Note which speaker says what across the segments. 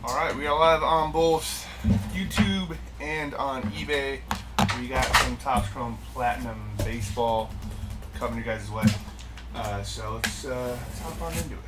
Speaker 1: Alright, we are live on both YouTube and on eBay. We got some Topps Chrome Platinum Baseball coming you guys' way. So let's hop on into it.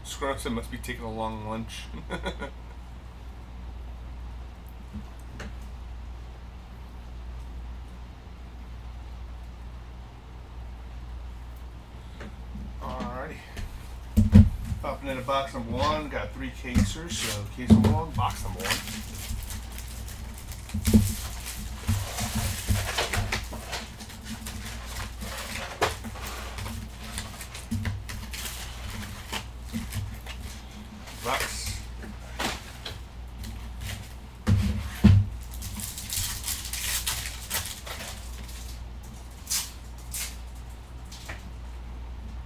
Speaker 1: Scrubson must be taking a long lunch. Alrighty. Popping into box number one. Got 3 casers. So case number one, box number one. Box.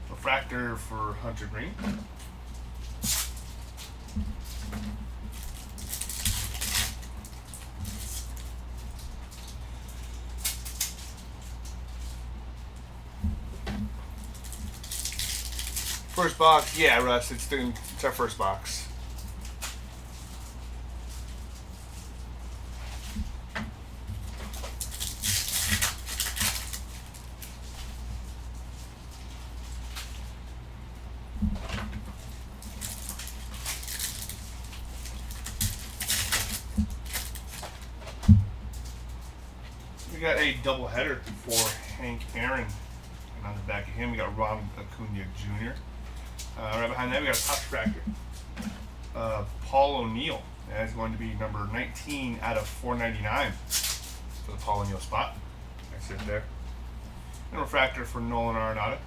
Speaker 1: Refractor for Hunter Green. First box, yeah, Russ, it's our first box. We got a doubleheader for Hank Aaron. And on the back of him, we got Ron Acuna Jr. Right behind that, we got a top refractor. Paul O'Neill. That's going to be number 19 out of 499 for the Paul O'Neill spot. That's it there. And a refractor for Nolan Arenado.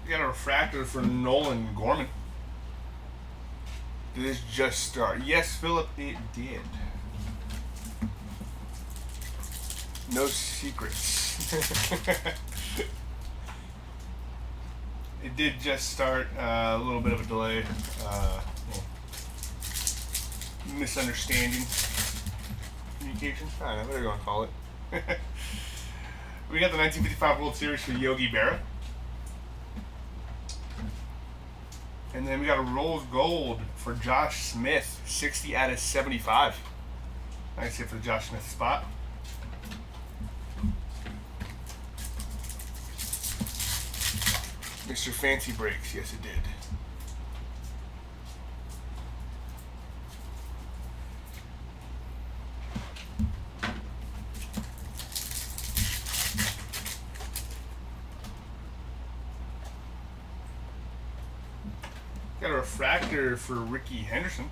Speaker 1: We got a refractor for Nolan Gorman. Did this just start? Yes, Philip, it did. No secrets. It did just start. A little bit of a delay. Misunderstanding. Communication? I don't know. What are you going to call it? We got the 1955 World Series for Yogi Berra. And then we got a rose gold for Josh Smith, 60 out of 75. Nice hit for the Josh Smith spot. Mr. Fancy Breaks, yes it did. Got a refractor for Ricky Henderson.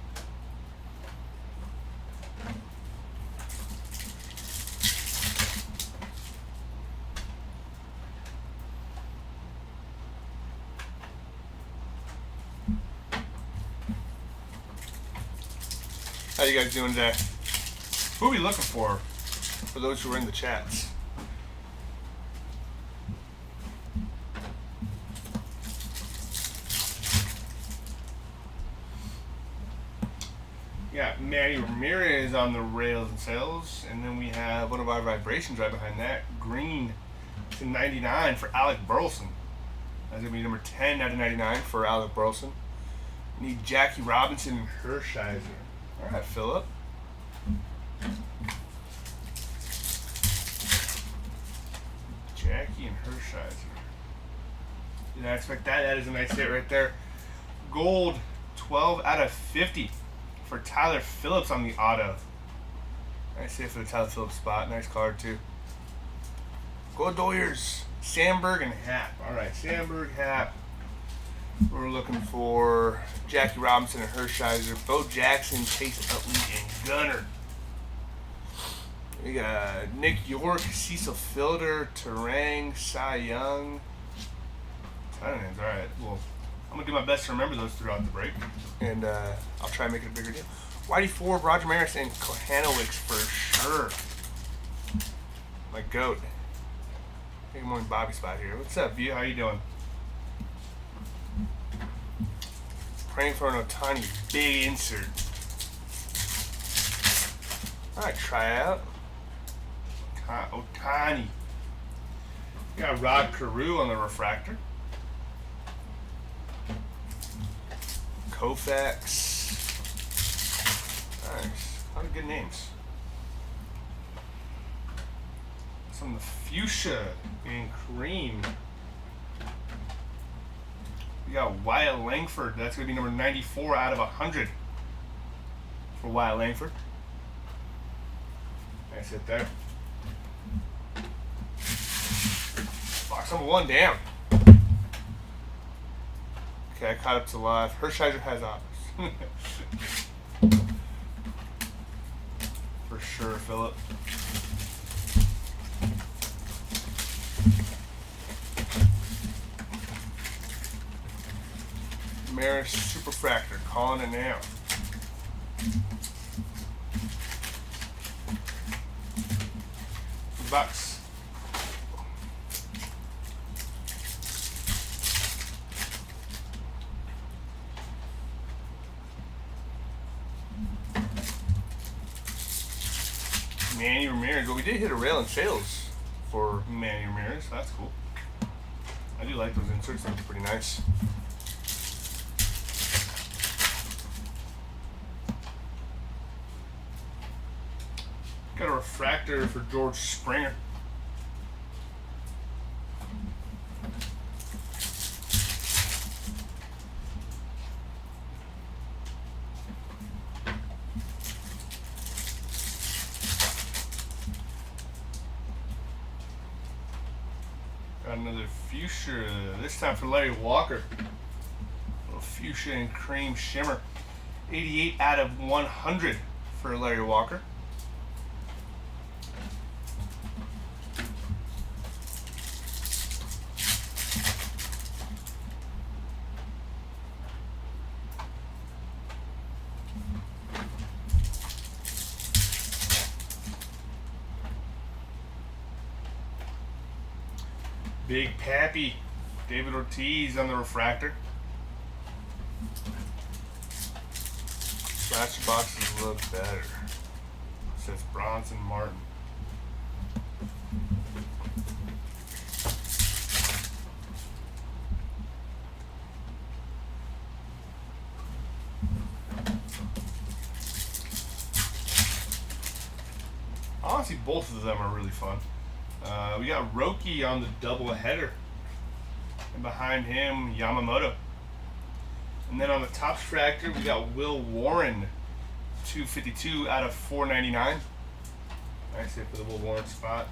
Speaker 1: How you guys doing today? Who are we looking for those who are in the chats? Got Manny Ramirez on the rails and sails, and then we have one of our vibrations right behind that. Green to 99 for Alec Burleson. That's going to be number 10 out of 99 for Alec Burleson. We need Jackie Robinson and Hershiser. All right, Philip. Hershiser. Did not expect that. That is a nice hit right there. Gold, 12 out of 50 for Tyler Phillips on the auto. Nice hit for the Tyler Phillips spot. Nice card, too. Go Doyers. Sandberg and Happ. All right, Sandberg, Happ. We're looking for Jackie Robinson and Hershiser, Bo Jackson, Chase Utley, and Gunnar. We got Nick York, Cecil Fielder, Terang, Cy Young. All right. Well, I'm going to do my best to remember those throughout the break, and I'll try and make it a bigger deal. Whitey Ford, Roger Maris, and Kohanowicz for sure. My goat. Good morning, Bobby Spot here. What's up, View? How you doing? Praying for an Otani big insert. All right, try out. Otani. We got Rod Carew on the refractor. Koufax. Nice. A lot of good names. Some of the fuchsia and cream. We got Wyatt Langford. That's going to be number 94 out of 100 for Wyatt Langford. Nice hit there. Box number 1 down. Okay, I caught up to live. Hershiser has opps. For sure, Philip. Maris Superfractor, calling it now. Bucks. Manny Ramirez. Well, we did hit a rail in sales for Manny Ramirez. So that's cool. I do like those inserts. They're pretty nice. Got a refractor for George Springer. Got another fuchsia, this time for Larry Walker. A little fuchsia and cream shimmer. 88 out of 100 for Larry Walker. Big Pappy, David Ortiz on the refractor. Scratch boxes look better. Says Bronson Martin. Honestly, both of them are really fun. We got Roki on the double header, and behind him Yamamoto. And then on the top fractor we got Will Warren, 252 out of 499. Nice hit for the Will Warren spot.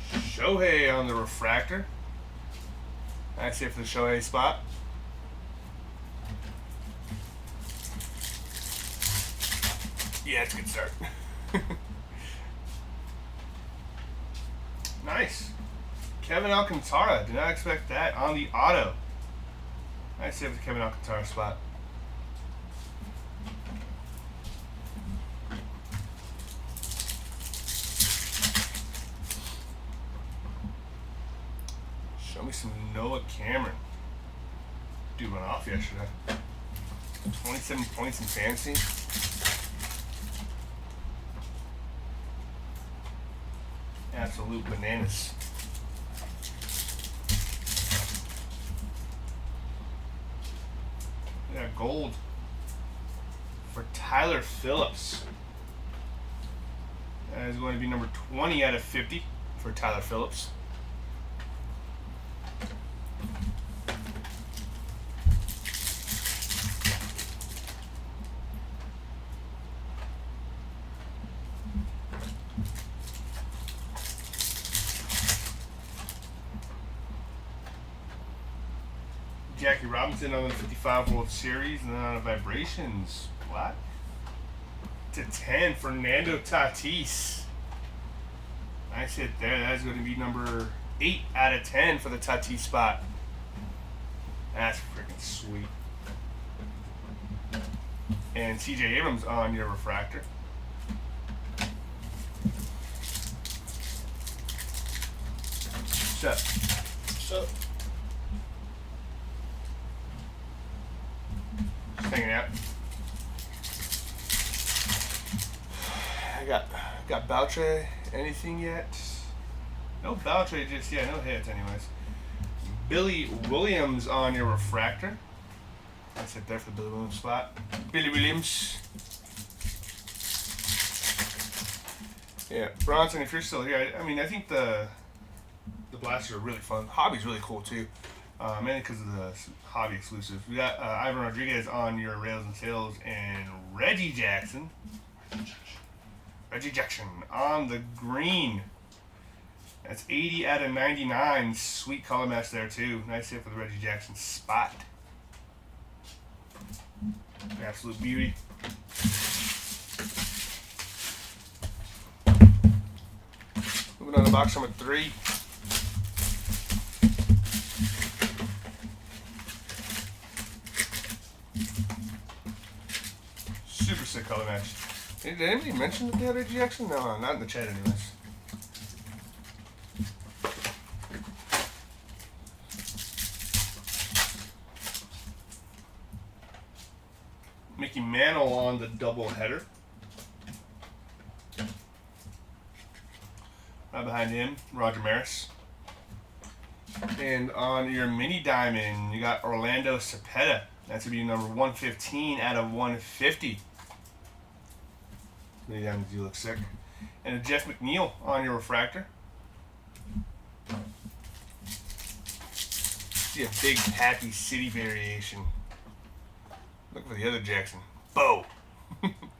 Speaker 1: Shohei on the refractor. Nice hit for the Shohei spot. Yeah, it's a good start. Nice. Kevin Alcantara. Did not expect that on the auto. Nice hit with the Kevin Alcantara spot. Show me some Noah Cameron. Dude went off yesterday. 27 points in fantasy. Absolute bananas. We got gold for Tyler Phillips. That is going to be number 20 out of 50 for Tyler Phillips. Jackie Robinson on the 55 World Series, and then on the Vibrations. What? /10, Fernando Tatis. Nice hit there. That is going to be number 8 out of 10 for the Tatis spot. That's freaking sweet. And CJ Abrams on your refractor. Shut. Shut. Just hanging out. I got Boucher. Anything yet? No Boucher just yet. No hits, anyways. Billy Williams on your refractor. That's it there for the Billy Williams spot. Billy Williams. Yeah, Bronson, if you're still here, I mean, I think the blasters are really fun. Hobby's really cool too, mainly because of the hobby exclusive. We got Ivan Rodriguez on your rails and sales, and Reggie Jackson. Reggie Jackson on the green. That's 80 out of 99. Sweet color match there too. Nice hit for the Reggie Jackson spot. Absolute beauty. Moving on to box number 3. Super sick color match. Did anybody mention that they had Reggie Jackson? No, not in the chat anyways. Mickey Mantle on the double header. Right behind him, Roger Maris. And on your mini diamond, you got Orlando Cepeda. That's going to be number 115 out of 150. Mini diamonds do look sick. And a Jeff McNeil on your refractor. See a big Happy City variation. Look for the other Jackson. Bo!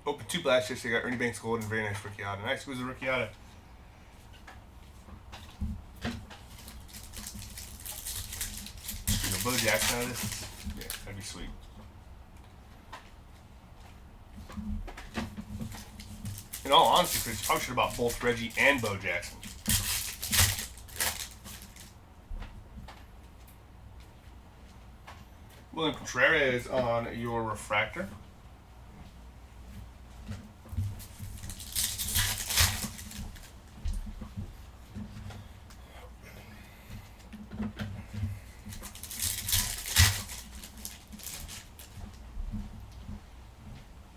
Speaker 1: Open 2 blast chips. They got Ernie Banks Gold and very nice rookie auto. Nice squeeze of rookie auto. Bo Jackson out of this? Yeah, that'd be sweet. In all honesty, Chris, you probably should have bought both Reggie and Bo Jackson. William Contreras on your refractor.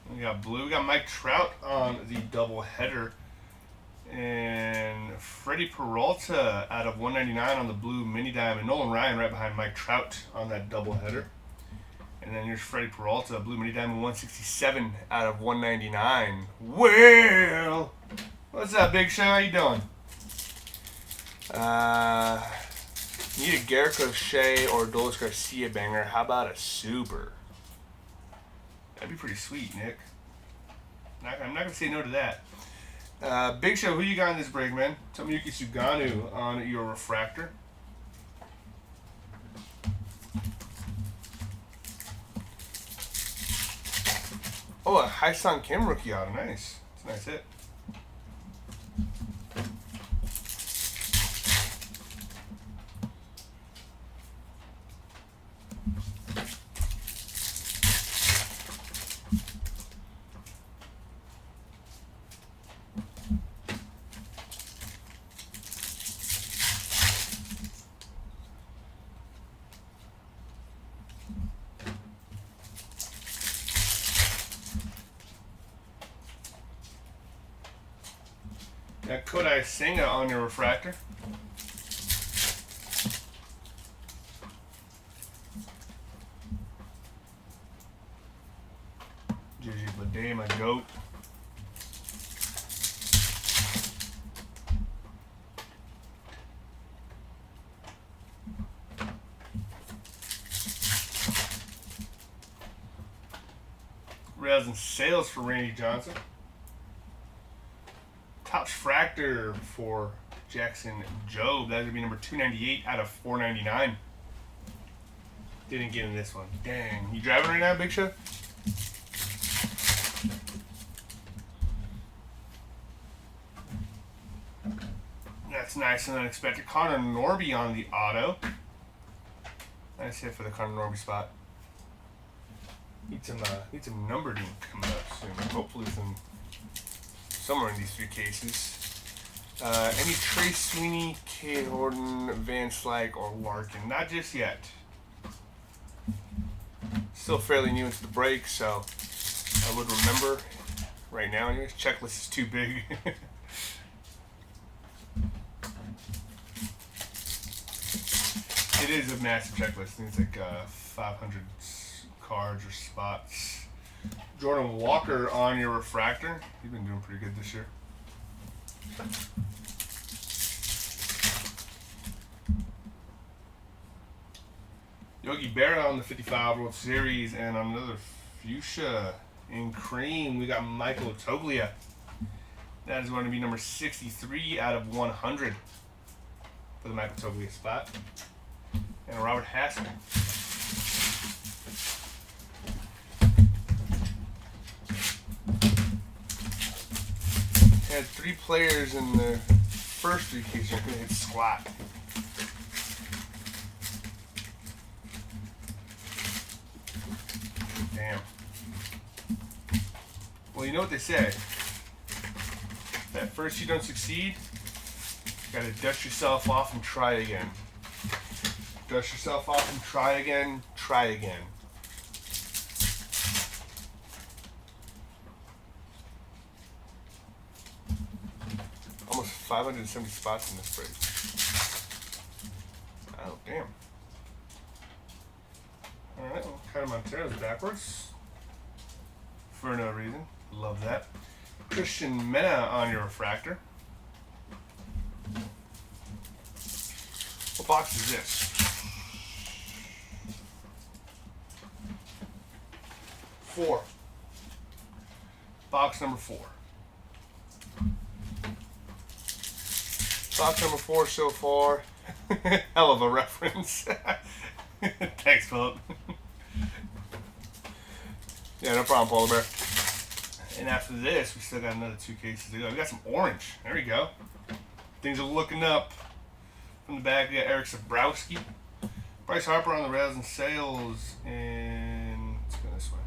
Speaker 1: We got blue. We got Mike Trout on the double header. And Freddie Peralta out of 199 on the blue mini diamond. Nolan Ryan right behind Mike Trout on that double header. And then here's Freddie Peralta, blue mini diamond 167 out of 199. Well, what's up, Big Show? How you doing? Need a Garrett Crochet or Dolis Garcia banger. How about a super? That'd be pretty sweet, Nick. I'm not going to say no to that. Big Show, who you got in this break, man? Tomoyuki Suganu on your refractor. Oh, a Hai-Sung Kim rookie auto. Nice. That's a nice hit. Got Kodai Senga on your refractor. JJ day, my goat. Rails and sales for Randy Johnson. Topps Fractor for Jackson Jobe. That would be number 298 out of 499. Didn't get in this one. Dang. You driving right now, Big Show? That's nice and unexpected. Connor Norby on the auto. Nice hit for the Connor Norby spot. Need some numbered ink coming up soon. Hopefully within somewhere in these three cases. Any Trey Sweeney, K. Horton, Van Slyke, or Larkin? Not just yet. Still fairly new into the break, so I would remember right now. Anyways, checklist is too big. It is a massive checklist. I think it's like 500 cards or spots. Jordan Walker on your refractor. He's been doing pretty good this year. Yogi Berra on the 55 World Series, and on another fuchsia in cream, we got Michael Toglia. That is going to be number 63 out of 100 for the Michael Toglia spot. And Robert Hassel. Had three players in the first three cases. You're going to hit squat. Damn. Well, you know what they say. At first you don't succeed, you gotta dust yourself off and try again. Dust yourself off and try again, try again. Almost 570 spots in this break. Oh, damn. Alright, well, kind of Montero's backwards. For no reason. Love that. Christian Mena on your refractor. What box is this? 4. Box number 4. Box number 4 so far. Hell of a reference. Thanks, Philip. Yeah, no problem, Polar Bear. And after this, we still got another 2 cases to go. We got some orange. There we go. Things are looking up. From the back, we got Eric Sabrowski. Bryce Harper on the rails and sales. And let's go this way.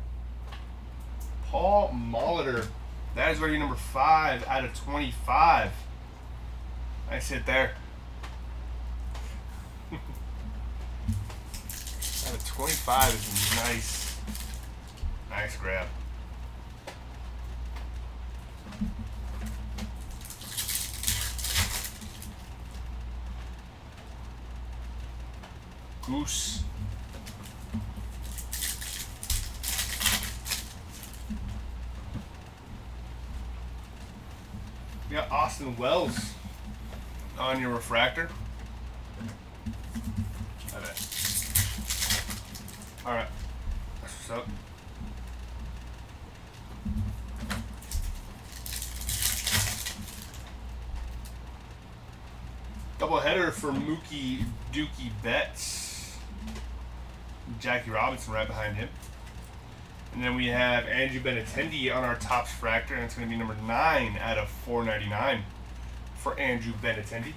Speaker 1: Paul Molitor. That is going to be number 5 out of 25. Nice hit there. Out of 25 is nice. Nice grab. Goose. We got Austin Wells on your refractor. Alright. That's what's up. Doubleheader for Mookie Dookie Betts. Jackie Robinson right behind him. And then we have Andrew Benintendi on our Topps Fractor, and it's going to be number 9 out of 499 for Andrew Benintendi.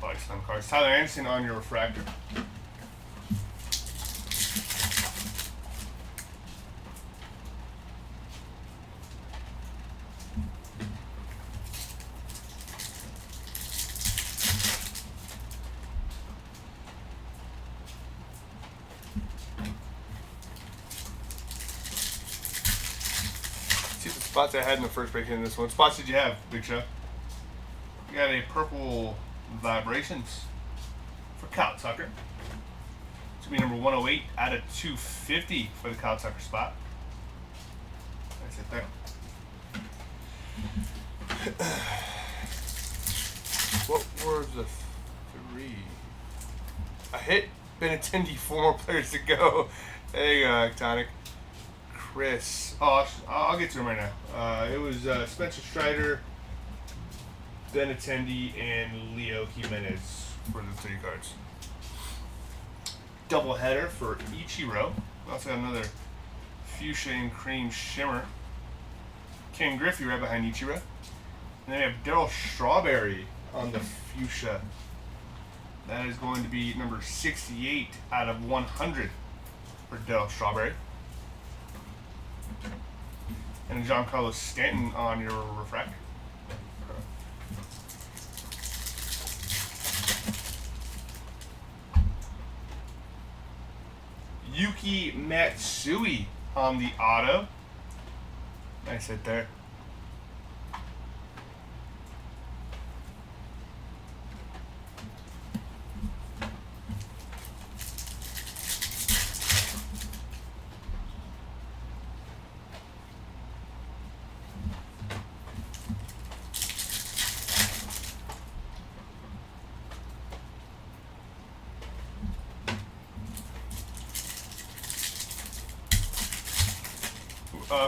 Speaker 1: Body slam cards. Tyler Anderson on your refractor. spots I had in the first break in this one. What spots did you have, Big Show? We got a purple Vibrations for Kyle Tucker. It's going to be number 108 out of 250 for the Kyle Tucker spot. That's it there. What were the three? A hit, Benintendi, 4 more players to go. There you go, Tonic. Chris. Oh, I'll get to him right now. It was Spencer Strider, Benintendi, and Leo Jimenez for the 3 cards. Double header for Ichiro. We also got another Fuchsia and Cream Shimmer. Ken Griffey right behind Ichiro. And then we have Darryl Strawberry on the Fuchsia. That is going to be number 68 out of 100 for Darryl Strawberry. And Giancarlo Stanton on your refractor. Yuki Matsui on the auto. Nice hit there.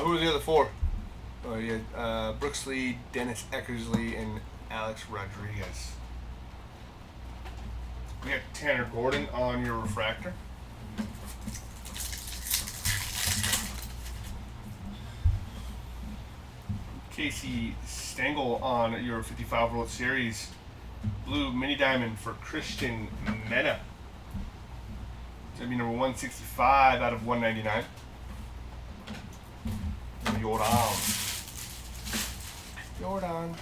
Speaker 1: Who are the other 4? Oh, yeah, Brooks Lee, Dennis Eckersley, and Alex Rodriguez. We got Tanner Gordon on your refractor. Casey Stengel on your 55 World Series. Blue Mini Diamond for Christian Mena. It's going to be number 165 out of 199. Jordan.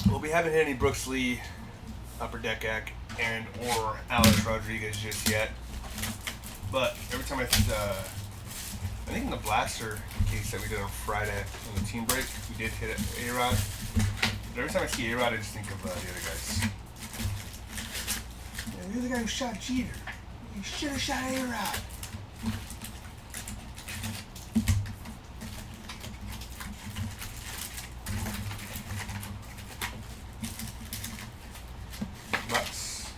Speaker 1: Well, we haven't hit any Brooks Lee, Upper Deck and or Alex Rodriguez just yet. But every time I think in the blaster case that we did on Friday on the team break, we did hit A-Rod. But every time I see A-Rod, I just think of the other guys. Yeah, the other guy who shot Jeter. You should have shot A-Rod. Bucks.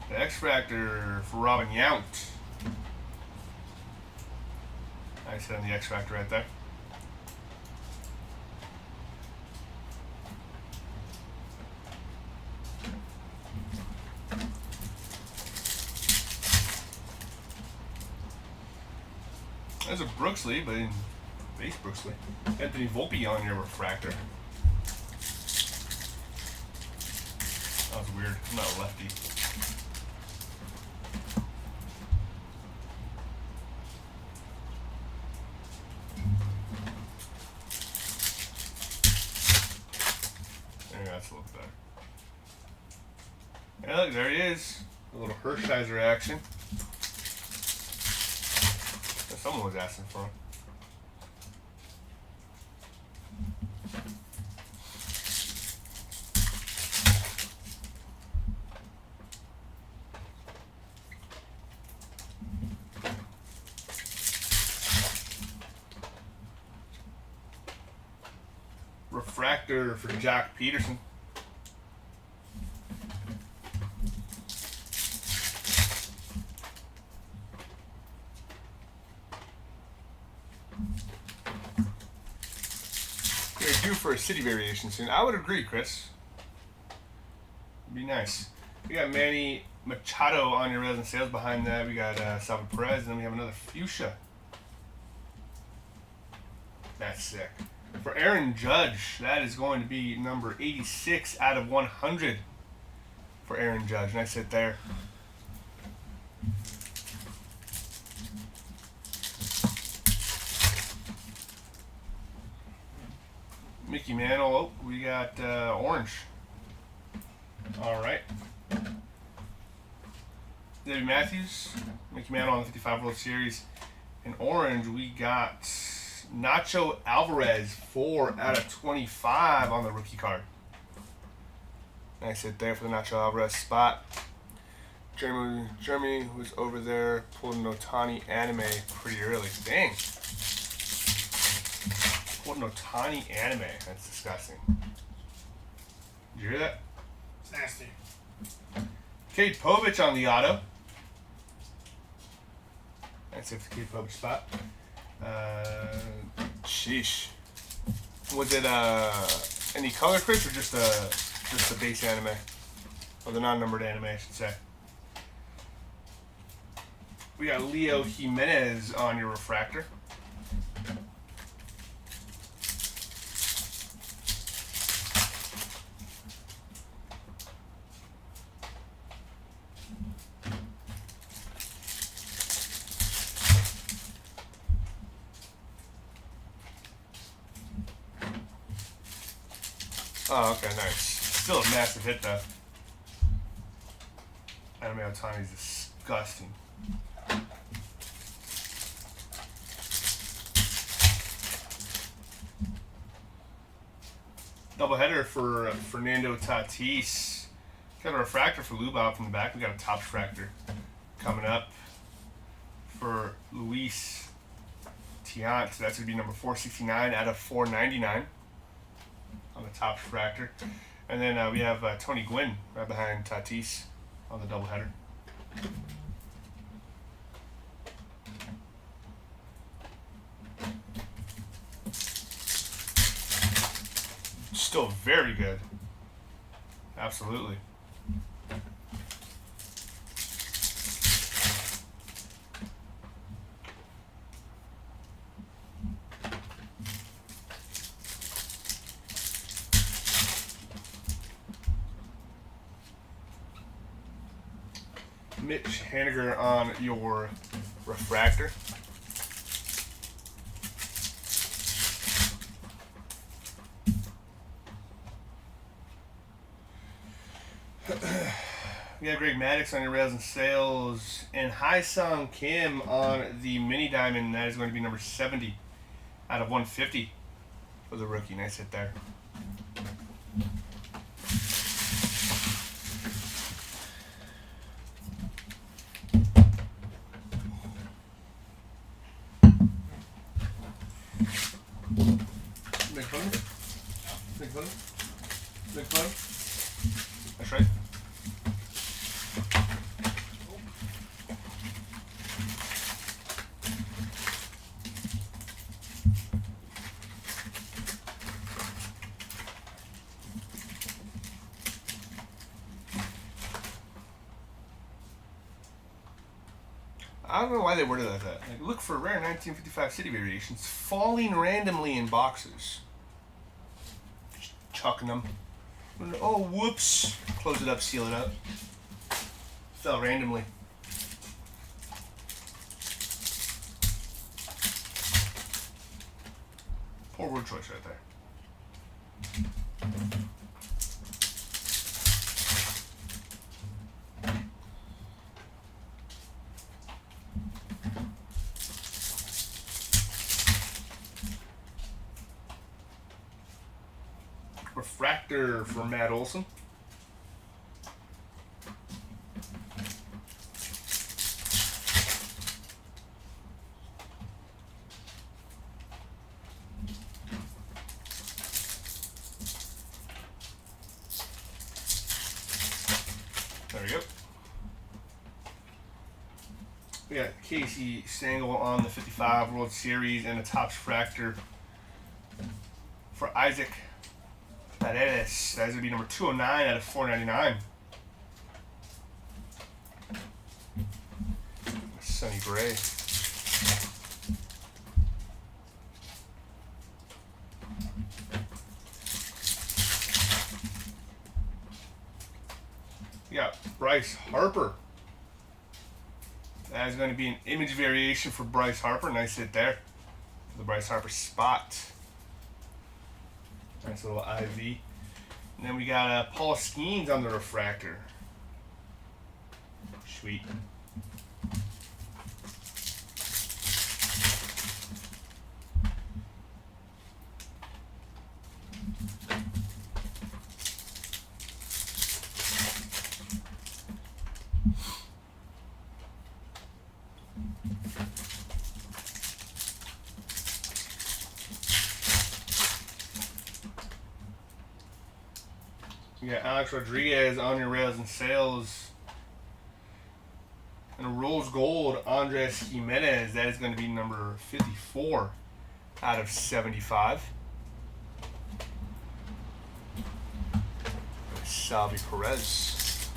Speaker 1: The X-Factor for Robin Yount. Nice hit on the X-Factor right there. There's a Brooksley, but in base Brooksley. Anthony Volpe on your refractor. That was weird. I'm not a lefty. There, that's a little better. Yeah, look, there he is. A little Hershiser action. Someone was asking for him. Refractor for Jack Peterson. Due for a city variation soon. I would agree, Chris. It'd be nice. We got Manny Machado on your resin sales. Behind that, we got Salvador Perez, and then we have another Fuchsia. That's sick. For Aaron Judge, that is going to be number 86 out of 100 for Aaron Judge. Nice hit there. Mickey Mantle. Oh, we got orange. All right. Debbie Matthews, Mickey Mantle on the 55 World Series. In orange, we got Nacho Alvarez, 4 out of 25 on the rookie card. Nice hit there for the Nacho Alvarez spot. Jeremy was over there pulling an Otani anime pretty early. Dang. Pulled an Otani anime. That's disgusting. Did you hear that?
Speaker 2: It's nasty.
Speaker 1: Cade Povich on the auto. That's it for the Cade Povich spot. Sheesh. Was it any color, Chris, or just the base anime? Or the non-numbered anime, I should say. We got Leo Jimenez on your refractor. Oh, okay, nice. Still a massive hit, though. Anime Otani is disgusting. Doubleheader for Fernando Tatis. Got a refractor for Lubov from the back. We got a top refractor coming up for Luis Tiant. So that's going to be number 469 out of 499 on the top refractor. And then we have Tony Gwynn right behind Tatis on the doubleheader. Still very good. Absolutely. Mitch Haniger on your refractor. We got Greg Maddux on your rails and sales, and Hai-Sung Kim on the mini diamond. That is going to be number 70 out of 150 for the rookie. Nice hit there. Make fun? Make fun? Make fun? That's right. I don't know why they worded it like that. Like, look for rare 1955 city variations falling randomly in boxes. Just chucking them. Oh, whoops. Close it up, seal it up. Fell randomly. Poor word choice right there. Refractor for Matt Olson. There we go. We got Casey Stengel on the 55 World Series and a Topps refractor for Isaac Paredes. That's going to be number 209 out of 499. Sonny Gray. We got Bryce Harper. That is going to be an image variation for Bryce Harper. Nice hit there for the Bryce Harper spot. Nice little IV. And then we got Paul Skeens on the refractor. Sweet. You got Alex Rodriguez on your rails and sales. And a Rose Gold, Andres Jimenez. That is going to be number 54 out of 75. Salvi Perez.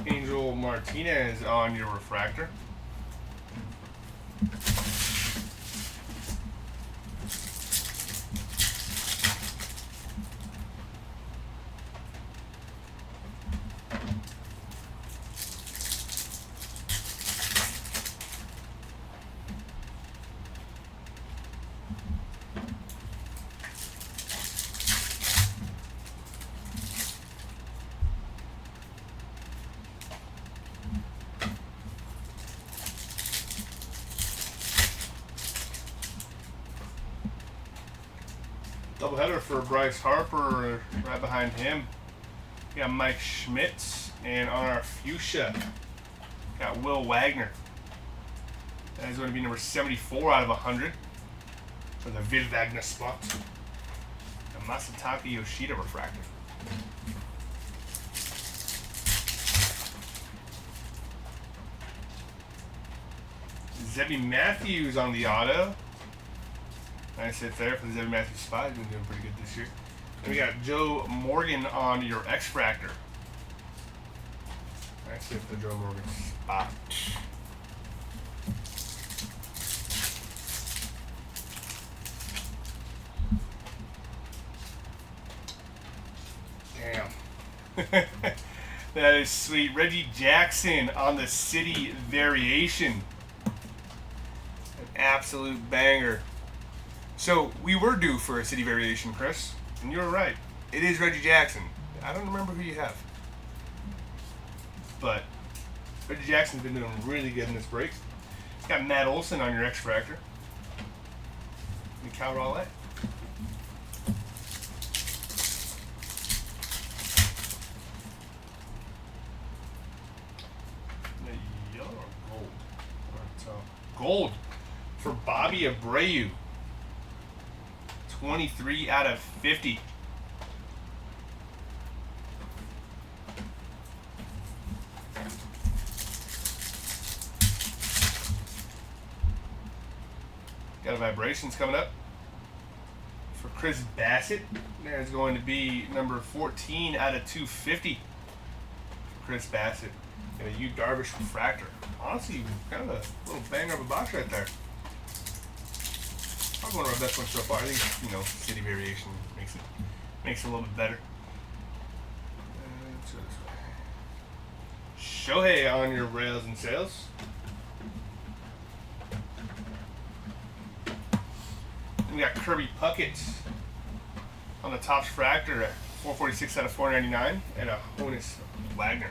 Speaker 1: Angel Martinez on your refractor. Doubleheader for Bryce Harper. Right behind him, we got Mike Schmitz, and on our fuchsia, got Will Wagner. That is going to be number 74 out of 100 for the Vil Wagner spot. A Masataka Yoshida refractor. Zebby Matthews on the auto. Nice hit there for the Zebby Matthews spot. He's been doing pretty good this year. Then we got Joe Morgan on your X-Fractor. Nice hit for the Joe Morgan spot. Damn. That is sweet. Reggie Jackson on the City Variation. An absolute banger. So, we were due for a City Variation, Chris. And you were right. It is Reggie Jackson. I don't remember who you have. But Reggie Jackson's been doing really good in this break. Got Matt Olson on your X-Fractor. And Cal Raleigh. Yellow or gold? Gold for Bobby Abreu. 23 out of 50. Got a Vibrations coming up for Chris Bassett. There's going to be number 14 out of 250 for Chris Bassett. And a Yu Darvish refractor. Honestly, kind of a little banger of a box right there. Probably one of our best ones so far. I think, City Variation makes it a little bit better. Let's go this way. Shohei on your rails and sales. Then we got Kirby Puckett on the Topps Fractor at 446 out of 499, and a Honus Wagner.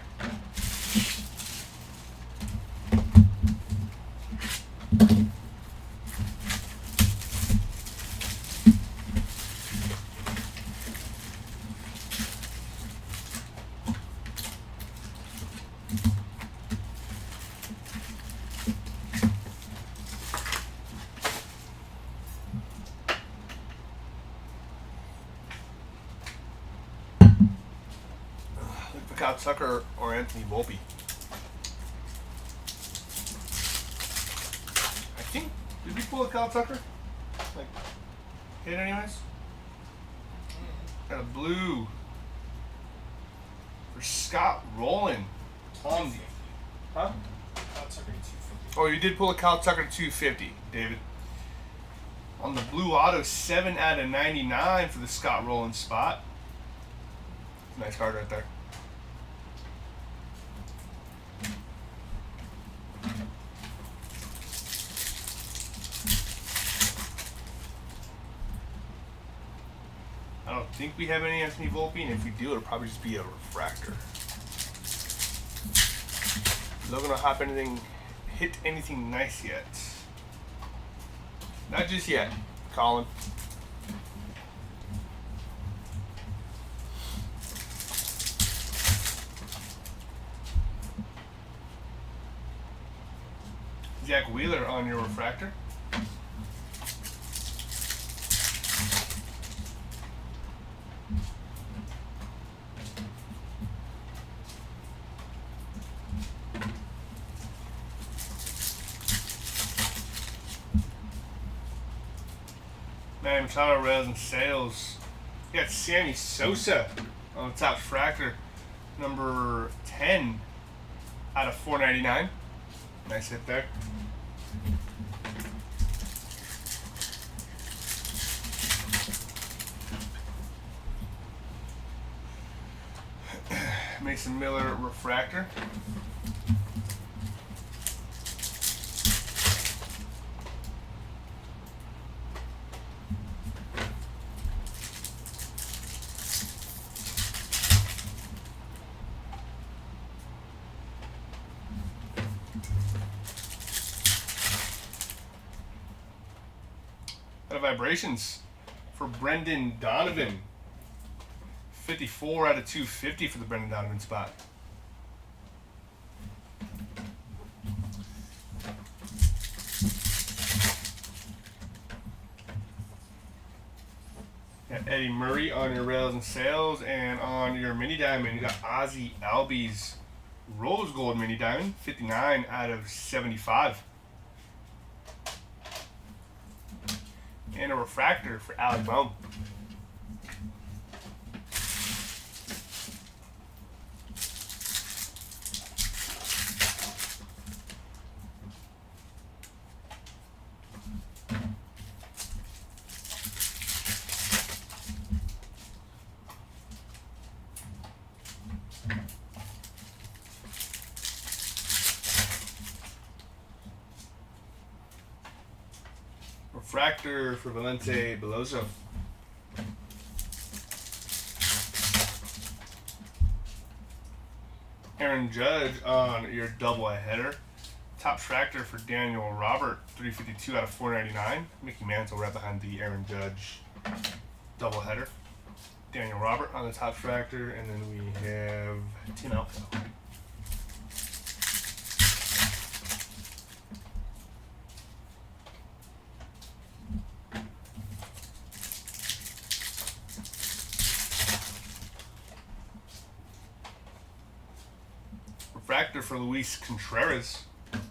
Speaker 1: Kyle Tucker or Anthony Volpe. I think, did we pull a Kyle Tucker? Like, hit anyways? Got a blue for Scott Rowland. On the, huh?
Speaker 2: Kyle Tucker to 250.
Speaker 1: Oh, you did pull a Kyle Tucker to 250, David. On the blue auto, 7 out of 99 for the Scott Rowland spot. Nice card right there. think we have any Anthony Volpe, and if we do, it'll probably just be a refractor. Not gonna hit anything nice yet. Not just yet, Colin. Zach Wheeler on your refractor. Manny Machado, Rails and Sales. You got Sammy Sosa on the top refractor, number 10 out of 499. Nice hit there. Mason Miller refractor. Vibrations for Brendan Donovan. 54 out of 250 for the Brendan Donovan spot. Got Eddie Murray on your Rails and Sales, and on your mini diamond you got Ozzie Albies Rose Gold mini diamond. 59 out of 75. And a refractor for Alec Bohm. Refractor for Valente Beloso. Aaron Judge on your double header. Top refractor for Daniel Robert, 352 out of 499. Mickey Mantle right behind the Aaron Judge double header. Daniel Robert on the top refractor, and then we have Tim Alpha. Refractor for Luis Contreras. That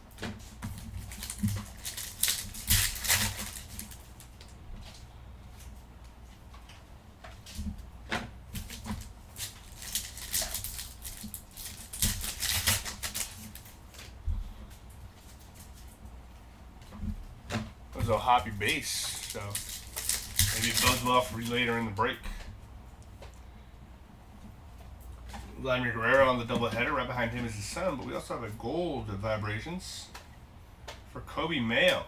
Speaker 1: was a hoppy base, so maybe it bodes well for later in the break. Vladimir Guerrero on the doubleheader. Right behind him is his son, but we also have a gold vibrations for Kobe Mayo.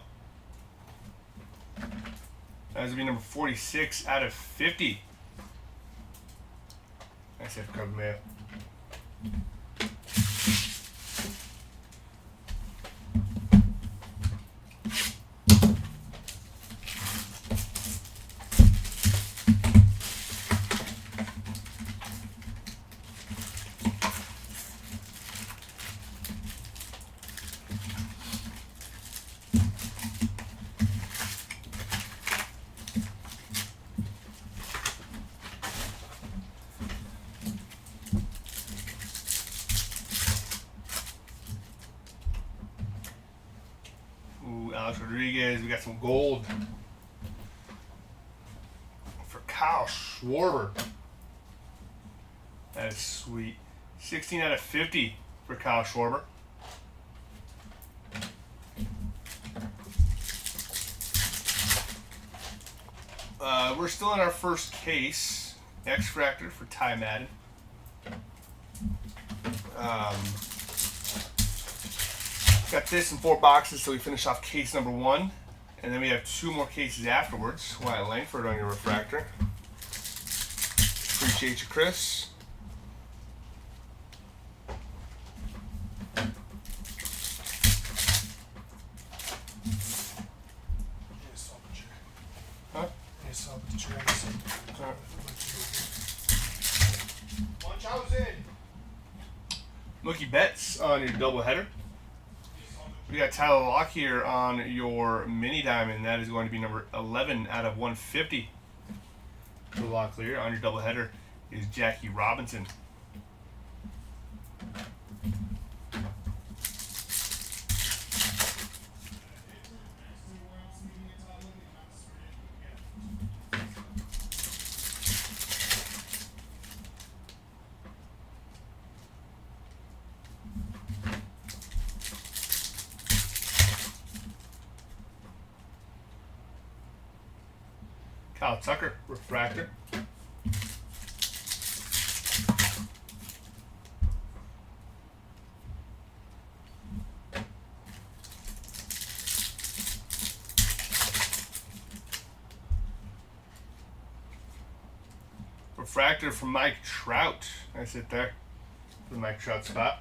Speaker 1: That would be number 46 out of 50. Nice hit for Kobe Mayo. Alex Rodriguez, we got some gold for Kyle Schwarber. That is sweet. 16 out of 50 for Kyle Schwarber. We're still in our first case. X-Fractor for Ty Madden. Got this in 4 boxes, so we finish off case number 1. And then we have 2 more cases afterwards. Wyatt Langford on your refractor. Appreciate you, Chris. Huh? Mookie Betts on your doubleheader. We got Tyler Lockyer on your mini diamond. That is going to be number 11 out of 150. The Lockyer on your doubleheader is Jackie Robinson. Kyle Tucker, refractor. Refractor from Mike Trout. That's it there. The Mike Trout spot.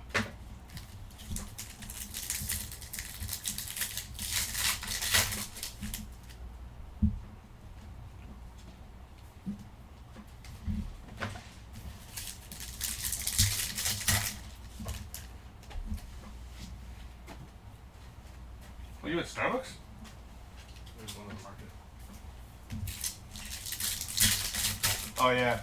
Speaker 1: Were you at Starbucks?
Speaker 2: There's one on the market.
Speaker 1: Oh yeah.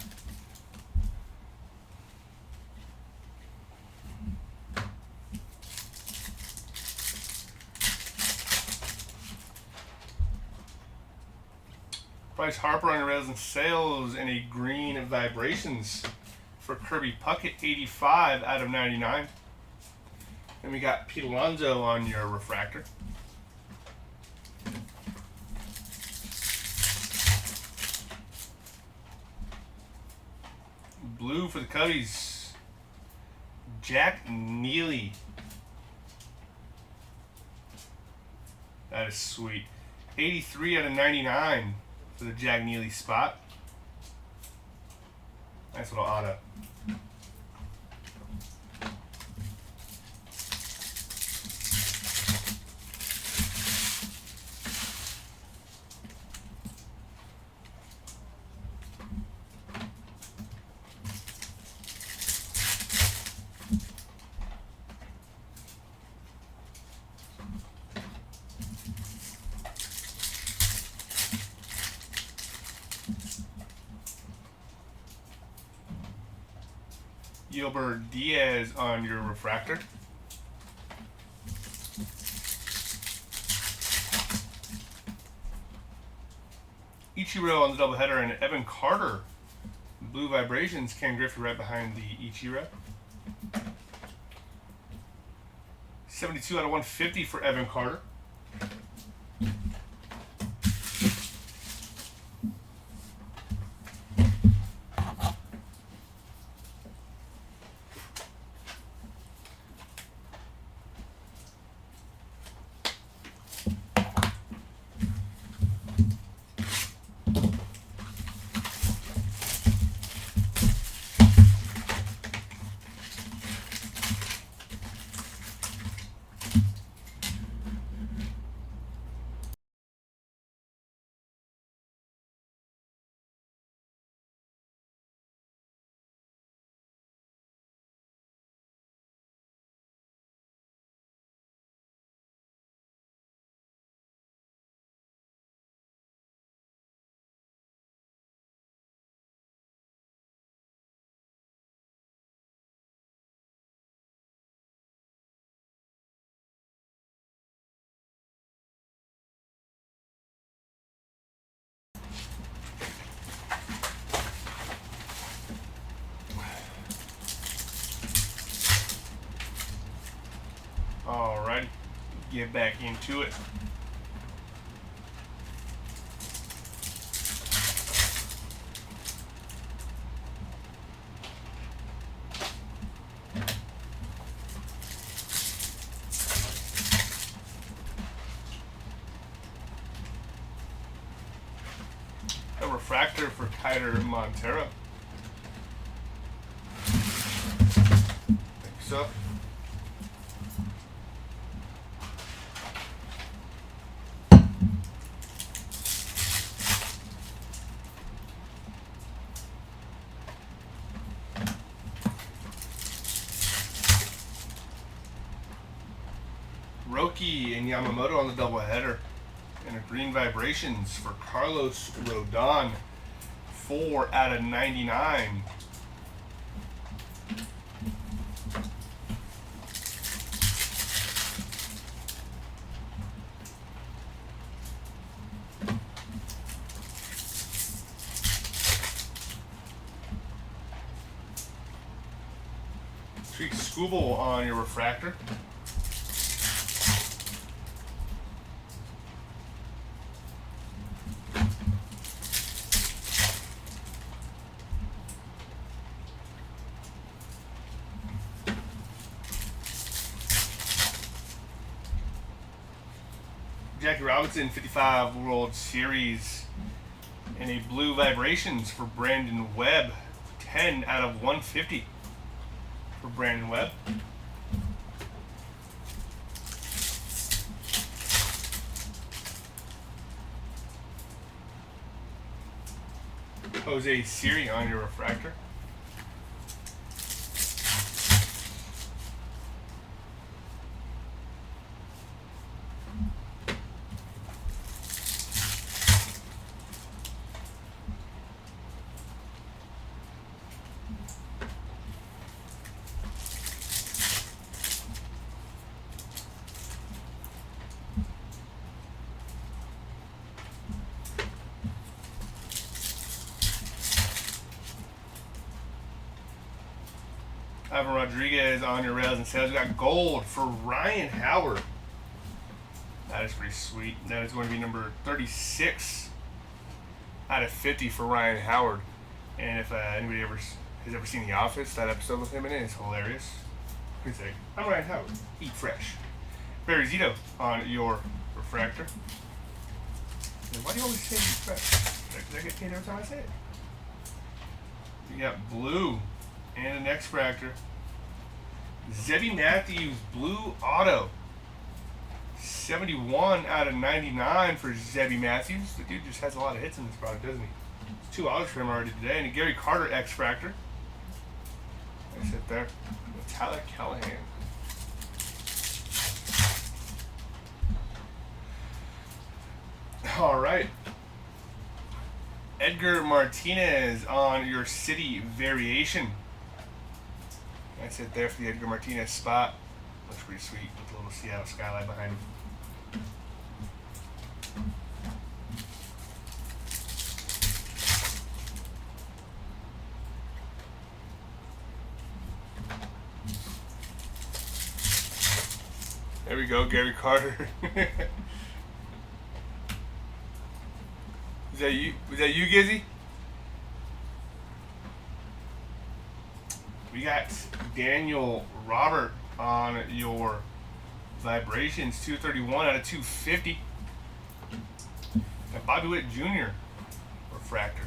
Speaker 1: Bryce Harper on your Rails and Sales and a green Vibrations for Kirby Puckett, 85 out of 99. And we got Pete Alonso on your refractor. Blue for the Cubbies, Jack Neely. That is sweet. 83 out of 99 for the Jack Neely spot. Nice little auto. Gilbert Diaz on your refractor. Ichiro on the doubleheader and Evan Carter. Blue Vibrations. Ken Griffey right behind the Ichiro. 72 out of 150 for Evan Carter. Alrighty, get back into it. A refractor for Kyler Montero. up. Roki and Yamamoto on the doubleheader. And a green vibrations for Carlos Rodon. 4 out of 99. Treat Scooble on your refractor. Jackie Robinson, 55 World Series. And a blue vibrations for Brandon Webb. 10 out of 150 for Brandon Webb. Jose Siri on your refractor. Ivan Rodriguez on your rails and sales. We got gold for Ryan Howard. That is pretty sweet. That is going to be number 36 out of 50 for Ryan Howard. And if anybody has ever seen The Office, that episode with him in it is hilarious. He's like, I'm Ryan Howard. Eat fresh. Barry Zito on your refractor. And why do you always say eat fresh? Did I get paid every time I say it? You got blue. And an X-Fractor. Zebby Matthews, blue auto. 71 out of 99 for Zebby Matthews. The dude just has a lot of hits in this product, doesn't he? There's 2 autos for him already today. And a Gary Carter X-Fractor. I sit there. Tyler Callahan. All right. Edgar Martinez on your City Variation. That's it there for the Edgar Martinez spot. Looks pretty sweet with a little Seattle skyline behind him. There we go, Gary Carter. Was that you? Was that you, Gizzy? We got Daniel Robert on your vibrations, 231 out of 250. And Bobby Witt Jr. refractor.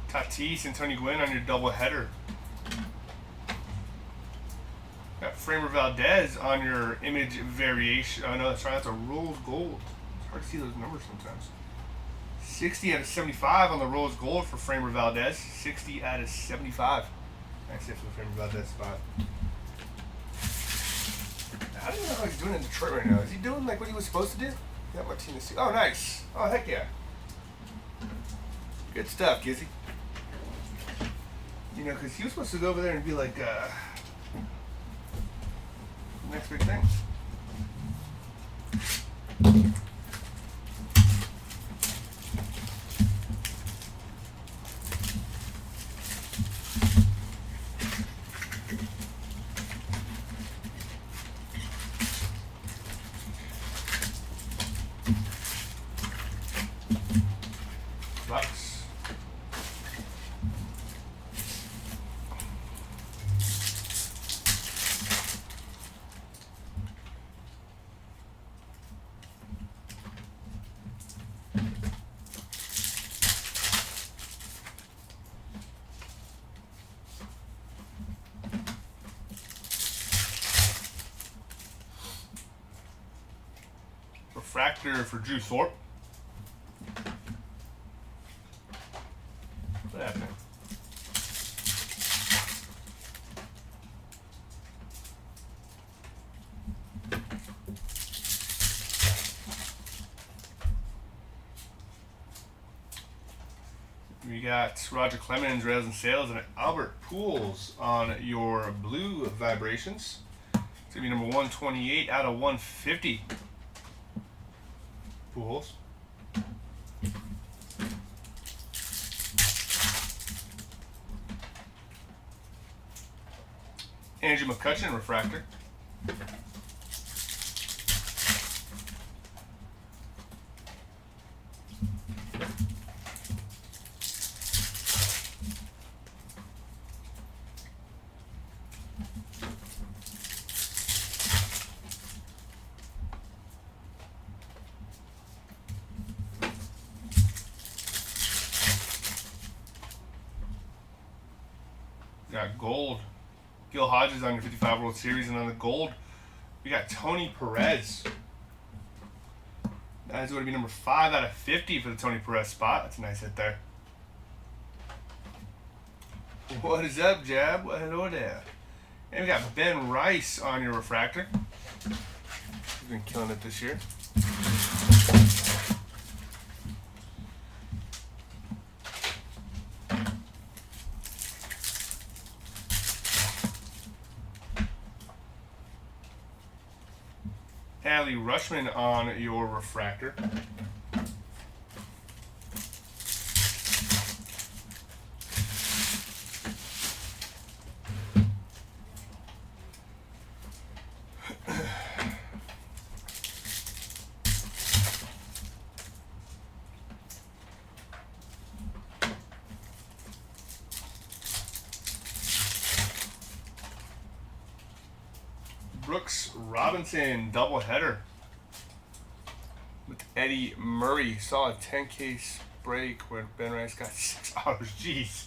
Speaker 1: Tatis and Tony Gwynn on your doubleheader. Got Framer Valdez on your image variation. Oh no, that's right, that's a rose gold. It's hard to see those numbers sometimes. 60 out of 75 on the rose gold for Framer Valdez. 60 out of 75. That's it for the Framer Valdez spot. I don't even know how he's doing in Detroit right now. Is he doing like what he was supposed to do? Got Martinez. Oh, nice. Oh, heck yeah. Good stuff, Gizzy. You know, because he was supposed to go over there and be like, next big thing. Bucks. refractor for Drew Thorpe. What happened? We got Roger Clemens, Rails and Sales, and Albert Pools on your blue vibrations. It's going to be number 128 out of 150. Pools. Andrew McCutcheon, refractor. Got gold. Gil Hodges on your 55 World Series, and on the gold, we got Tony Perez. That is going to be number 5 out of 50 for the Tony Perez spot. That's a nice hit there. What is up, Jab? Well, hello there. And we got Ben Rice on your refractor. He's been killing it this year. Adley Rutschman on your refractor. Brooks Robinson doubleheader with Eddie Murray. Saw a 10 case break where Ben Rice got $6. Jeez.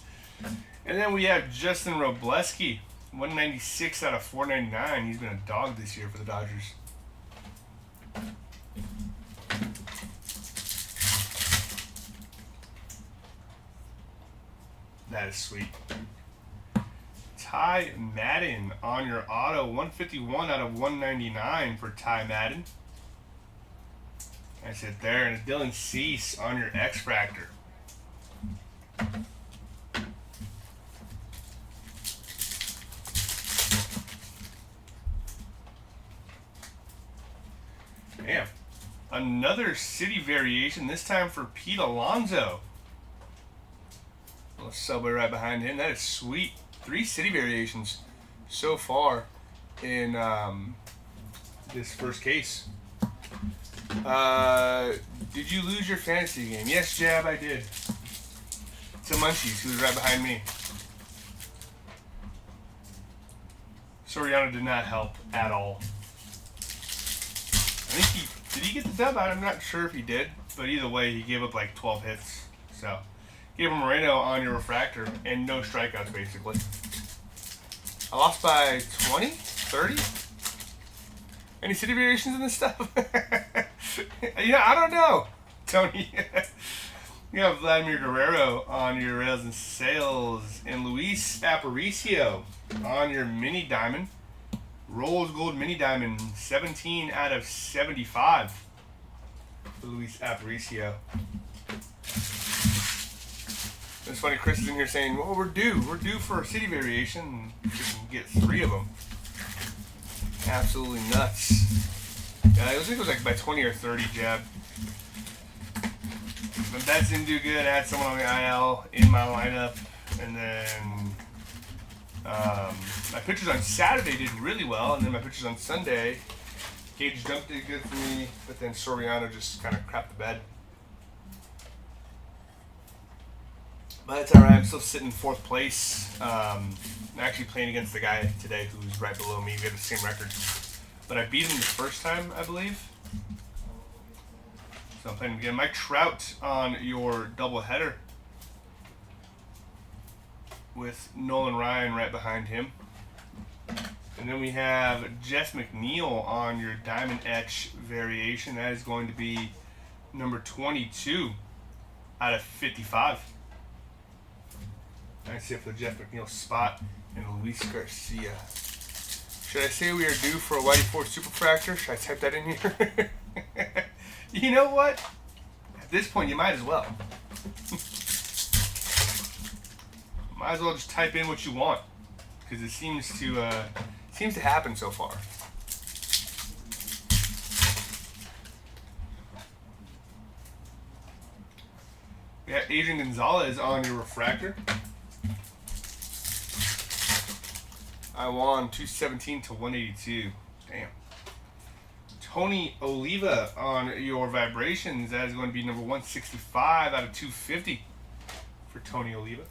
Speaker 1: And then we have Justin Robleski, 196 out of 499. He's been a dog this year for the Dodgers. That is sweet. Ty Madden on your auto, 151 out of 199 for Ty Madden. That's it there. And Dylan Cease on your X-Fractor. Damn. Another city variation, this time for Pete Alonso. A little subway right behind him. That is sweet. 3 city variations so far in this first case. Did you lose your fantasy game? Yes, Jab, I did. To Munchies, who was right behind me. Soriano did not help at all. I think did he get the dub? I'm not sure if he did, but either way, he gave up like 12 hits. So, Gabriel Moreno on your refractor, and no strikeouts, basically. I lost by 20? 30? Any city variations in this stuff? Yeah, I don't know, Tony. You have Vladimir Guerrero on your Rails and Sales, and Luis Aparicio on your mini diamond. Rose Gold mini diamond, 17 out of 75 for Luis Aparicio. It's funny, Chris is in here saying, well, we're due for a city variation. You can get 3 of them. Absolutely nuts. Yeah, I think it was like by 20 or 30, Jab. But that didn't do good. I had someone on the IL in my lineup. And then my pitchers on Saturday did really well. And then my pitchers on Sunday, Gage Dump did good for me. But then Soriano just kind of crapped the bed. But it's alright, I'm still sitting in 4th place. I'm actually playing against the guy today who's right below me. We have the same record. But I beat him the first time, I believe. So I'm playing again. Mike Trout on your doubleheader with Nolan Ryan right behind him. And then we have Jess McNeil on your Diamond Etch variation. That is going to be number 22 out of 55. Nice hit for the Jeff McNeil spot and Luis Garcia. Should I say we are due for a Whitey Ford Superfractor? Should I type that in here? You know what? At this point, you might as well. Might as well just type in what you want, because it seems to happen so far. We got Adrian Gonzalez on your refractor. I won 217 to 182. Damn. Tony Oliva on your vibrations. That is going to be number 165 out of 250 for Tony Oliva.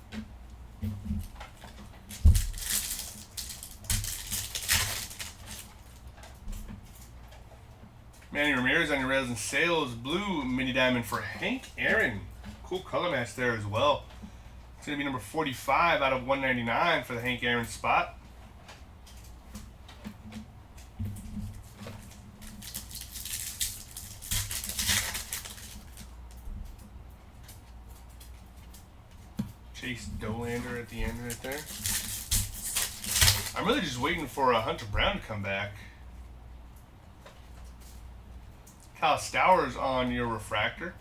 Speaker 1: Manny Ramirez on your Rails and Sales. Blue mini diamond for Hank Aaron. Cool color match there as well. It's going to be number 45 out of 199 for the Hank Aaron spot. Chase Dolander at the end right there. I'm really just waiting for Hunter Brown to come back. Kyle Stowers on your refractor.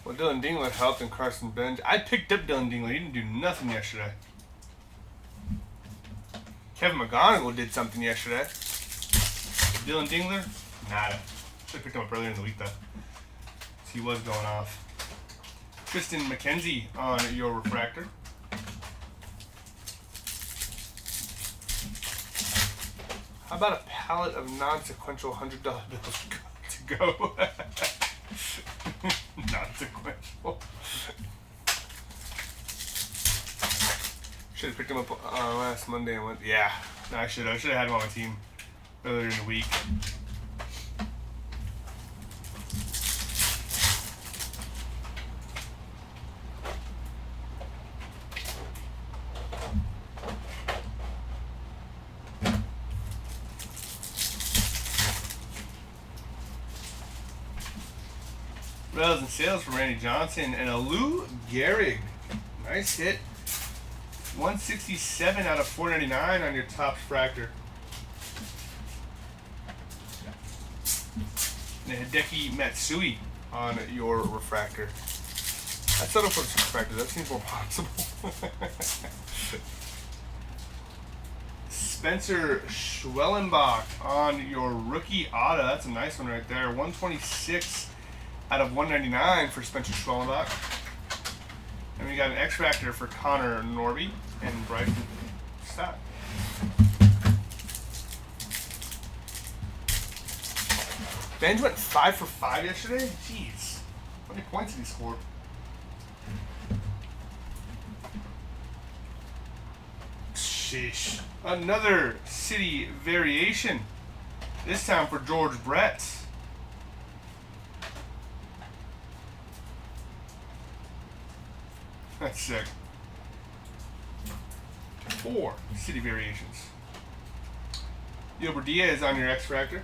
Speaker 1: Well, Dylan Dingler helped and Carson Benj. I picked up Dylan Dingler. He didn't do nothing yesterday. Kevin McGonigal did something yesterday. Dylan Dingler, nada. Should have picked him up earlier in the week though. So he was going off. Tristan McKenzie on your refractor. How about a pallet of non-sequential $100 bills to go? Non-sequential. Should have picked him up last Monday and went. Yeah, no, I should have had him on my team earlier in the week. Rails and Sales for Randy Johnson and a Lou Gehrig. Nice hit. 167 out of 499 on your top fractor. And a Hideki Matsui on your refractor. I settled for the refractor. That seems more possible. Spencer Schwellenbach on your rookie auto. That's a nice one right there. 126 out of 199 for Spencer Schwellenbach. And we got an X-Factor for Connor Norby and Bryson Stott. Benj went 5 for 5 yesterday? Jeez. How many points did he score? Sheesh. Another city variation. This time for George Brett. That's sick. 4 city variations. Gilbert Diaz on your X-Factor.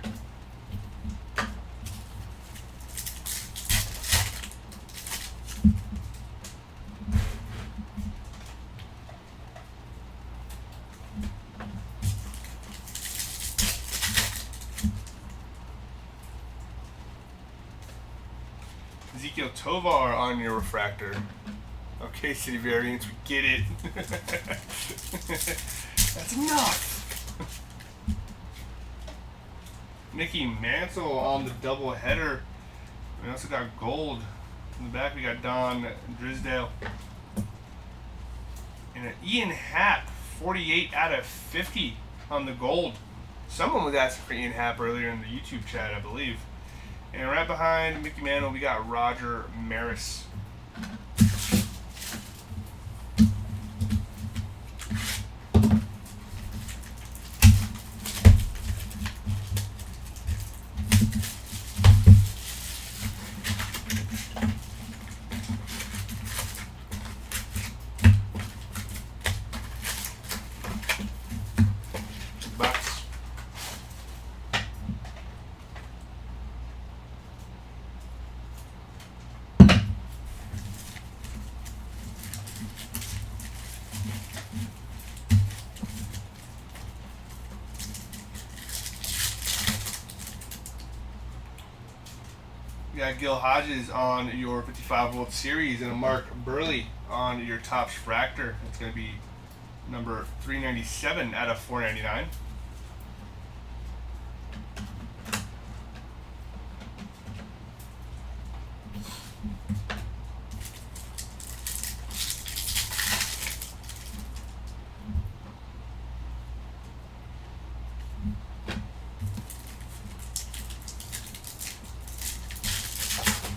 Speaker 1: Ezekiel Tovar on your refractor. Okay, city variants, we get it. That's enough. Mickey Mantle on the double header. We also got gold. In the back we got Don Drisdale. And an Ian Happ, 48 out of 50 on the gold. Someone was asking for Ian Happ earlier in the YouTube chat, I believe. And right behind Mickey Mantle, we got Roger Maris. You got Gil Hodges on your 55 World Series and a Mark Burley on your Topps Fractor. It's going to be number 397 out of 499.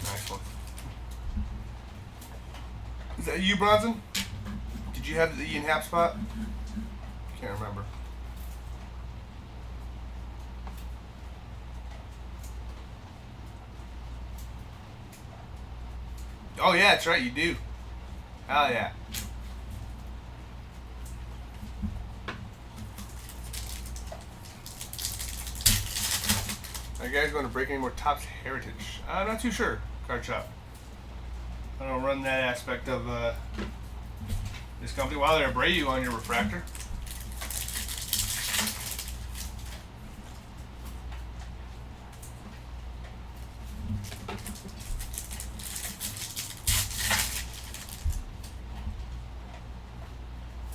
Speaker 1: Nice one. Is that you, Bronson? Did you have the Ian Happ spot? Can't remember. Oh yeah, that's right, you do. Hell yeah. Are you guys going to break any more Topps Heritage? I'm not too sure, Card Shop. I don't run that aspect of this company. Wow, there, Abreu on your refractor.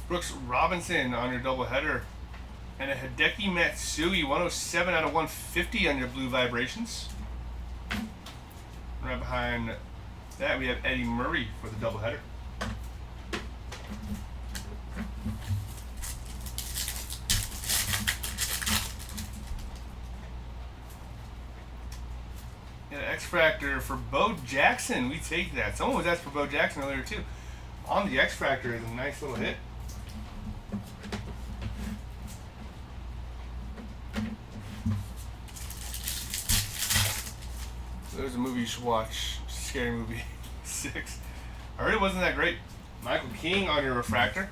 Speaker 1: Brooks Robinson on your doubleheader. And a Hideki Matsui 107 out of 150 on your Blue Vibrations. Right behind that, we have Eddie Murray for the doubleheader. Yeah, X-Fractor for Bo Jackson. We take that. Someone was asked for Bo Jackson earlier too. On the X-Fractor is a nice little hit. There's a movie you should watch. Scary Movie 6. I heard it wasn't that great. Michael King on your refractor.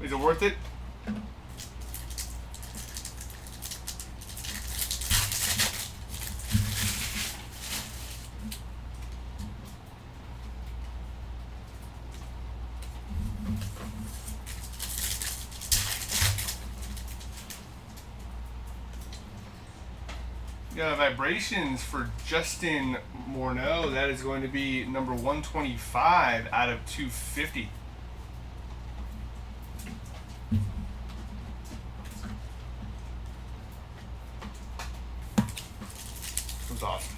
Speaker 1: Is it worth it? Got Vibrations for Justin Morneau. That is going to be number 125 out of 250. It was awesome.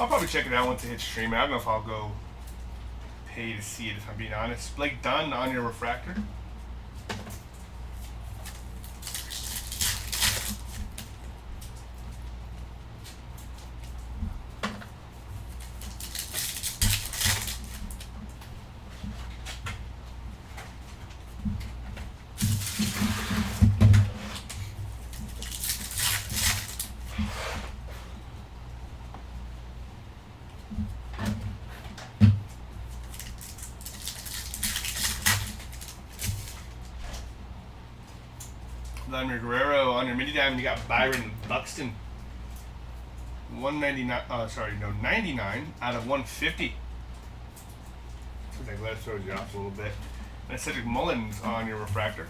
Speaker 1: I'll probably check it out once it hits stream. I don't know if I'll go pay to see it, if I'm being honest. Blake Dunn on your refractor. Vladimir Guerrero on your mini diamond. You got Byron Buxton. 99 out of 150. Seems like that throws you off a little bit. And Cedric Mullins on your refractor.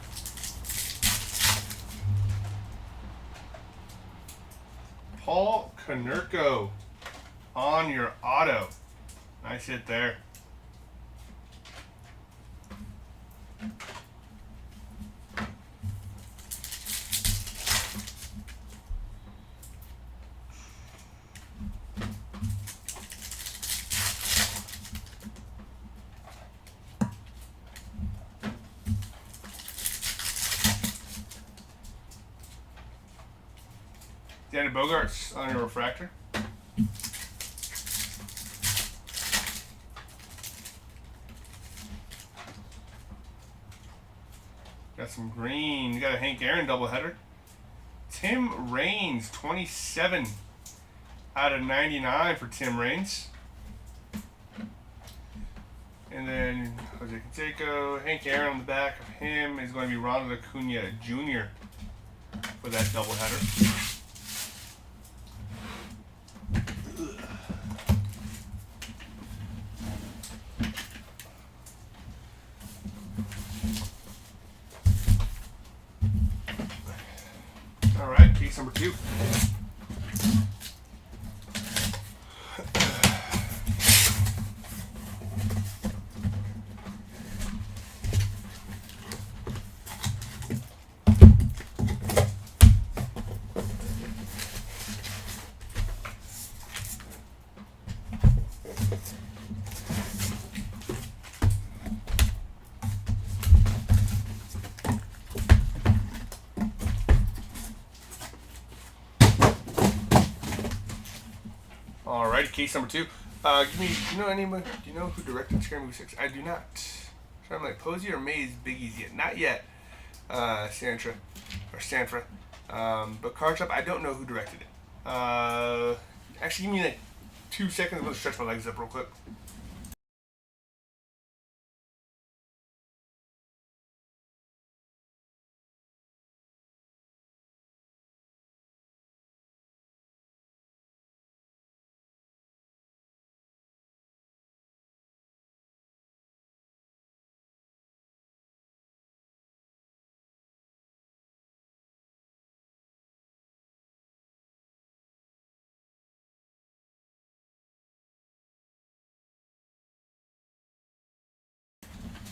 Speaker 1: Paul Konerko on your auto. Nice hit there. Danny Bogarts on your refractor. Got some green. You got a Hank Aaron doubleheader. Tim Raines, 27 out of 99 for Tim Raines. And then Jose Canseco, Hank Aaron on the back of him is going to be Ronald Acuna Jr. for that doubleheader. All right, case number 2. Alright, case number 2. Give me. Do you know who directed Scary Movie 6? I do not. So I'm like Posey or Maze Biggies yet? Not yet. Santra or Sanfra. But Card Shop, I don't know who directed it. Actually, give me like 2 seconds. I'm gonna stretch my legs up real quick.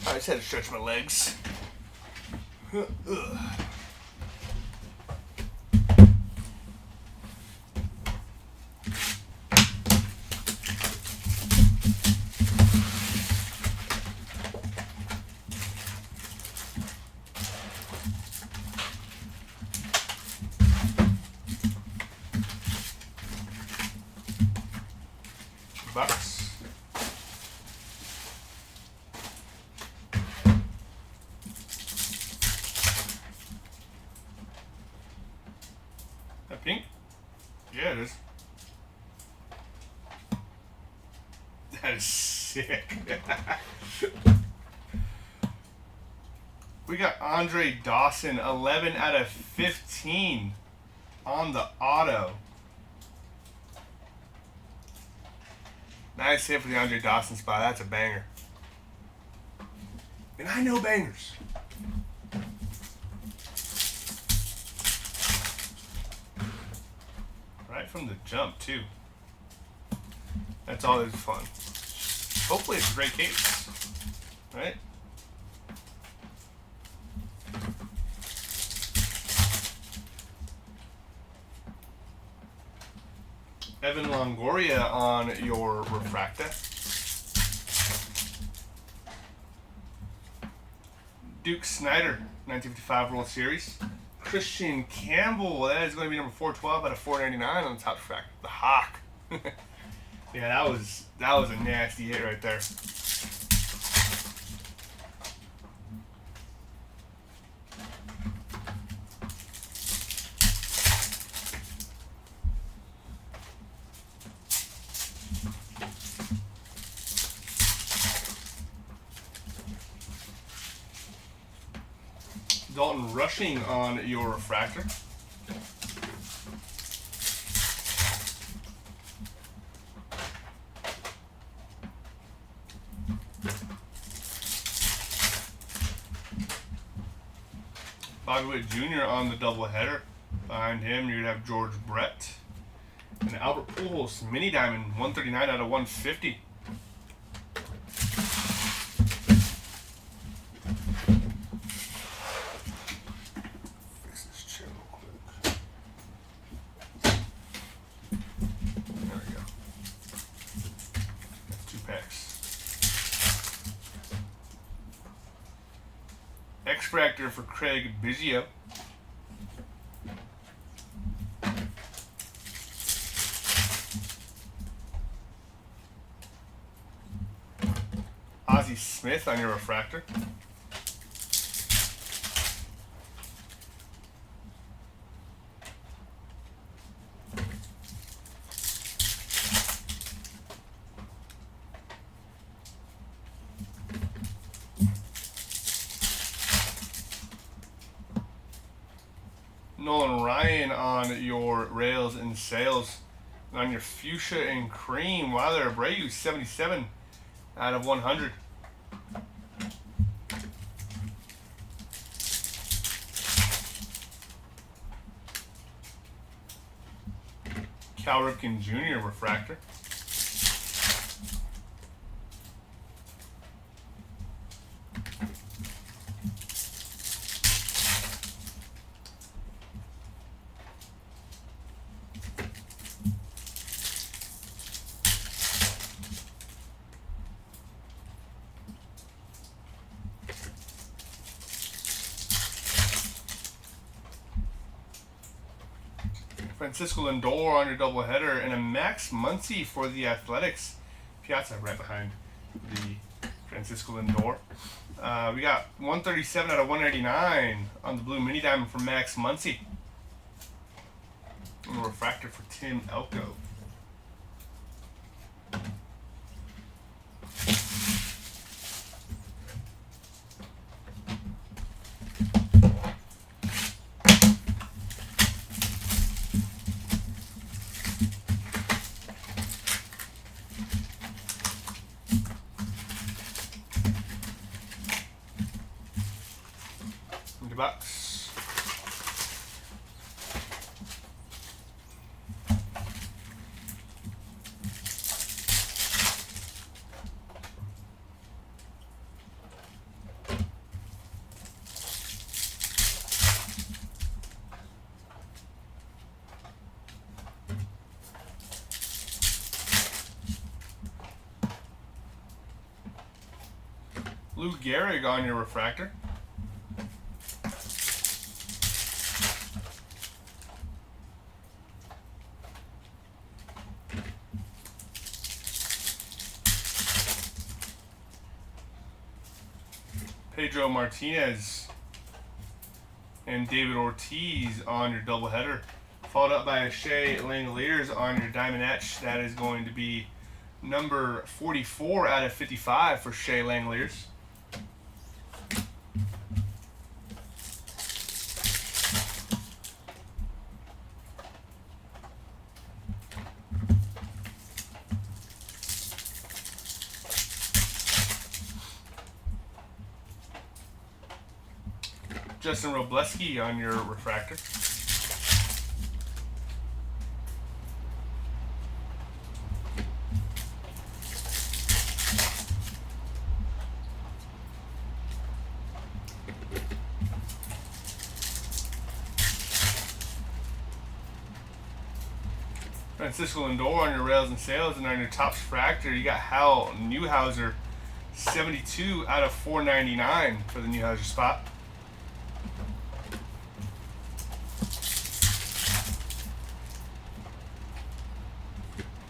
Speaker 1: I just had to stretch my legs. Box. That pink? Yeah, it is. That is sick. We got Andre Dawson, 11 out of 15 on the auto. Nice hit for the Andre Dawson spot. That's a banger. And I know bangers. Right from the jump, too. That's always fun. Hopefully it's a great case. Right? Evan Longoria on your refractor. Duke Snyder, 1955 World Series. Christian Campbell, that is going to be number 412 out of 499 on the top refractor. The Hawk. Yeah, that was a nasty hit right there. Dalton Rushing on your refractor. Bobby Witt Jr. on the doubleheader. Behind him, you're going to have George Brett. And Albert Pujols, mini diamond, 139 out of 150. Fix this chair real quick. There we go. That's 2 packs. X-Fractor for Craig Biggio. Ozzie Smith on your refractor. Nolan Ryan on your rails and sails. And on your fuchsia and cream, Wilder Abreu, 77 out of 100. Cal Ripken Jr. refractor. Francisco Lindor on your doubleheader, and a Max Muncy for the Athletics. Piazza right behind the Francisco Lindor. We got 137 out of 199 on the blue mini diamond from Max Muncy. And a refractor for Tim Elko. Bucks. Lou Gehrig on your refractor. Pedro Martinez and David Ortiz on your doubleheader, followed up by a Shea Langeliers on your diamond etch. That is going to be number 44 out of 55 for Shea Langeliers. Justin Robleski on your refractor. Francisco Lindor on your rails and sails, and on your Topps refractor, you got Hal Newhouser, 72 out of 499 for the Newhouser spot.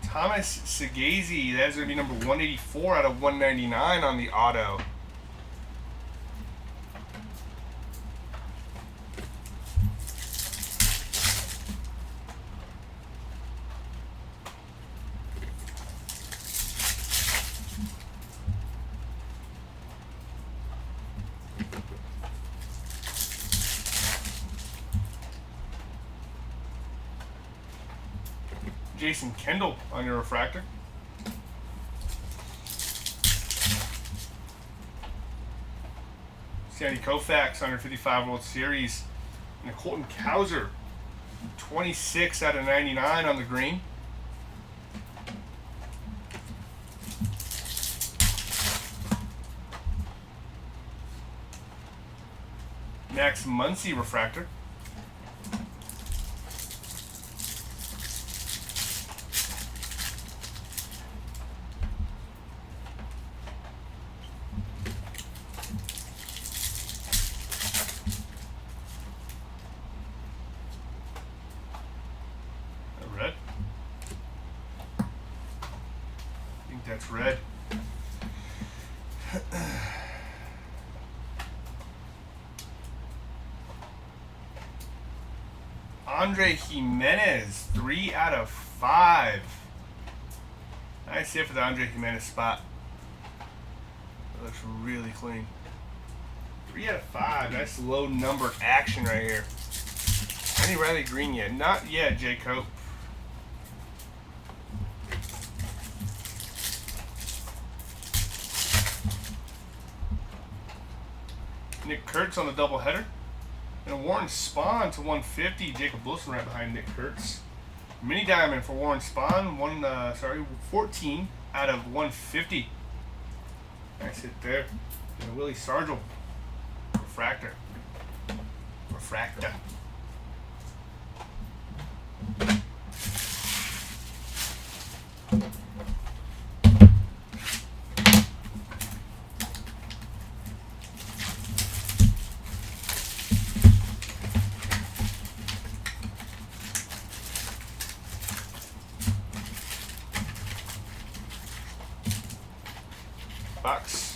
Speaker 1: Thomas Segazy, that is going to be number 184 out of 199 on the auto. Jason Kendall on your refractor. Sandy Koufax on your 55 World Series. And a Colton Cowser, 26 out of 99 on the green. Max Muncy refractor. Red. I think that's red. Andre Jimenez, 3 out of 5. Nice hit for the Andre Jimenez spot. That looks really clean. 3 out of 5. Nice low number action right here. Any Riley Green yet? Not yet, J. Cope. Nick Kurtz on the doubleheader. And a Warren Spahn to 150. Jacob Wilson right behind Nick Kurtz. Mini diamond for Warren Spahn. 14 out of 150. Nice hit there. And a Willie Sargent refractor. Refractor. Box.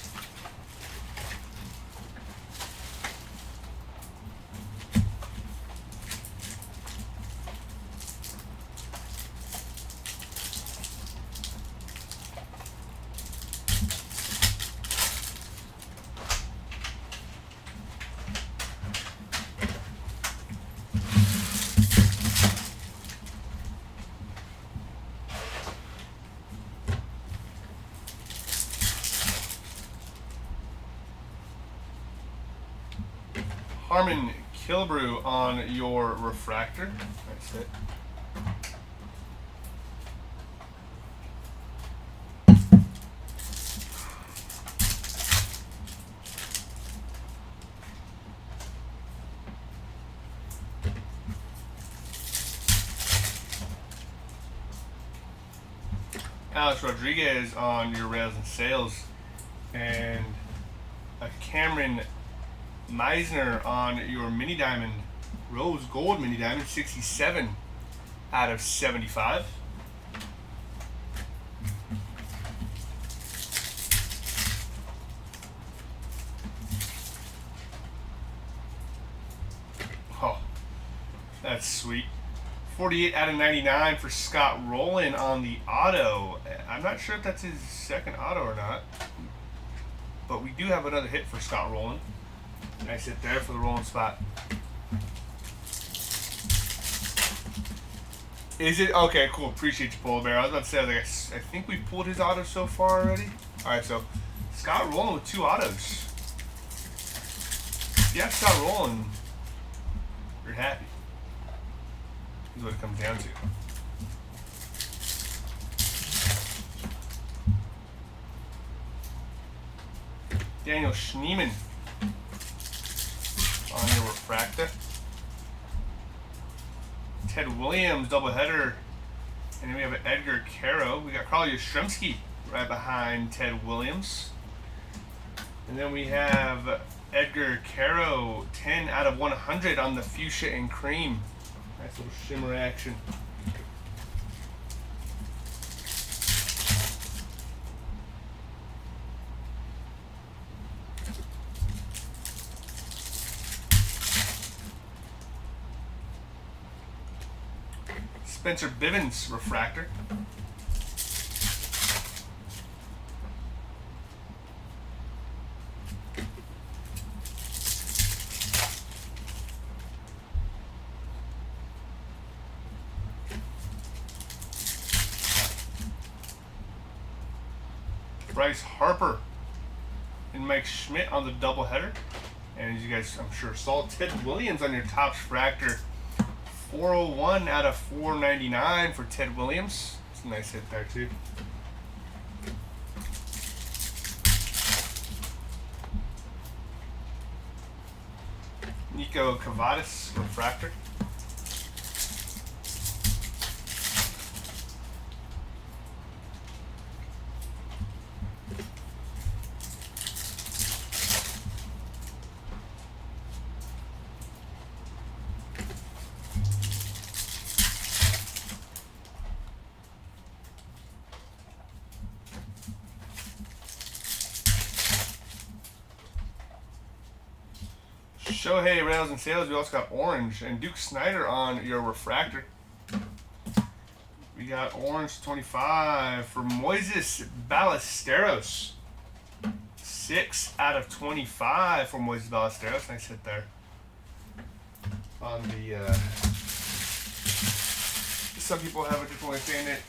Speaker 1: Harmon Killebrew on your refractor. That's it. Alex Rodriguez on your rails and sales, and a Cameron Meisner on your mini diamond, rose gold mini diamond, 67 out of 75. Oh, that's sweet. 48 out of 99 for Scott Rowland on the auto. I'm not sure if that's his second auto or not, but we do have another hit for Scott Rowland. Nice hit there for the rolling spot. Is it? Okay, cool. Appreciate you, Polar Bear. I was about to say, I think we pulled his auto so far already. Alright, so Scott Rowland with 2 autos. Yeah, Scott Rowland. You're happy. Is what it comes down to. Daniel Schneemann on your refractor. Ted Williams doubleheader. And then we have an Edgar Caro. We got Carl Yastrzemski right behind Ted Williams. And then we have Edgar Caro, 10 out of 100 on the fuchsia and cream. Nice little shimmer action. Spencer Bivens refractor. Bryce Harper and Mike Schmidt on the doubleheader. And as you guys, I'm sure, saw, Ted Williams on your Topps Fractor. 401 out of 499 for Ted Williams. It's a nice hit there, too. Nico Cavadas refractor. Shohei Rails and Sales. We also got orange and Duke Snyder on your refractor. We got orange 25 for Moises Ballesteros. 6 out of 25 for Moises Ballesteros. Nice hit there. On the some people have a different way of saying it.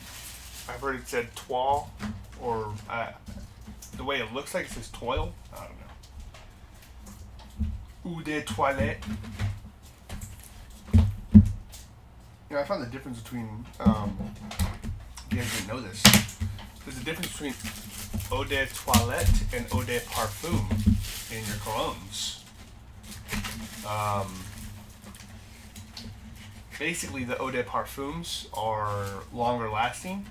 Speaker 1: I've heard it said toile, or the way it looks like it says toil. I don't know. Ou des toilettes. Yeah, I found the difference between, you guys didn't know this. There's a difference between eau de toilette and eau de parfum in your colognes. Basically, the eau de parfums are longer lasting,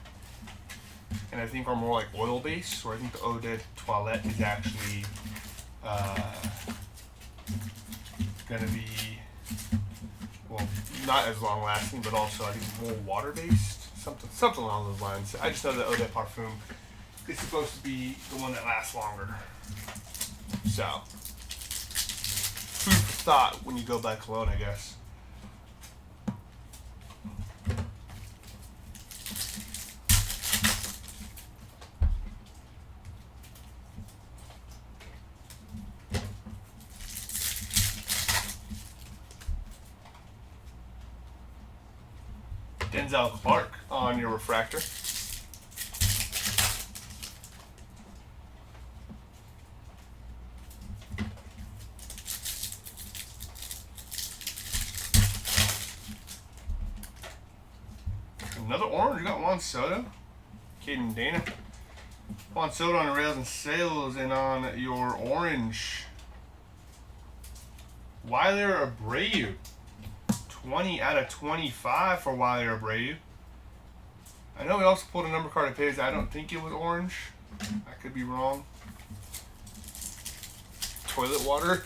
Speaker 1: and I think are more like oil based. So I think the eau de toilette is actually gonna be, well, not as long lasting, but also I think more water based, something along those lines. I just know that eau de parfum is supposed to be the one that lasts longer. So, food for thought when you go buy cologne, I guess. Denzel Clark on your refractor. Another orange. You got Juan Soto. Caden Dana. Juan Soto on the rails and sales, and on your orange, Wyler Abreu. 20 out of 25 for Wyler Abreu. I know we also pulled a number card of his. I don't think it was orange. I could be wrong. Toilet water.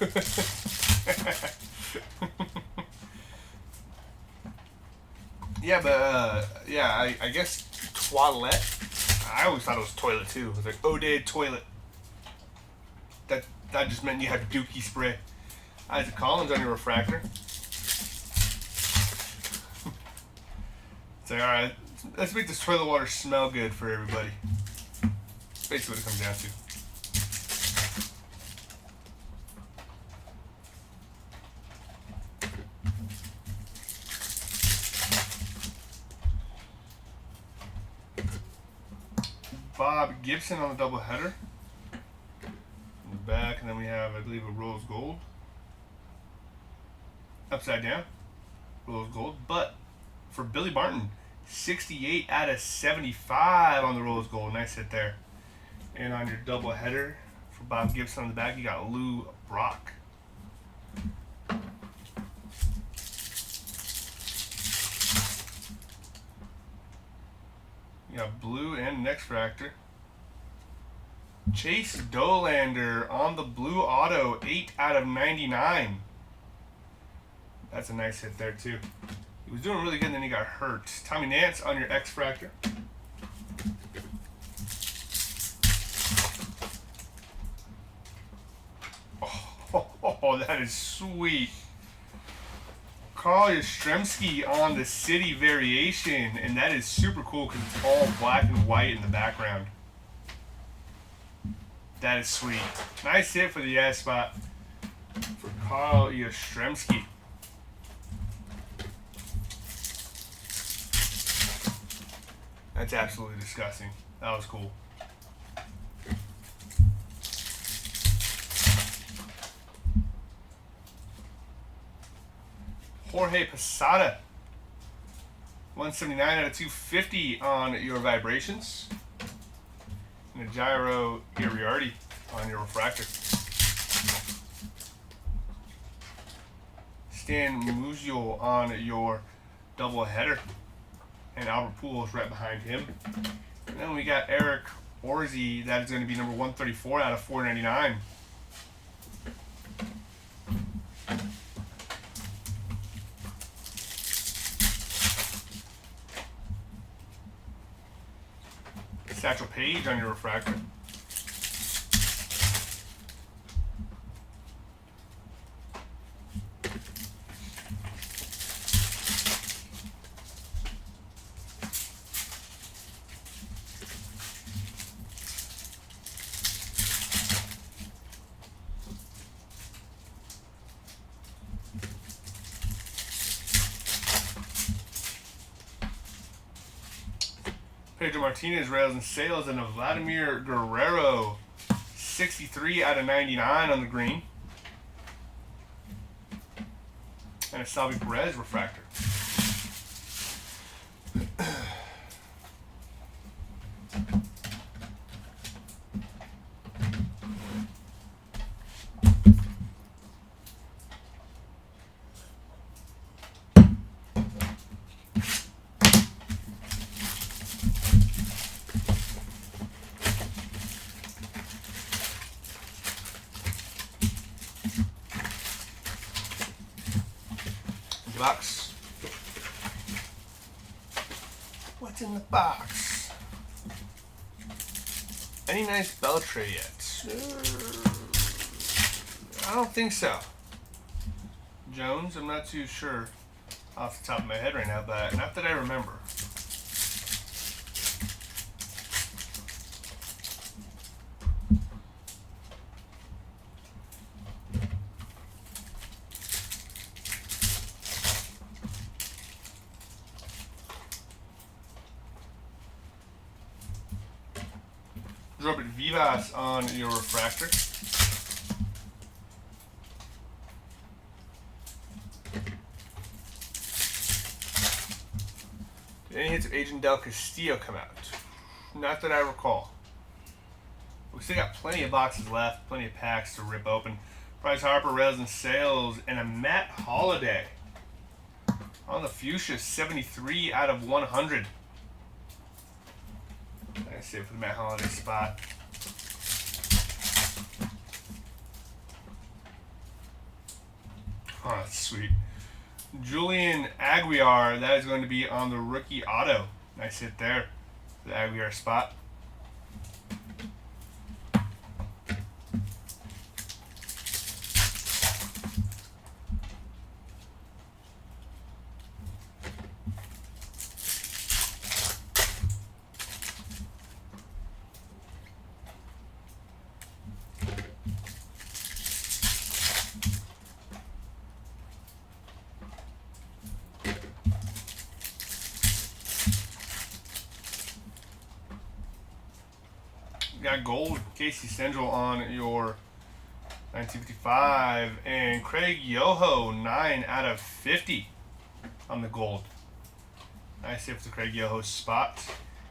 Speaker 1: Yeah, but yeah, I guess toilette. I always thought it was toilet too. It was like eau de toilet. That just meant you had dookie spray. Isaac Collins on your refractor. Say, all right, let's make this toilet water smell good for everybody. That's basically what it comes down to. Bob Gibson on the doubleheader. In the back, and then we have, I believe, a rose gold. Upside down, rose gold. But for Billy Barton, 68 out of 75 on the rose gold. Nice hit there. And on your doubleheader for Bob Gibson on the back, you got Lou Brock. You got blue and next fractor. Chase Dolander on the blue auto, 8 out of 99. That's a nice hit there too. He was doing really good, and then he got hurt. Tommy Nance on your X fractor. Oh, that is sweet. Carl Yastrzemski on the city variation, and that is super cool because it's all black and white in the background. That is sweet. Nice hit for the S spot for Carl Yastrzemski. That's absolutely disgusting. That was cool. Jorge Posada. 179 out of 250 on your vibrations. And a Gyro Iriardi on your refractor. Stan Musial on your double header. And Albert Pujols right behind him. And then we got Eric Orzi. That is going to be number 134 out of 499. Satchel Paige on your refractor. Pedro Martinez, rails and sales, and a Vladimir Guerrero, 63 out of 99 on the green. And a Salvi Perez refractor. box. What's in the box? Any nice Beltray yet? I don't think so. Jones, I'm not too sure off the top of my head right now, but not that I remember. Robert Vivas on your refractor. Did any hits of Agent Del Castillo come out? Not that I recall. We still got plenty of boxes left, plenty of packs to rip open. Bryce Harper, Rails and Sales, and a Matt Holliday on the Fuchsia, 73 out of 100. Nice save for the Matt Holliday spot. Oh, that's sweet. Julian Aguiar, that is going to be on the rookie auto. Nice hit there, the Aguiar spot. Got gold, Casey Central on your 1955, and Craig Yoho, 9 out of 50 on the gold. Nice hit for the Craig Yoho spot.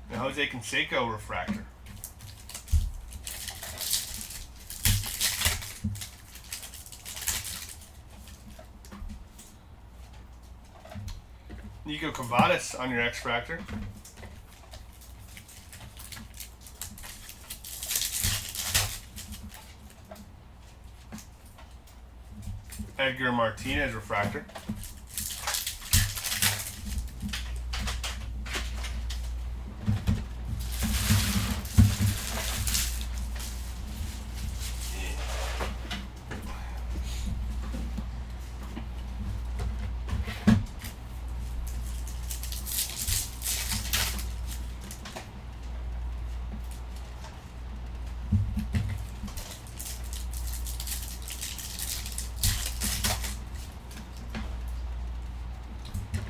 Speaker 1: And Jose Canseco refractor. Nico Cavadas on your X-Fractor. Edgar Martinez refractor.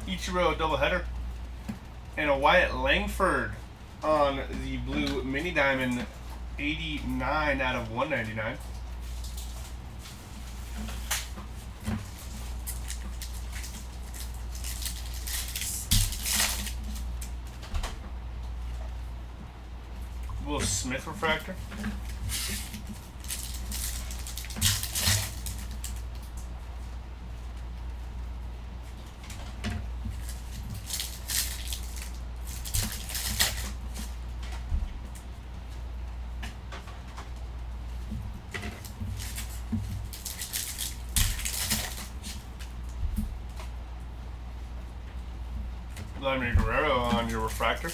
Speaker 1: Ichiro doubleheader, and a Wyatt Langford on the blue mini diamond, 89 out of 199. Will Smith refractor. Vladimir Guerrero on your refractor.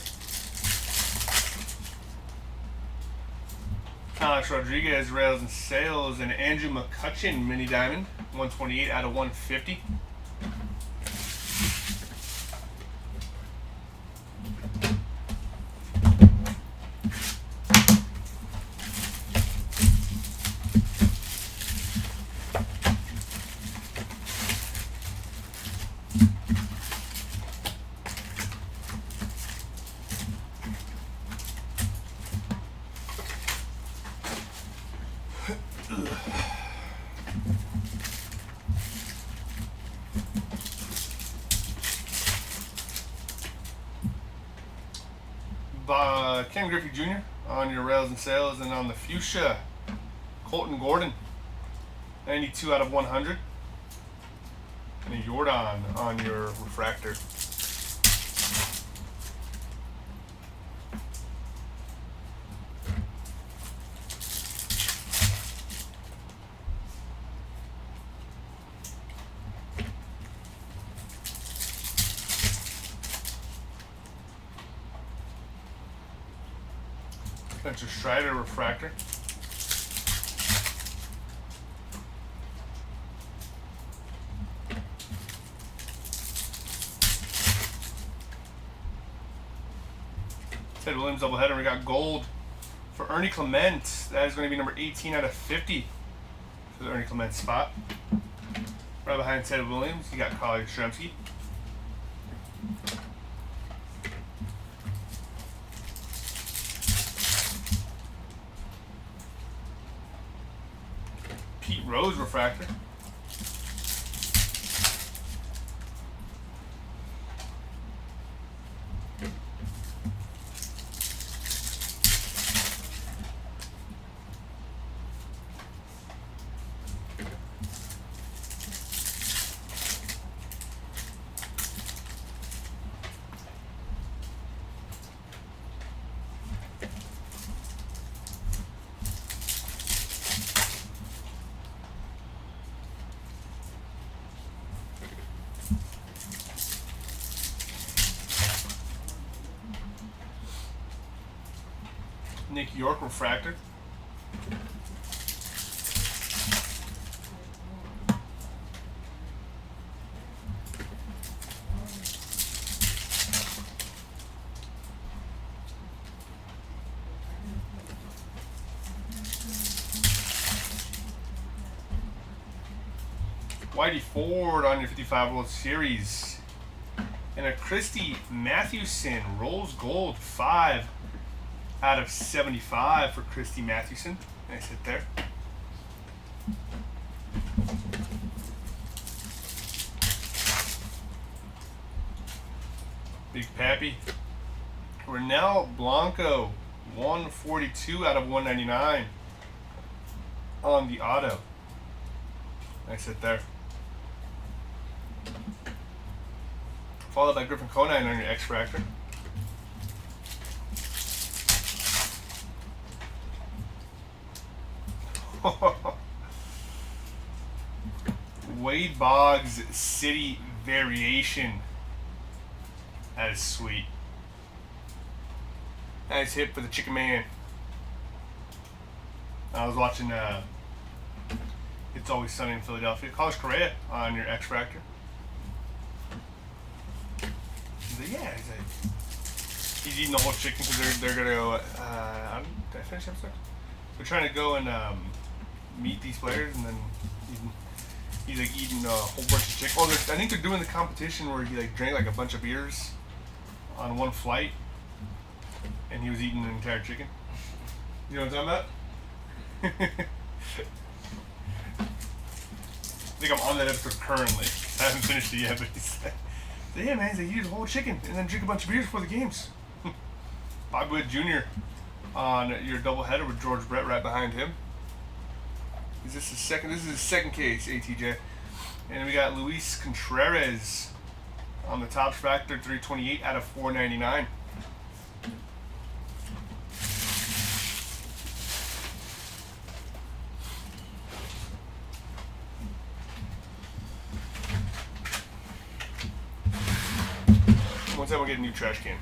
Speaker 1: Alex Rodriguez, Rails and Sales, and Andrew McCutcheon mini diamond, 128 out of 150. Ken Griffey Jr. on your Rails and Sales, and on the Fuchsia, Colton Gordon, 92 out of 100. And a Jordan on your refractor. Spencer Strider refractor. Ted Williams doubleheader. We got gold for Ernie Clement. That is going to be number 18 out of 50 for the Ernie Clement spot. Right behind Ted Williams, you got Carl Yastrzemski. Pete Rose refractor. Nick York refractor. Whitey Ford on your 55 World Series. And a Christy Mathewson Rolls Gold 5 out of 75 for Christy Mathewson. Nice hit there. Big Pappy. Ronel Blanco 142 out of 199 on the auto. Nice hit there. Followed by Griffin Conine on your X-Fractor. Wade Boggs City Variation. That is sweet. Nice hit for the Chicken Man. I was watching It's Always Sunny in Philadelphia. Carlos Correa on your X-Fractor. Yeah, he's eating the whole chicken because they're gonna go. Did I finish episode? They're trying to go and meet these players, and then he's like eating a whole bunch of chicken. Oh, I think they're doing the competition where he like drank like a bunch of beers on one flight, and he was eating an entire chicken. You know what I'm talking about? I think I'm on that episode currently. I haven't finished it yet, but he's like, yeah, man, he's like, you eat a whole chicken and then drink a bunch of beers before the games. Bob Wood Jr. on your doubleheader with George Brett right behind him. Is this his second? This is his second case, ATJ. And we got Luis Contreras on the Topps Factor, 328 out of 499. One time we'll get a new trash can.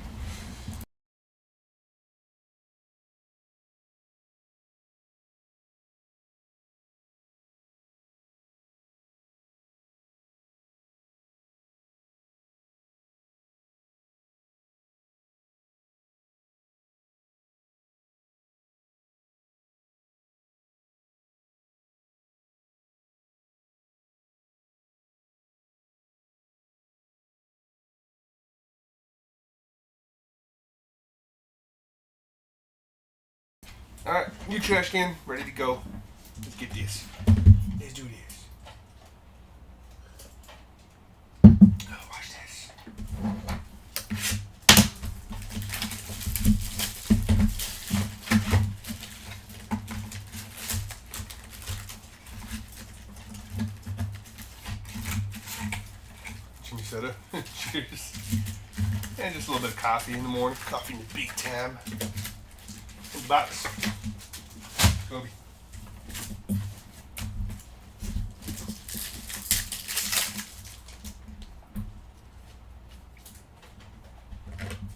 Speaker 1: Alright, new trash can, ready to go. Let's get this. Let's do this. Oh, watch this. Jimmy soda. Cheers. And just a little bit of coffee in the morning. Coffee in the big time. In the box. Kobe.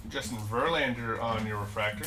Speaker 1: Justin Verlander on your refractor.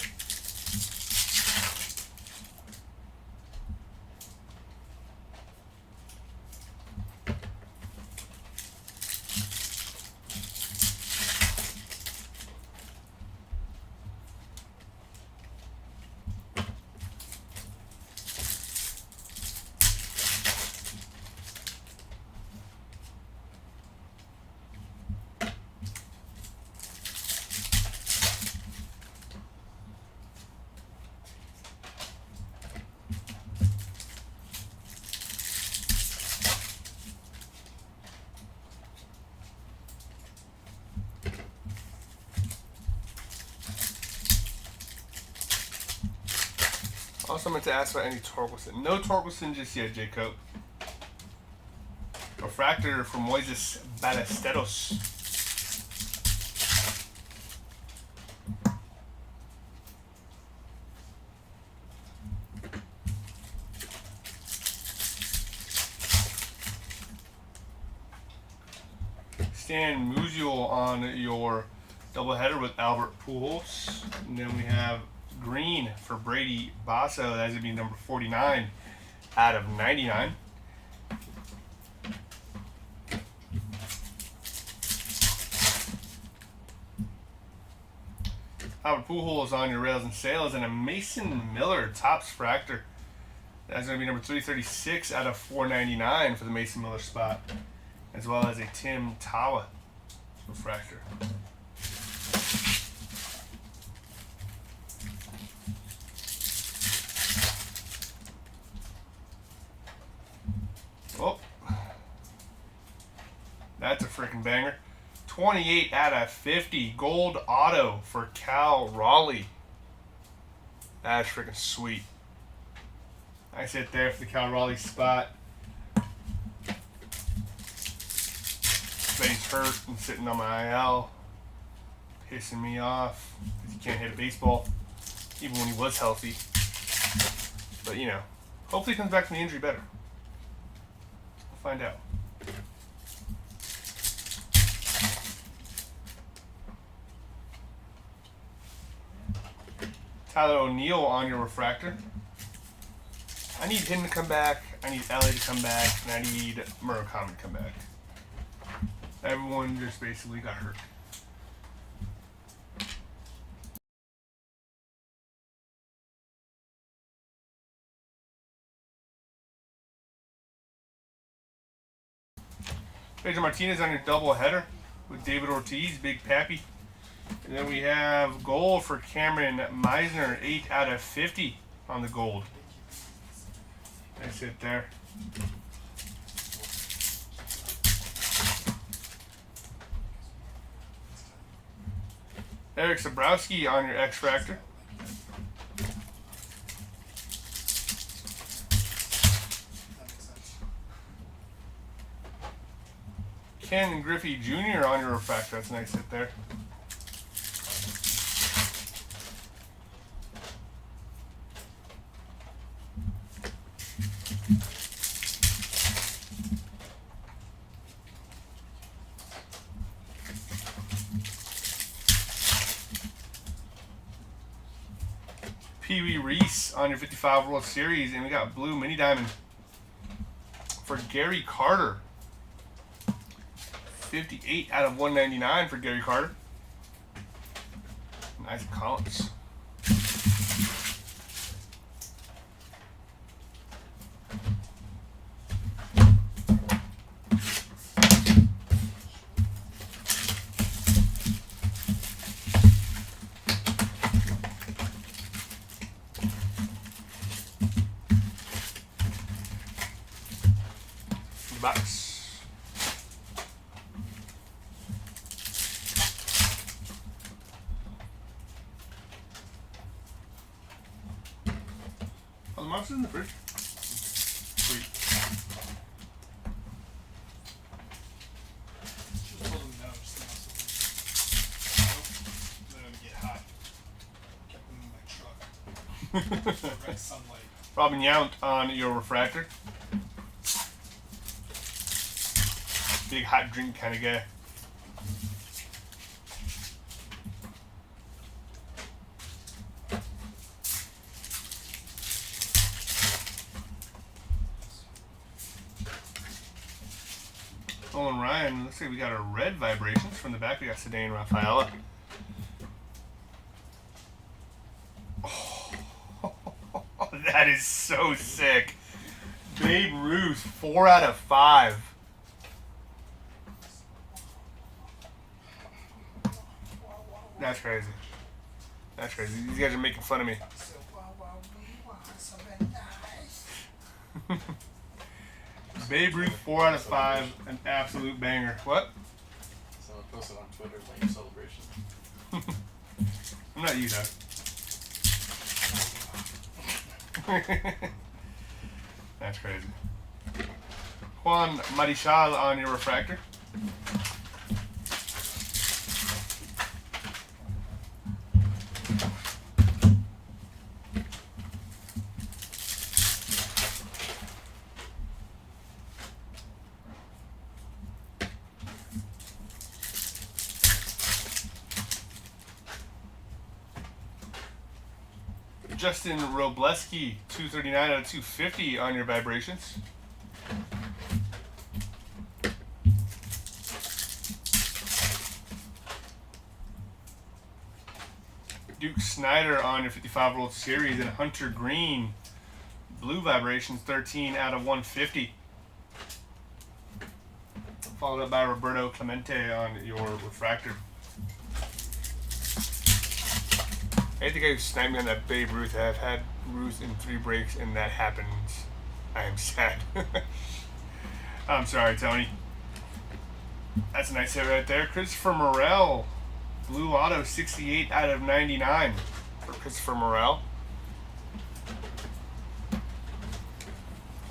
Speaker 1: Also meant to ask about any Torkelson. No Torkelson just yet, Jacob. Refractor from Moises Ballesteros. Stan Musial on your doubleheader with Albert Pujols. And then we have green for Brady Basso. That's going to be number 49 out of 99. Albert Pujols on your rails and sails. And a Mason Miller Topps Fractor. That's going to be number 336 out of 499 for the Mason Miller spot. As well as a Tim Tawa refractor. Oh, that's a freaking banger. 28 out of 50 gold auto for Cal Raleigh. That's freaking sweet. Nice hit there for the Cal Raleigh spot. But he's hurt and sitting on my IL, pissing me off because he can't hit a baseball, even when he was healthy. But, you know, hopefully he comes back from the injury better. We'll find out. Tyler O'Neill on your refractor. I need him to come back, I need Ellie to come back, and I need Murakami to come back. Everyone just basically got hurt. Pedro Martinez on your double header with David Ortiz, Big Pappy. And then we have gold for Cameron Meisner, 8 out of 50 on the gold. Nice hit there. Eric Zabrowski on your X-Fractor. Ken Griffey Jr. on your refractor. That's a nice hit there. Pee Wee Reese on your 55 World Series, and we got blue mini diamond for Gary Carter. 58 out of 199 for Gary Carter. Nice Collins. Box. Oh, the monster's in the fridge. Sweet.
Speaker 2: Just told them no, just the mouse. They're gonna get hot. Kept them in my truck. Direct sunlight.
Speaker 1: Robin Yount on your refractor. Big hot drink kind of guy. Owen Ryan, looks like we got our red vibrations from the back. We got Cedane Rafaela. Oh, that is so sick. Babe Ruth, 4 out of 5. That's crazy. That's crazy. These guys are making fun of me. Babe Ruth, 4 out of 5. An absolute banger. What?
Speaker 2: Someone posted on Twitter about your celebration.
Speaker 1: I'm not you, Doug. That's crazy. Juan Marichal on your refractor. Justin Robleski, 239 out of 250 on your vibrations. Duke Snyder on your 55 World Series, and Hunter Green, blue vibrations, 13 out of 150. Followed up by Roberto Clemente on your refractor. I hate the guy who sniped me on that Babe Ruth. I've had Ruth in 3 breaks, and that happens. I am sad. I'm sorry, Tony. That's a nice hit right there. Christopher Morel, blue auto, 68 out of 99 for Christopher Morel.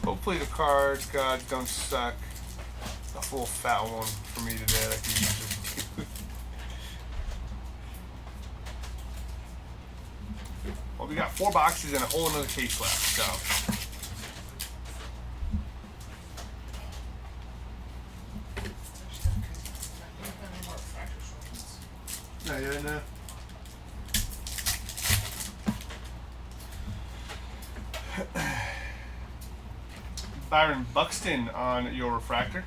Speaker 1: Hopefully the card gods don't suck a full fat one for me today like you usually do. Well, we got 4 boxes and a whole another case left, so. No, you didn't know? Byron Buxton on your refractor.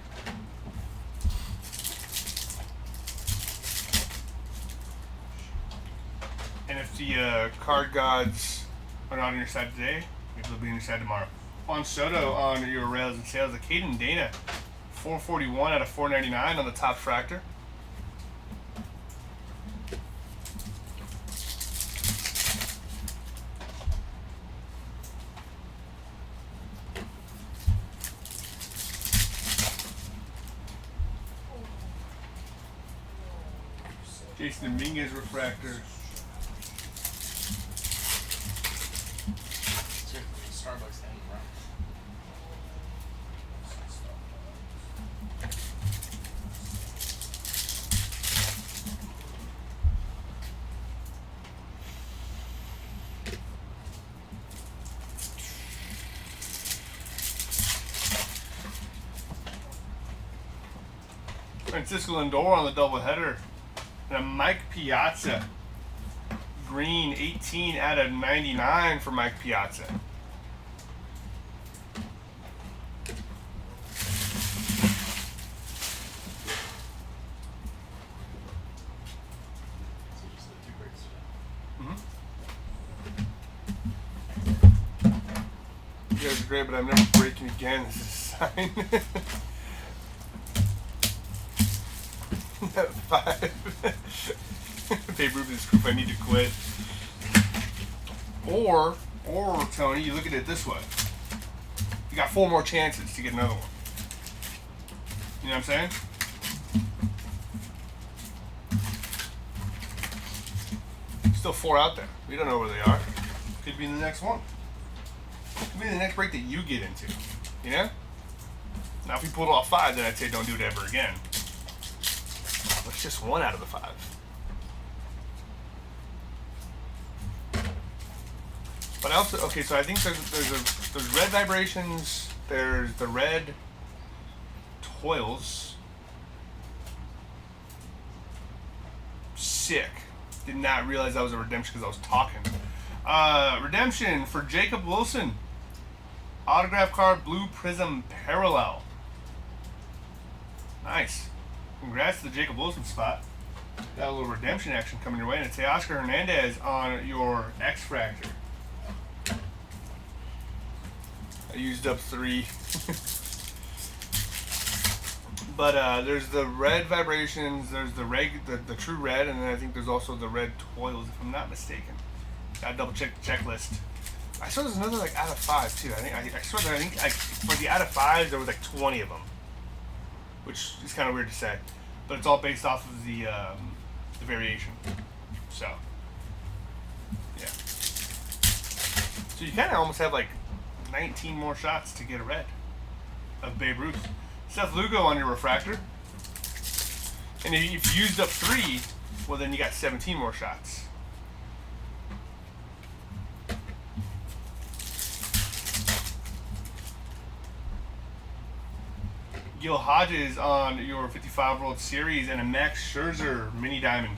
Speaker 1: And if the card gods are not on your side today, maybe they'll be on your side tomorrow. Juan Soto on your rails and sales. The Caden Dana, 441 out of 499 on the top fractor. Jason Dominguez refractor.
Speaker 2: Starbucks and right.
Speaker 1: Francisco Lindor on the doubleheader. And a Mike Piazza. Green, 18 out of 99 for Mike Piazza. You guys are great, but I'm never breaking again. This is a sign. 5. Babe Ruth is group. I need to quit. Or Tony, you look at it this way. You got 4 more chances to get another one. You know what I'm saying? Still 4 out there. We don't know where they are. Could be in the next one. Could be the next break that you get into. You know? Now, if you pulled off 5, then I'd say don't do it ever again. It's just 1 out of the 5. But I also, okay, so I think there's red vibrations, there's the red toils. Sick. Did not realize that was a redemption because I was talking. Redemption for Jacob Wilson. Autograph card, blue prism parallel. Nice. Congrats to the Jacob Wilson spot. Got a little redemption action coming your way. And it's Oscar Hernandez on your X-Fractor. I used up 3. But there's the red vibrations, there's the true red, and then I think there's also the red toils, if I'm not mistaken. Gotta double check the checklist. I saw there's another like out of 5 too. I swear that I think for the out of 5s there was like 20 of them. Which is kind of weird to say, but it's all based off of the variation. So, yeah. So you kind of almost have like 19 more shots to get a red of Babe Ruth. Seth Lugo on your refractor. And if you used up 3, well then you got 17 more shots. Gil Hodges on your 55 World Series and a Max Scherzer mini diamond.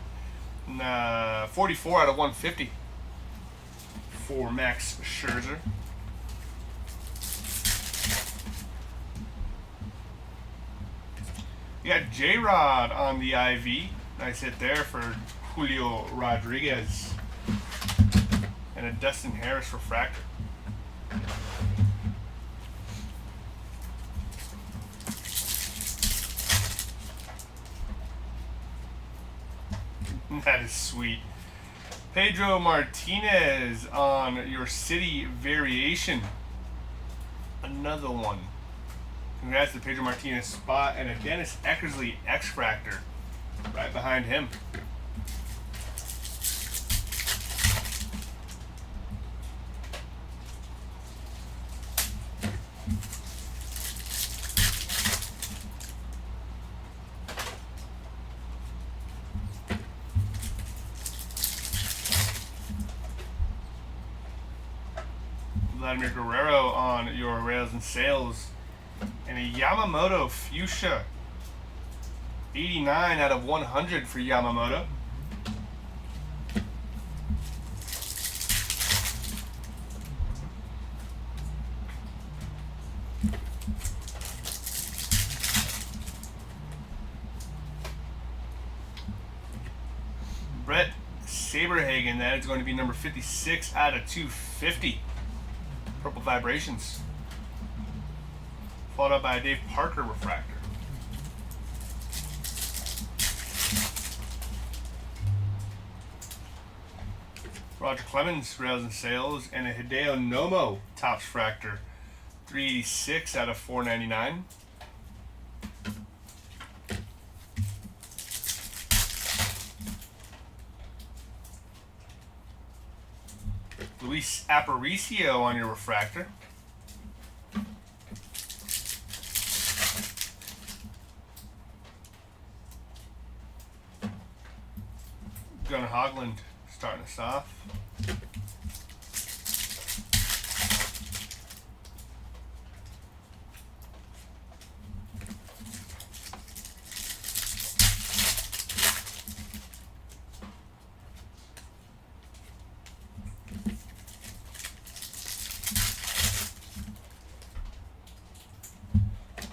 Speaker 1: 44 out of 150 for Max Scherzer. You got J-Rod on the IV. Nice hit there for Julio Rodriguez. And a Dustin Harris refractor. That is sweet. Pedro Martinez on your City Variation. Another one. Congrats to Pedro Martinez spot and a Dennis Eckersley X-Fractor right behind him. Vladimir Guerrero on your Rails and Sales. And a Yamamoto Fuchsia. 89 out of 100 for Yamamoto. Brett Saberhagen, that is going to be number 56 out of 250. Purple Vibrations. Followed up by a Dave Parker refractor. Roger Clemens, Rails and Sales, and a Hideo Nomo Topps Fractor. 386 out of 499. Luis Aparicio on your refractor. Gunnar Hoglund starting us off.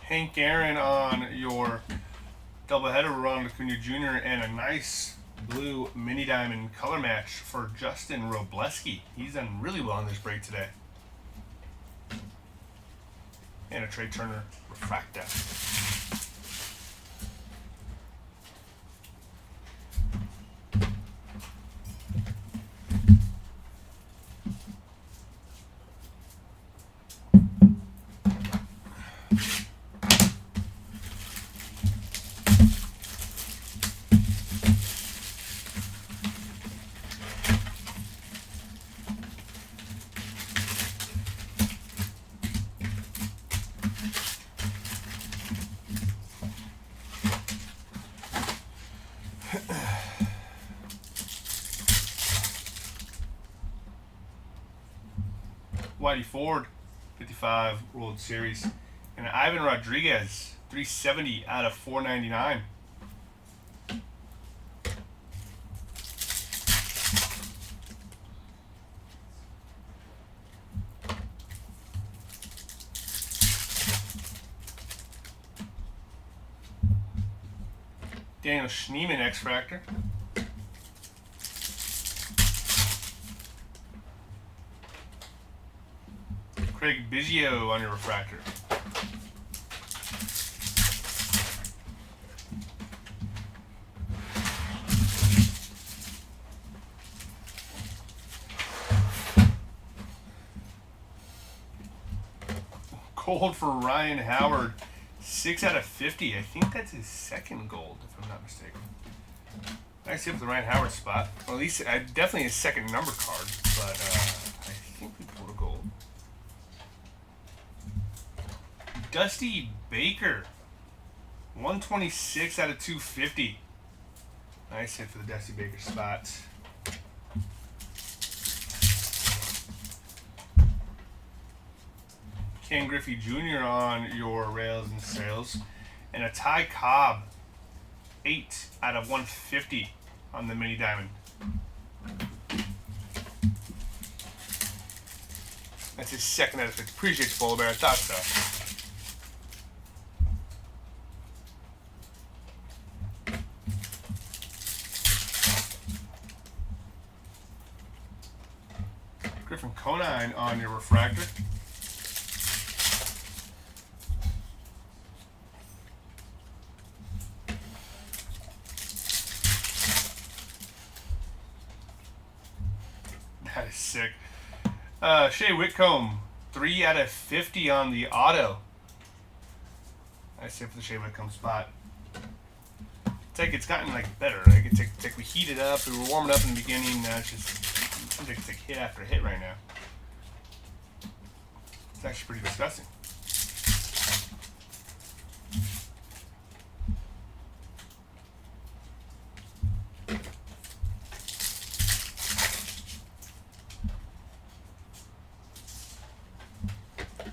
Speaker 1: Hank Aaron on your doubleheader, Ronald Acuna Jr. and a nice blue mini diamond color match for Justin Robleski. He's done really well in this break today. And a Trey Turner refractor. Whitey Ford, 55 World Series. And Ivan Rodriguez, 370 out of 499. Daniel Schneemann X-Fractor. Craig Biggio on your refractor. Gold for Ryan Howard, 6 out of 50. I think that's his second gold, if I'm not mistaken. Nice hit with the Ryan Howard spot. Well, at least definitely his second number card, but I think we pulled a gold. Dusty Baker. 126 out of 250. Nice hit for the Dusty Baker spot. Ken Griffey Jr. on your rails and sales. And a Ty Cobb. 8 out of 150 on the mini diamond. That's his second out of 50. Appreciate you, Polar Bear. I thought so. Griffin Conine on your refractor. That is sick. Shea Whitcomb, 3 out of 50 on the auto. Nice hit for the Shea Whitcomb spot. It's like it's gotten like better. Like it's like we heated up. We were warming up in the beginning. It's just seems like it's like hit after hit right now. It's actually pretty disgusting.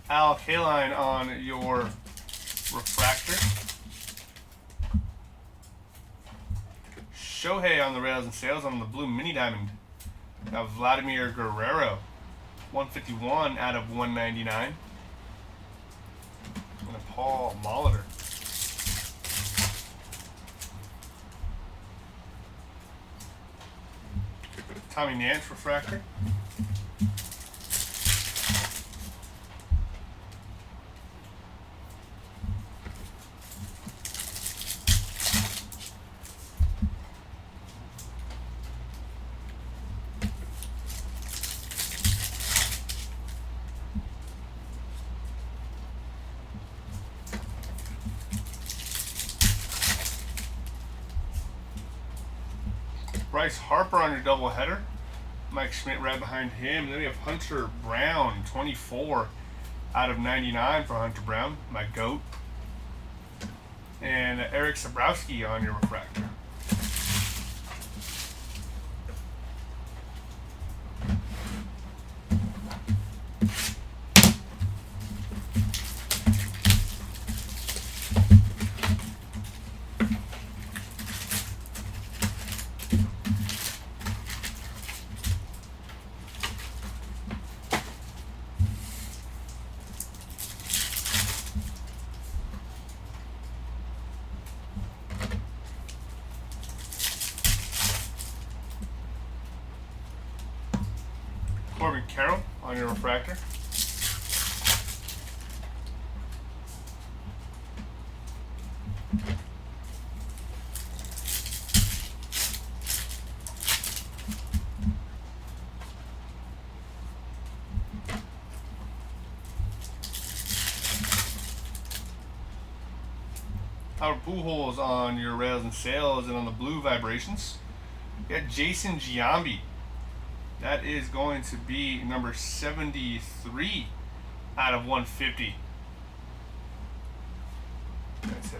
Speaker 1: Al Kaline on your refractor. Shohei on the rails and sales on the blue mini diamond. Now Vladimir Guerrero. 151 out of 199. And a Paul Molitor. Tommy Nance refractor. Bryce Harper on your doubleheader. Mike Schmidt right behind him. Then we have Hunter Brown, 24 out of 99 for Hunter Brown, my GOAT. And Eric Sabrowski on your refractor. Corbin Carroll on your refractor. Our Pujols on your rails and sails, and on the blue vibrations, you got Jason Giambi. That is going to be number 73 out of 150. That's it.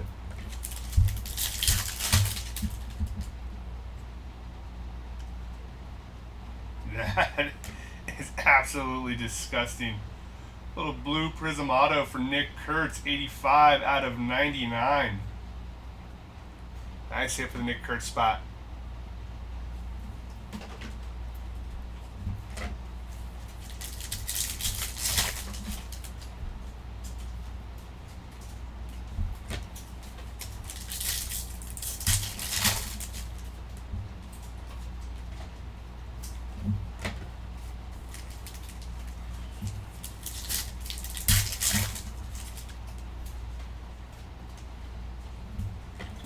Speaker 1: That is absolutely disgusting. Little blue prism auto for Nick Kurtz, 85 out of 99. Nice hit for the Nick Kurtz spot.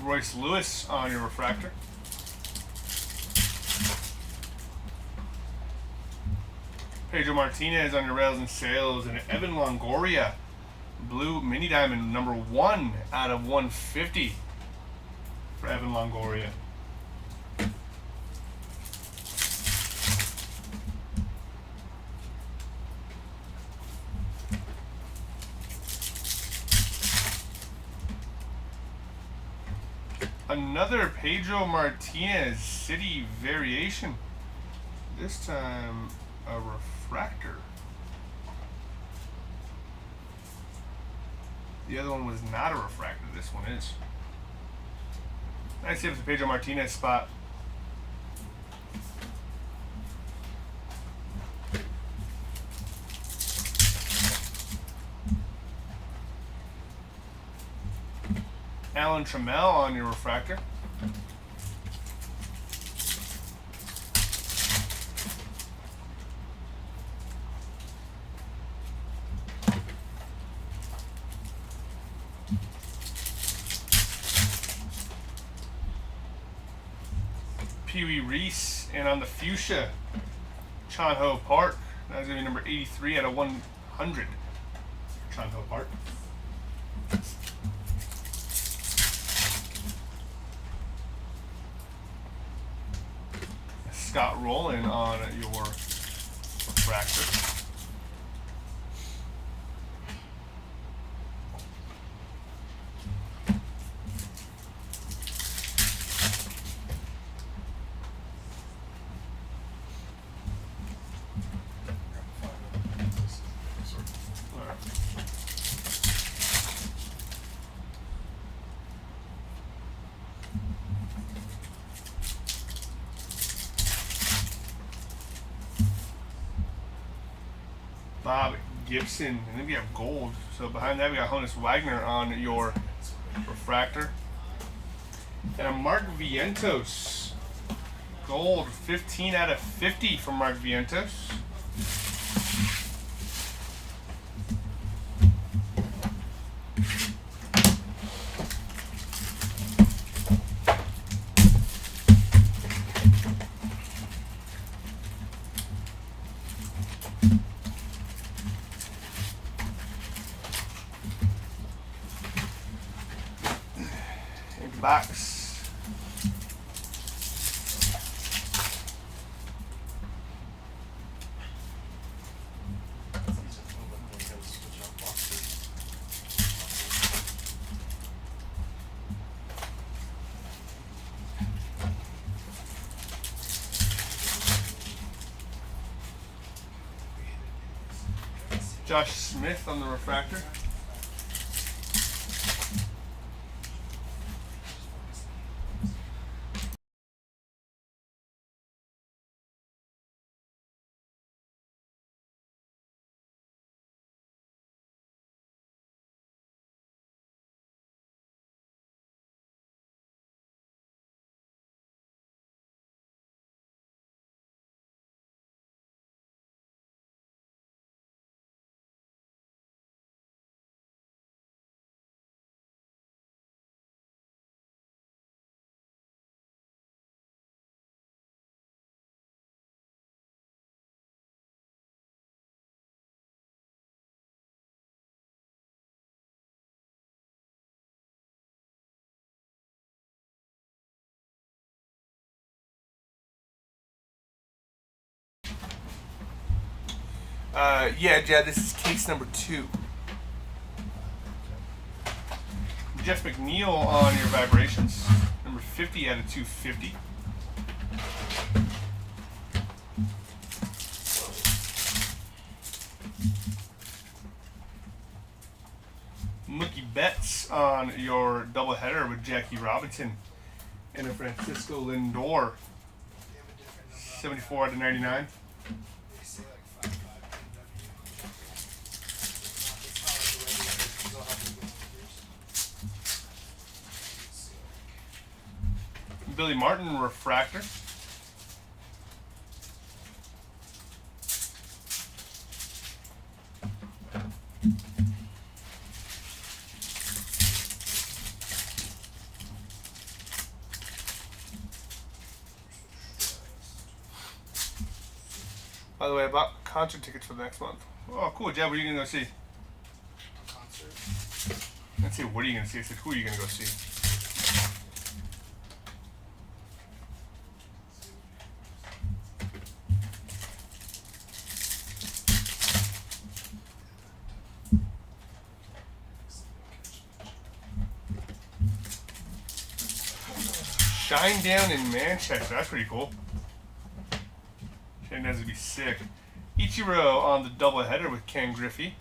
Speaker 1: Royce Lewis on your refractor. Pedro Martinez on your rails and sails, and Evan Longoria, blue mini diamond, number 1 out of 150 for Evan Longoria. Another Pedro Martinez City variation. This time a refractor. The other one was not a refractor. This one is. Nice hit with the Pedro Martinez spot. Alan Trammell on your refractor. Pee Wee Reese, and on the fuchsia, Chan Ho Park. That's going to be number 83 out of 100. Chan Ho Park. Scott Rowland on your refractor. Bob Gibson, and then we have gold. So behind that we got Honus Wagner on your refractor. And a Mark Vientos. Gold, 15 out of 50 from Mark Vientos. Box. Josh Smith on the refractor. Yeah, Jed, this is case number 2. Jeff McNeil on your vibrations. Number 50 out of 250. Mookie Betts on your doubleheader with Jackie Robinson. And a Francisco Lindor. 74 out of 99. Billy Martin refractor. By the way, I bought concert tickets for the next month. Oh, cool, Jeb. What are you gonna go see?
Speaker 2: A concert.
Speaker 1: I didn't say what are you gonna see. I said who are you gonna go see? Shine Down in Manchester. That's pretty cool. Shine Down's gonna be sick. Ichiro on the doubleheader with Ken Griffey.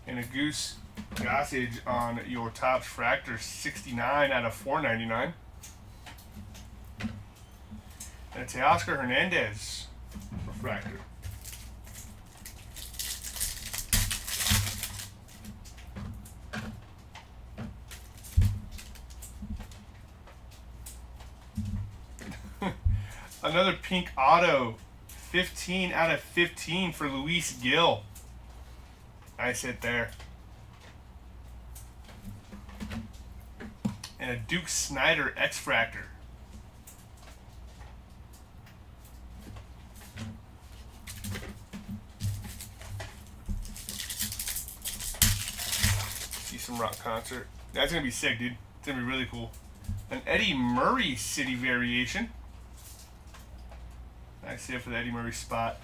Speaker 1: And a Goose Gossage on your Topps Fractor, 69 out of 499. And it's Oscar Hernandez refractor. Another pink auto, 15 out of 15 for Luis Gil. Nice hit there. And a Duke Snyder X-Fractor. See some rock concert. That's going to be sick, dude. It's going to be really cool. An Eddie Murray City variation. Nice hit for the Eddie Murray spot.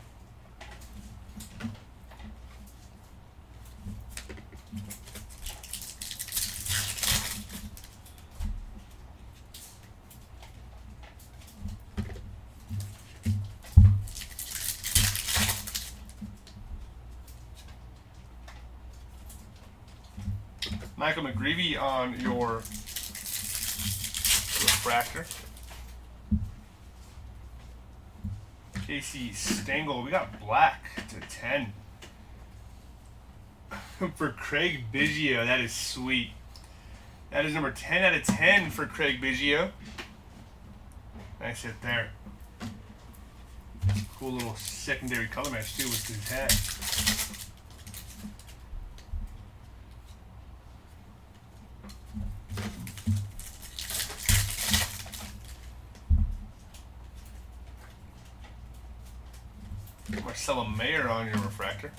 Speaker 1: Michael McGreevy on your refractor. Casey Stengel, we got black to 10. For Craig Biggio, that is sweet. That is number 10 out of 10 for Craig Biggio. Nice hit there. Cool little secondary color match too with his hat. Marcelo Mayer on your refractor.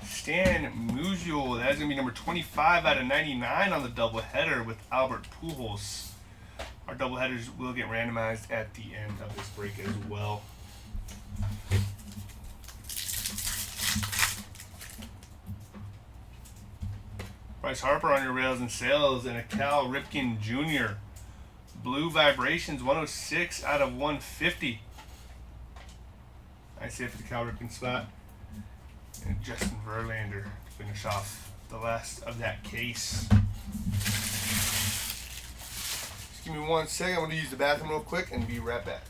Speaker 1: Stan Musial, that is going to be number 25 out of 99 on the doubleheader with Albert Pujols. Our doubleheaders will get randomized at the end of this break as well. Bryce Harper on your rails and sales, and a Cal Ripken Jr. Blue Vibrations, 106 out of 150. Nice hit for the Cal Ripken spot. And Justin Verlander to finish off the last of that case. Give me 1 second. I'm going to use the bathroom real quick and be right back.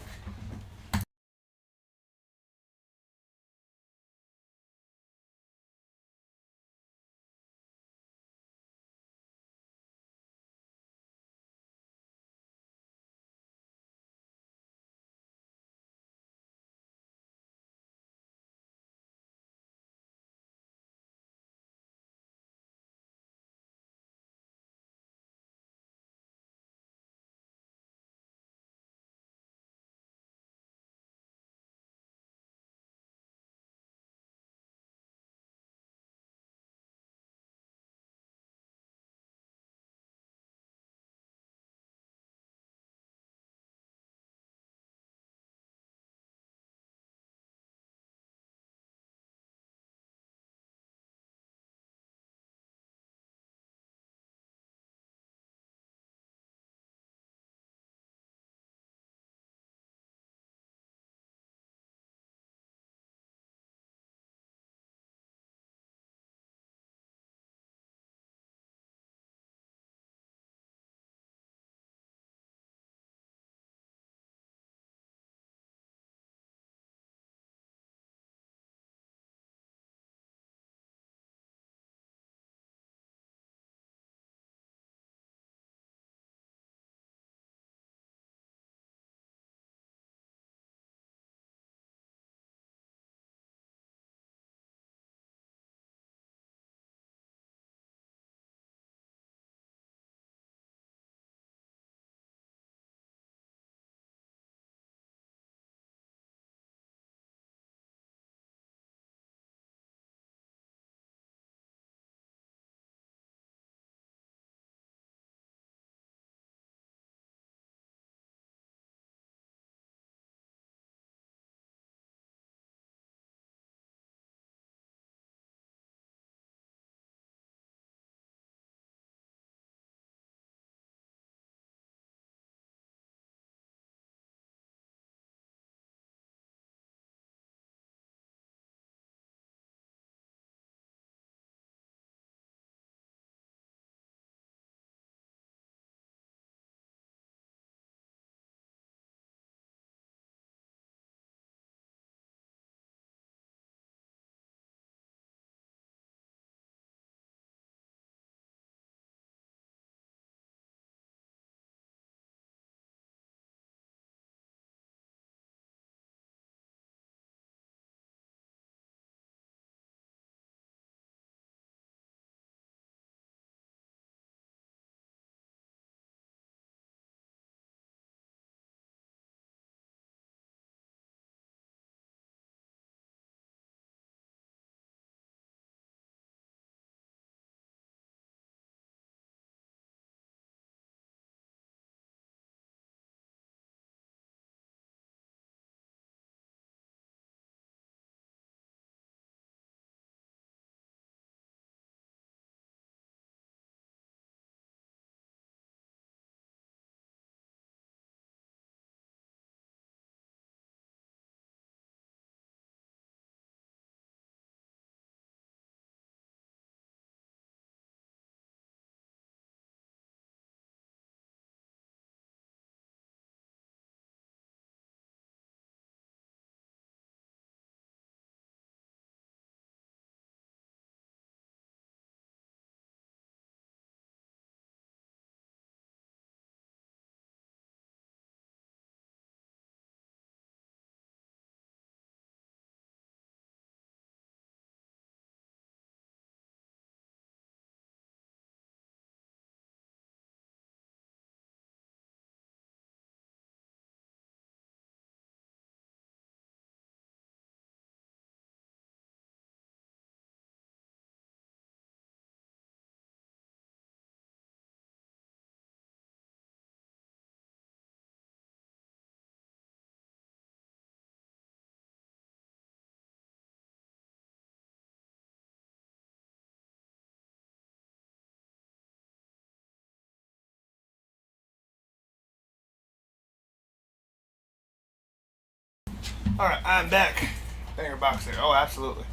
Speaker 1: Alright, I'm back. Banger box there. Oh, absolutely.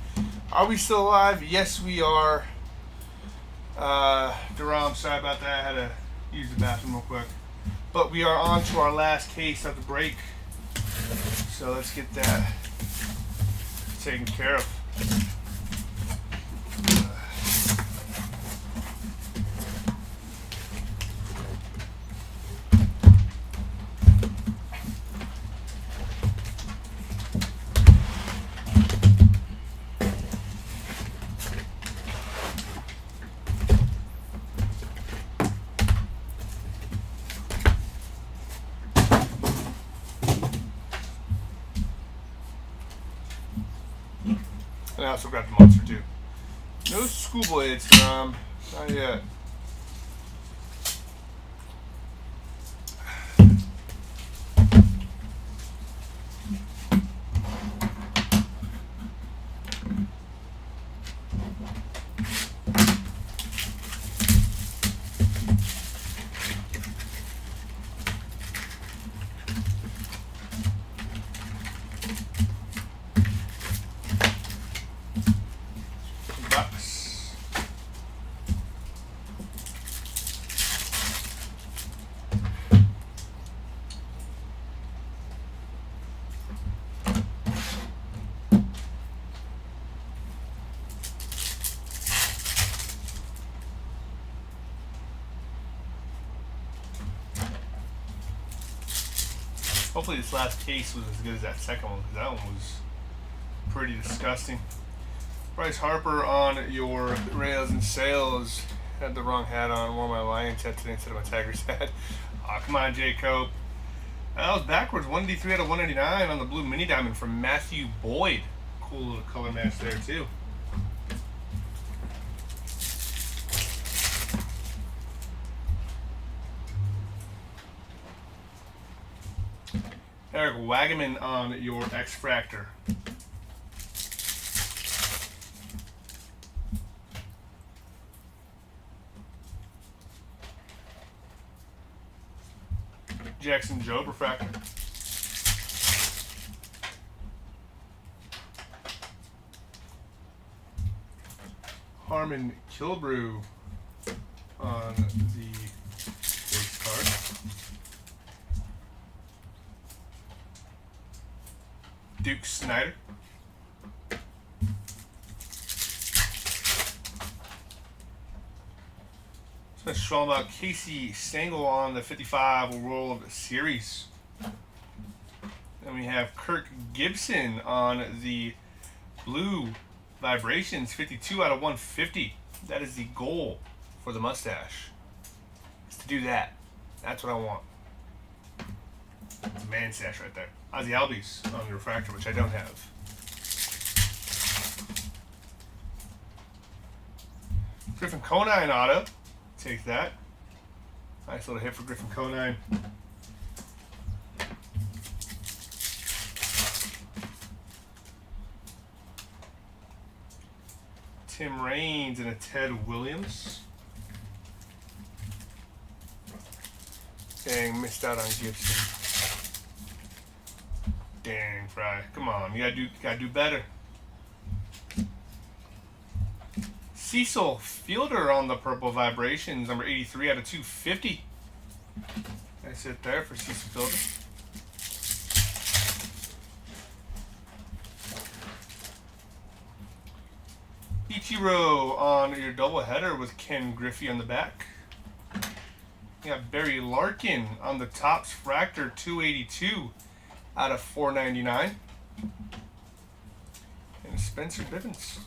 Speaker 1: Are we still alive? Yes, we are. Durham, sorry about that. I had to use the bathroom real quick. But we are on to our last case of the break. So let's get that taken care of. And I also grabbed the monster too. No schoolboy hits, not yet. Hopefully this last case was as good as that second one, because that one was pretty disgusting. Bryce Harper on your Rails and Sales. Had the wrong hat on. Wore my Lions hat today instead of my Tigers hat. Oh, come on, Jacob. That was backwards. 183 out of 199 on the blue mini diamond from Matthew Boyd. Cool little color match there, too. Eric Wagaman on your X-Fractor. Jackson Jobe refractor. Harmon Killebrew on the base card. Duke Snyder. Special about Casey Stengel on the 55 World Series. Then we have Kirk Gibson on the blue Vibrations, 52 out of 150. That is the goal for the mustache. Is to do that. That's what I want. It's a man stash right there. Ozzy Albies on the refractor, which I don't have. Griffin Conine auto. Take that. Nice little hit for Griffin Conine. Tim Raines and a Ted Williams. Dang, missed out on Gibson. Dang, Fry. Come on, you gotta do better. Cecil Fielder on the purple Vibrations, number 83 out of 250. That's it there for Cecil Fielder. Ichiro on your doubleheader with Ken Griffey on the back. You got Barry Larkin on the Topps Fractor, 282 out of 499. And Spencer Bivens.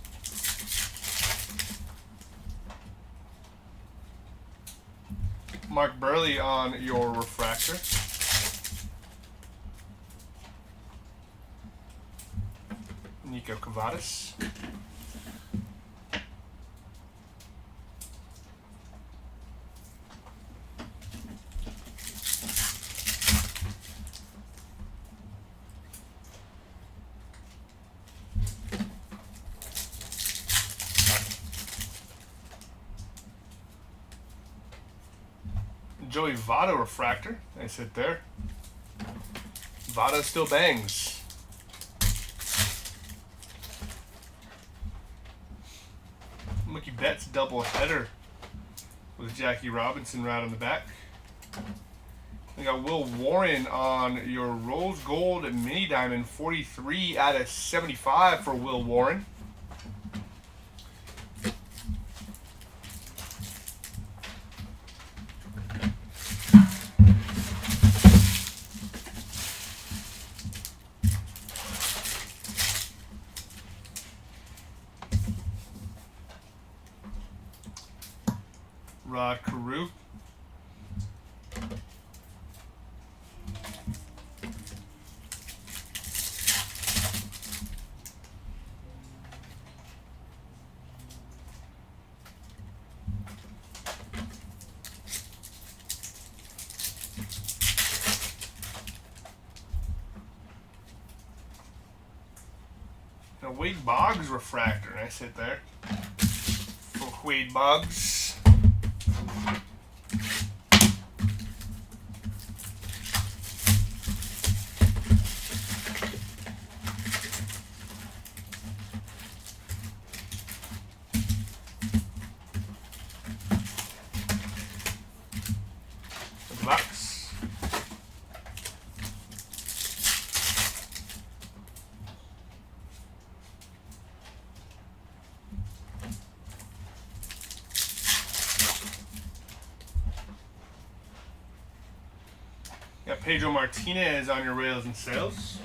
Speaker 1: Mark Burley on your refractor. Nico Cavadas. Joey Votto refractor. Nice hit there. Votto still bangs. Rookie Bets doubleheader with Jackie Robinson right on the back. We got Will Warren on your Rose Gold Mini Diamond, 43 out of 75 for Will Warren. Rod Carew. A Wade Boggs refractor. Nice hit there for Wade Boggs. The Bucks. Got Pedro Martinez on your rails and sales.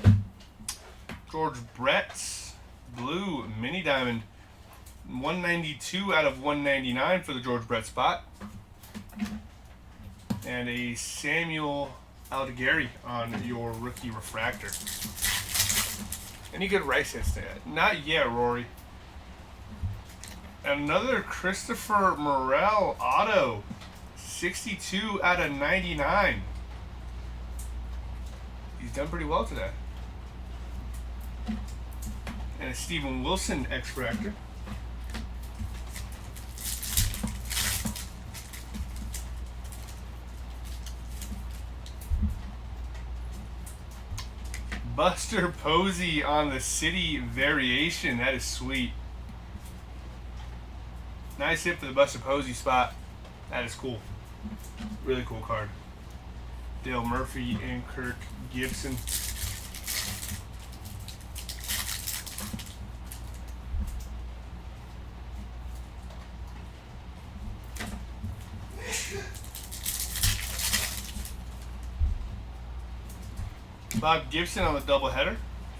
Speaker 1: George Brett's blue mini diamond, 192 out of 199 for the George Brett spot. And a Samuel Aldegari on your rookie refractor. Any good Rice hits there? Not yet, Rory. Another Christopher Morel auto, 62 out of 99. He's done pretty well today. And a Steven Wilson X-Fractor. Buster Posey on the City Variation. That is sweet. Nice hit for the Buster Posey spot. That is cool. Really cool card. Dale Murphy and Kirk Gibson. Bob Gibson on the doubleheader,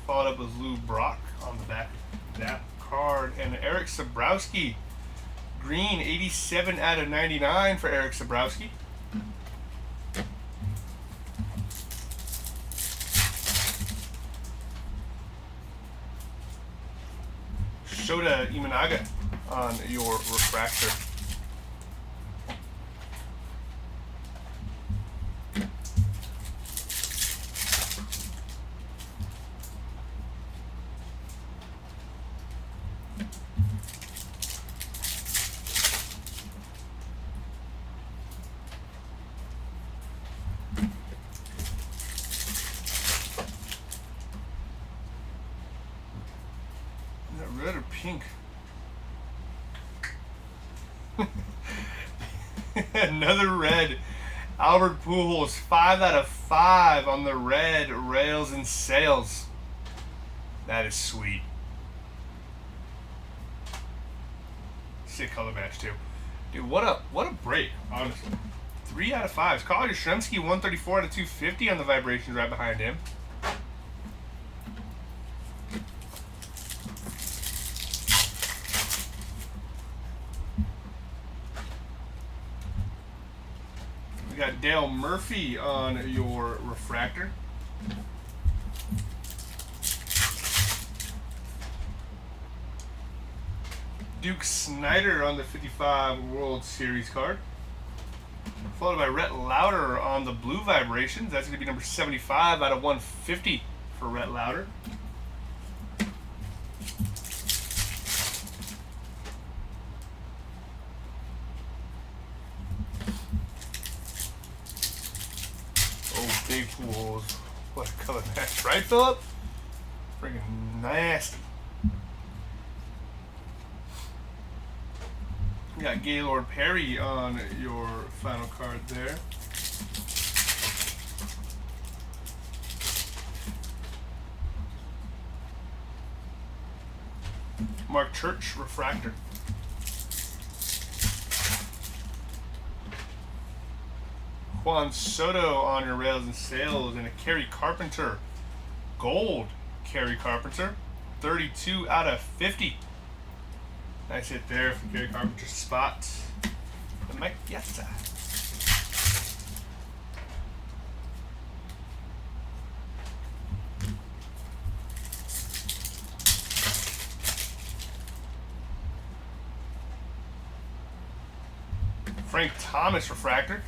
Speaker 1: followed up with Lou Brock on the back of that card, and Eric Sabrowski, green, 87 out of 99 for Eric Sabrowski. Shota Imanaga on your refractor. Red or pink? Another red. Albert Pujols, 5 out of 5 on the red rails and sails. That is sweet. Sick color match too. Dude, what a break, honestly. 3 out of 5. Carl Yastrzemski, 134 out of 250 on the vibrations right behind him. We got Dale Murphy on your refractor. Duke Snider on the 55 World Series card. Followed by Rhett Lauder on the blue vibrations. That's going to be number 75 out of 150 for Rhett Lauder. Oh, big pools. What a color match, right, Phillip? Freaking nasty. You got Gaylord Perry on your final card there. Mark Church refractor. Juan Soto on your rails and sales, and a Kerry Carpenter gold. Kerry Carpenter, 32 out of 50. Nice hit there for Kerry Carpenter's spot. The Mike Piazza. Frank Thomas refractor.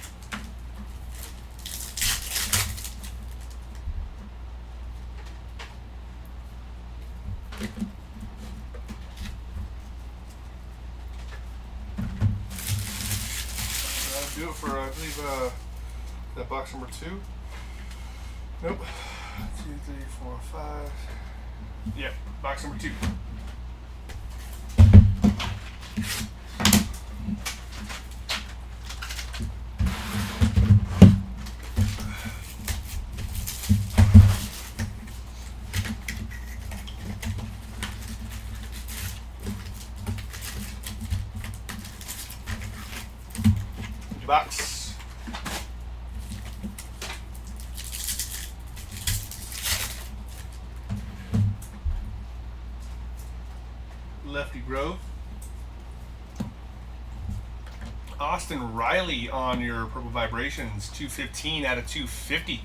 Speaker 1: That'll do it for, I believe, that box number 2. Nope. 2, 3, 4, 5. Yep, box number 2. Box. Lefty Grove. Austin Riley on your Purple Vibrations, 215 out of 250.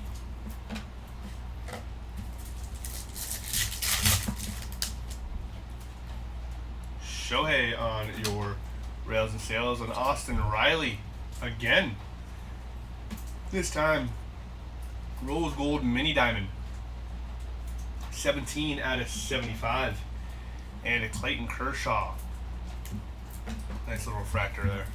Speaker 1: Shohei on your rails and sales, and Austin Riley again. This time, Rose Gold Mini Diamond, 17 out of 75. And a Clayton Kershaw. Nice little refractor there.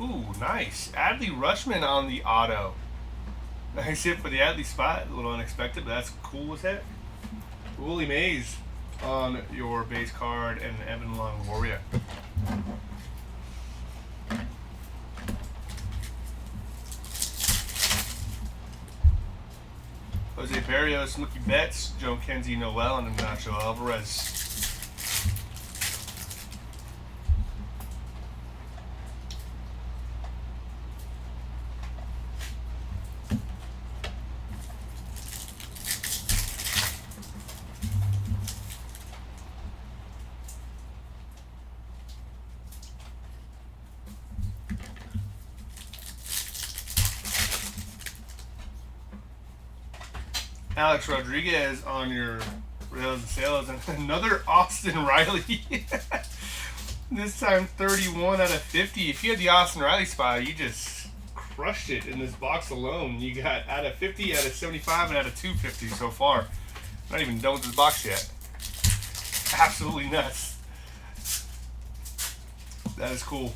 Speaker 1: Ooh, nice. Adley Rutschman on the auto. Nice hit for the Adley spot. A little unexpected, but that's cool as heck. Willie Mays on your base card, and Evan Longoria. Jose Barrios, Mookie Betts, Joe Kenzie Noel, and Nacho Alvarez. Alex Rodriguez on your rails and sales, and another Austin Riley. This time 31 out of 50. If you had the Austin Riley spot, you just crushed it in this box alone. You got out of 50, out of 75, and out of 250 so far. Not even done with this box yet. Absolutely nuts. That is cool.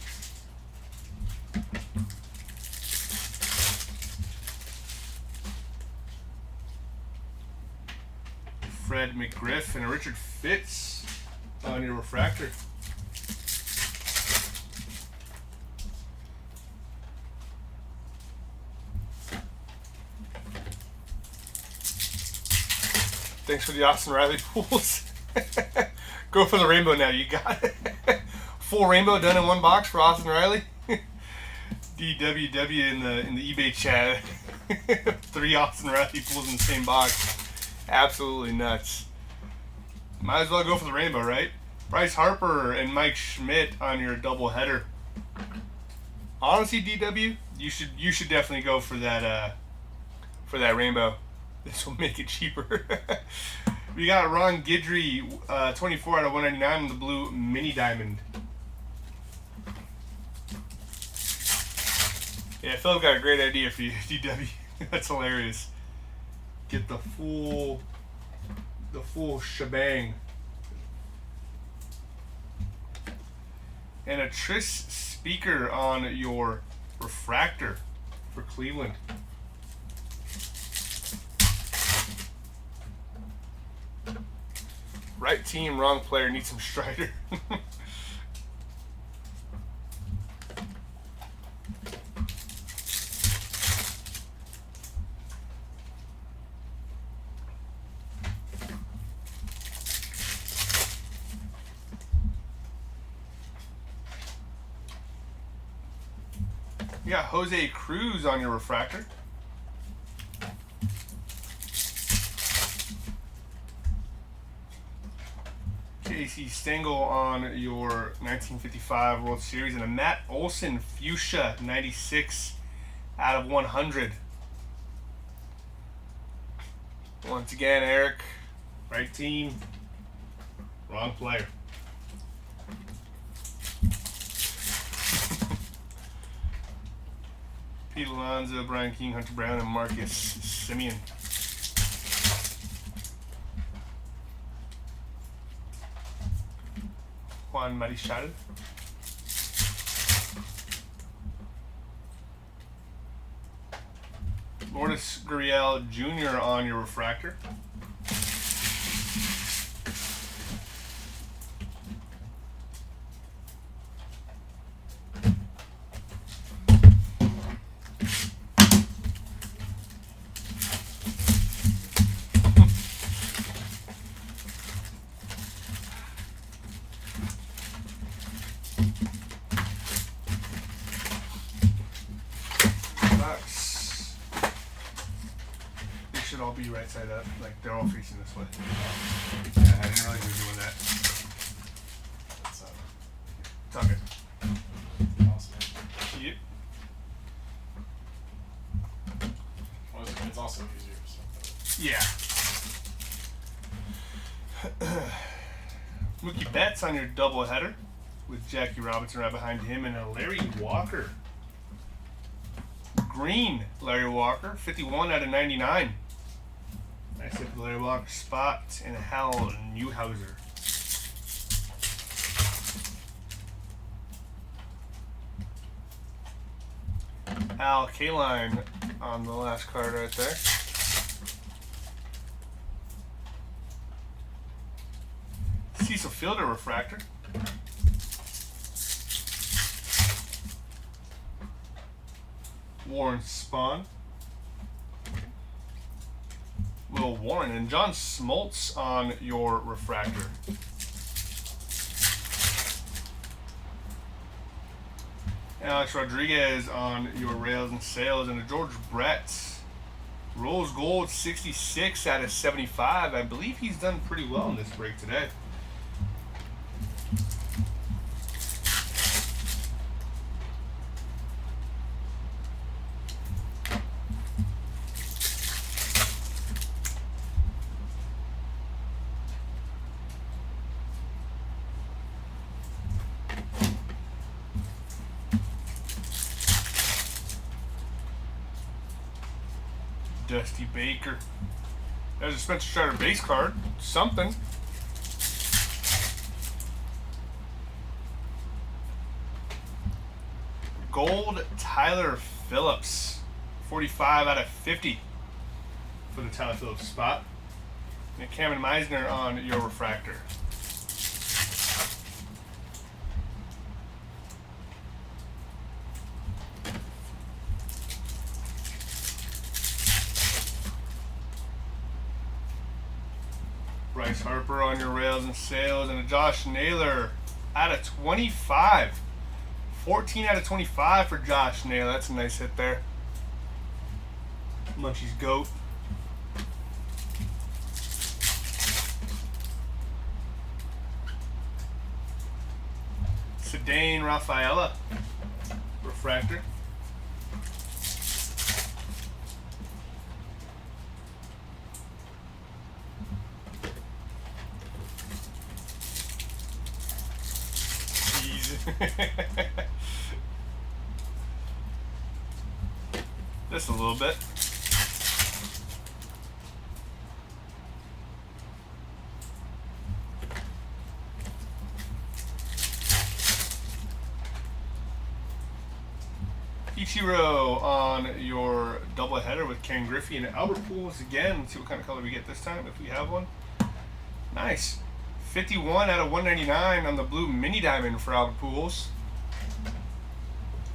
Speaker 1: Fred McGriff and a Richard Fitz on your refractor. Thanks for the Austin Riley pools. Go for the rainbow now. You got it. Full rainbow done in one box for Austin Riley. DWW in the eBay chat. 3 Austin Riley pools in the same box. Absolutely nuts. Might as well go for the rainbow, right? Bryce Harper and Mike Schmidt on your double header. Honestly, DW, you should definitely go for that rainbow. This will make it cheaper. We got Ron Guidry, 24 out of 199 on the blue mini diamond. Yeah, Phil got a great idea for you, DW. That's hilarious. Get the full shebang. And a Tris Speaker on your refractor for Cleveland. Right team, wrong player. Need some Strider. You got Jose Cruz on your refractor. Casey Stengel on your 1955 World Series, and a Matt Olson Fuchsia 96 out of 100. Once again, Eric, right team, wrong player. Pete Alonso, Brian King, Hunter Brown, and Marcus Simeon. Juan Marichal. Lourdes Gurriel Jr. on your refractor. Should all be right side up, like they're all facing this way. Yeah, I didn't realize you were doing that.
Speaker 2: That's
Speaker 1: It's all good.
Speaker 2: awesome.
Speaker 1: Yep.
Speaker 2: Well, it's also easier. So.
Speaker 1: Yeah. Mookie Betts on your doubleheader with Jackie Robinson right behind him, and a Larry Walker. Green Larry Walker, 51 out of 99. Nice hit for the Larry Walker spot, and Hal Newhouser. Al Kaline on the last card right there. Cecil Fielder refractor. Warren Spahn. Will Warren and John Smoltz on your refractor. Alex Rodriguez on your rails and sails, and a George Brett Rose Gold 66 out of 75. I believe he's done pretty well in this break today. Dusty Baker. There's a Spencer Strider base card. Something. Gold Tyler Phillips. 45 out of 50 for the Tyler Phillips spot. And Cameron Meisner on your refractor. Bryce Harper on your rails and sails, and a Josh Naylor out of 25. 14 out of 25 for Josh Naylor. That's a nice hit there. Munchie's GOAT. Sedane Rafaela refractor. Just a little bit. Ichiro on your doubleheader with Ken Griffey and Albert Pujols again. Let's see what kind of color we get this time, if we have one. Nice. 51 out of 199 on the blue mini diamond for Albert Pujols.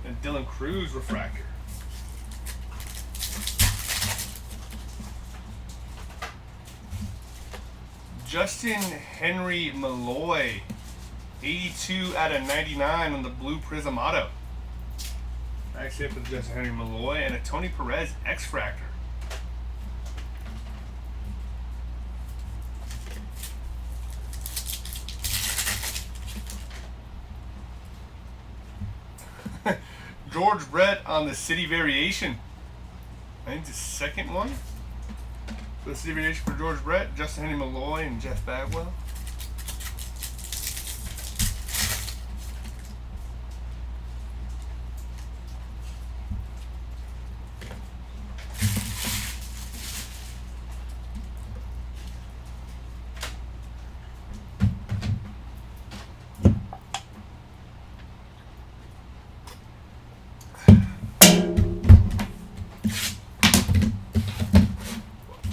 Speaker 1: And Dylan Cruz refractor. Justin Henry Malloy, 82 out of 99 on the blue Prism Auto. Nice hit for Justin Henry Malloy and a Tony Perez X-Fractor. George Brett on the City Variation. I think it's the second one. The City Variation for George Brett, Justin Henry Malloy, and Jeff Bagwell.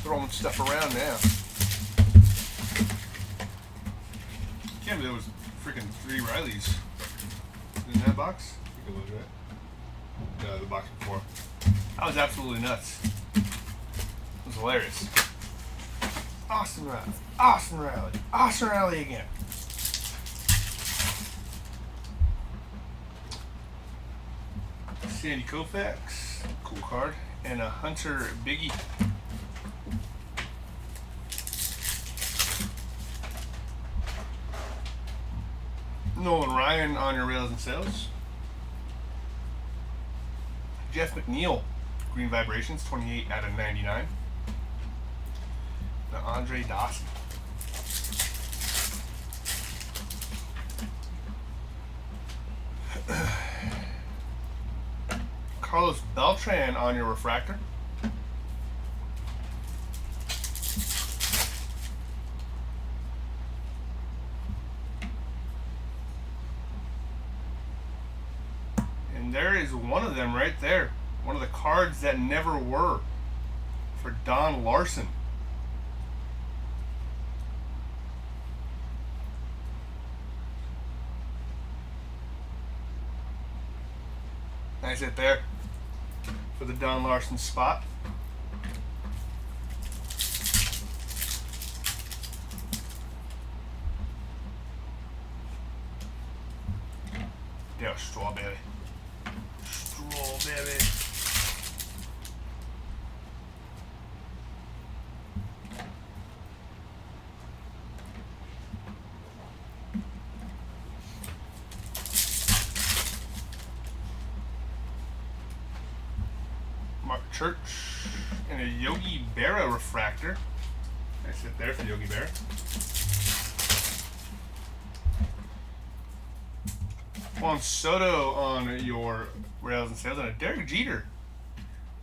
Speaker 1: Throwing stuff around now. Can't believe there was freaking 3 Rileys in that box. You can look at it. The box before. That was absolutely nuts. It was hilarious. Austin Riley. Austin Riley. Austin Riley again. Sandy Koufax. Cool card. And a Hunter Biggie. Nolan Ryan on your rails and sales. Jeff McNeil, Green Vibrations, 28 out of 99. The Andre Dawson. Carlos Beltran on your refractor. There is one of them right there. One of the cards that never were for Don Larson. Nice hit there for the Don Larson spot. Yeah, strawberry. Strawberry. Mark Church and a Yogi Berra refractor. Nice hit there for Yogi Berra. Juan Soto on your rails and sales, and a Derek Jeter.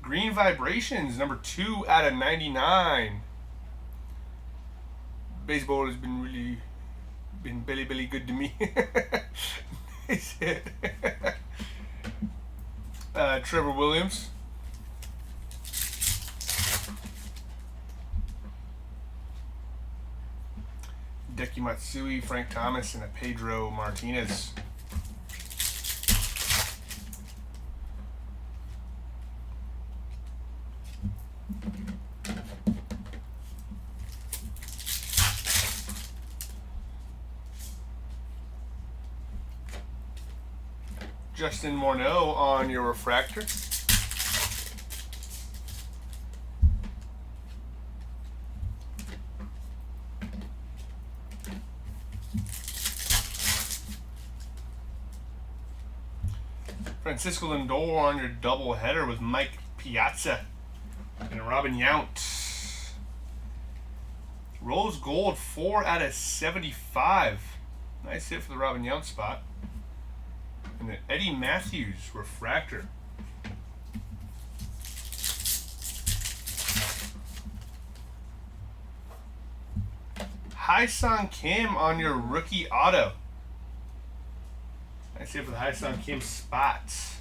Speaker 1: Green Vibrations, number 2 out of 99. Baseball has been really good to me. Nice hit. Trevor Williams. Deki Matsui, Frank Thomas, and a Pedro Martinez. Justin Morneau on your refractor. Francisco Lindor on your double header with Mike Piazza and Robin Yount. Rose Gold, 4 out of 75. Nice hit for the Robin Yount spot. And then Eddie Matthews refractor. Hai-Sung Kim on your rookie auto. Nice hit for the Hai-Sung Kim spots.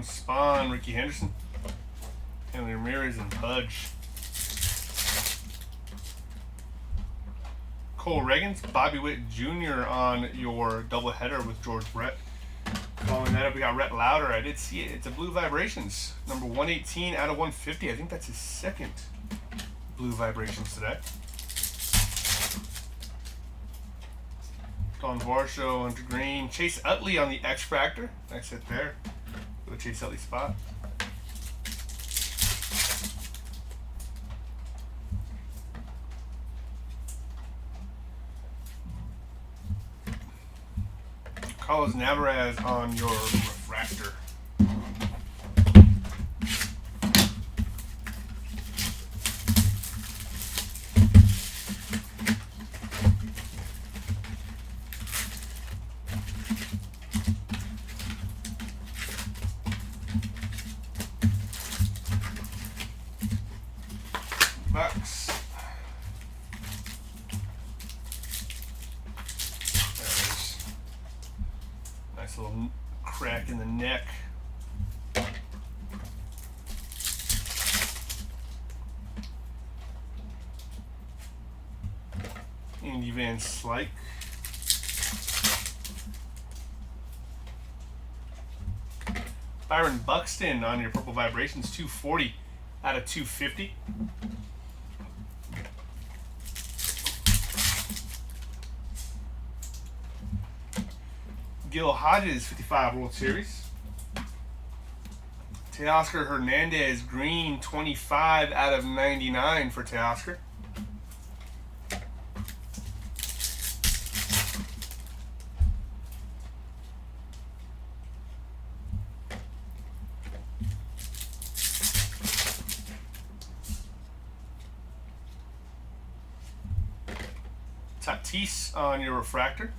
Speaker 1: Spawn, Ricky Henderson, Henry Ramirez, and Pudge. Cole Reagans, Bobby Witt Jr. on your doubleheader with George Brett. Following that up, we got Rhett Lauder. I did see it. It's a Blue Vibrations, number 118 out of 150. I think that's his second Blue Vibrations today. Don Varsho, Hunter Green, Chase Utley on the X Factor. Nice hit there with a Chase Utley spot. Carlos Navarez on your refractor. Bucks. There's a nice little crack in the neck. Andy Van Slyke. Byron Buxton on your Purple Vibrations, 240 out of 250. Gil Hodges, 55 World Series. Teoscar Hernandez, green, 25 out of 99 for Teoscar. Tatis on your refractor.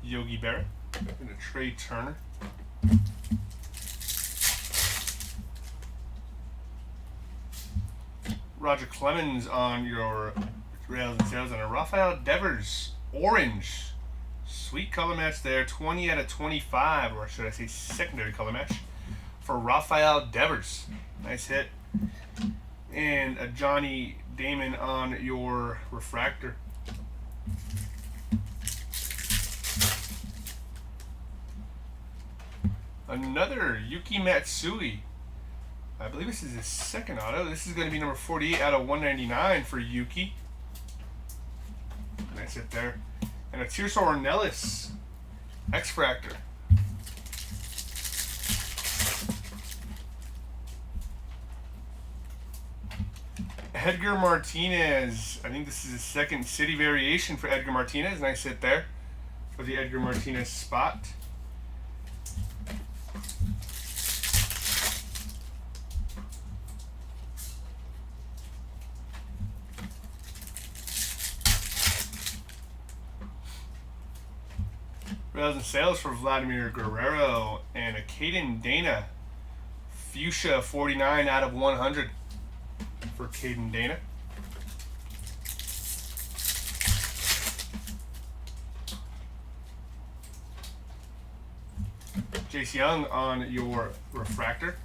Speaker 1: Yogi Berra and a Trey Turner. Roger Clemens on your Rails and Sales, and a Rafael Devers orange. Sweet color match there, 20 out of 25, or should I say secondary color match for Rafael Devers. Nice hit. And a Johnny Damon on your refractor. Another Yuki Matsui. I believe this is his second auto. This is going to be number 48 out of 199 for Yuki. Nice hit there. And a Tirso Ornelas X-Fractor. Edgar Martinez. I think this is his second city variation for Edgar Martinez. Nice hit there for the Edgar Martinez spot. Rails and Sales for Vladimir Guerrero, and a Caden Dana Fuchsia, 49 out of 100 for Caden Dana. Jace Young on your refractor.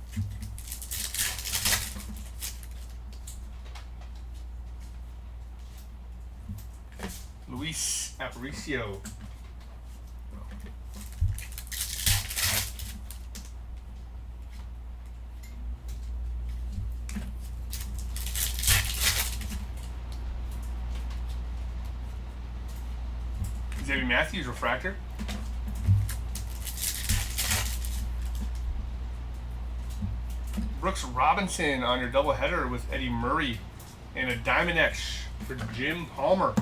Speaker 1: Luis Aparicio. Xavier Matthews refractor. Brooks Robinson on your doubleheader with Eddie Murray, and a Diamond X for Jim Palmer.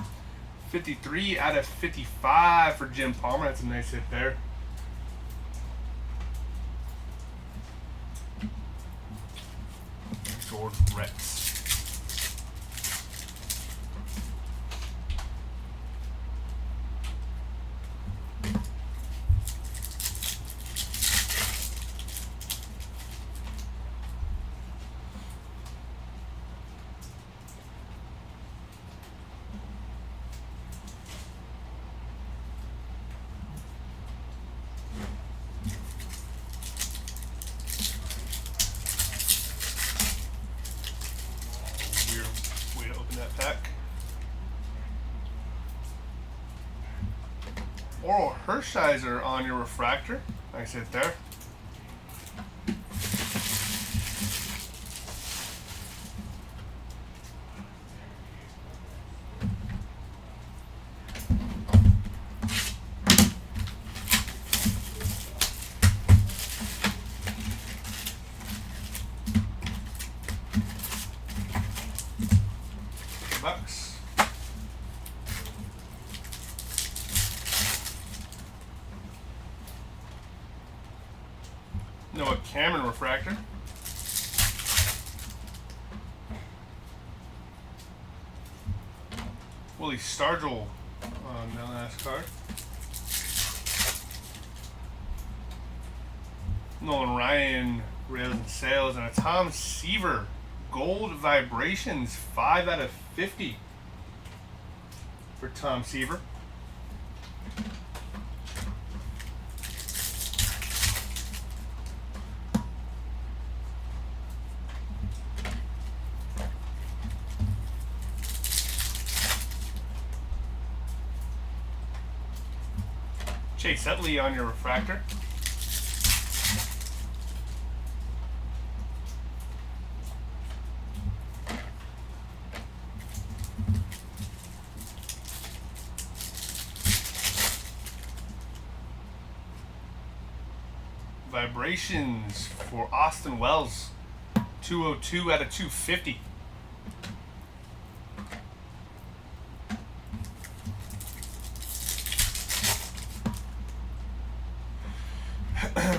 Speaker 1: 53 out of 55 for Jim Palmer. That's a nice hit there. George Brett. Oral Hershiser on your refractor. Nice hit there. $50. Noah Cameron refractor. Willie Stargell on that last card. Nolan Ryan, Rails and Sales, and a Tom Seaver, Gold Vibrations, 5 out of 50 for Tom Seaver. Chase Utley on your refractor. Vibrations for Austin Wells, 202 out of 250.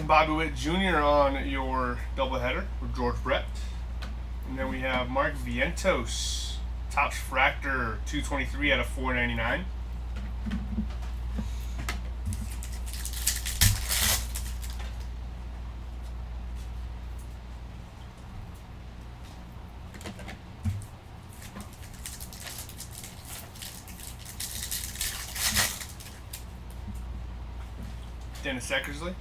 Speaker 1: Bobby Witt Jr. on your doubleheader with George Brett. And then we have Mark Vientos, Topps Fractor, 223 out of 499. Dennis Eckersley.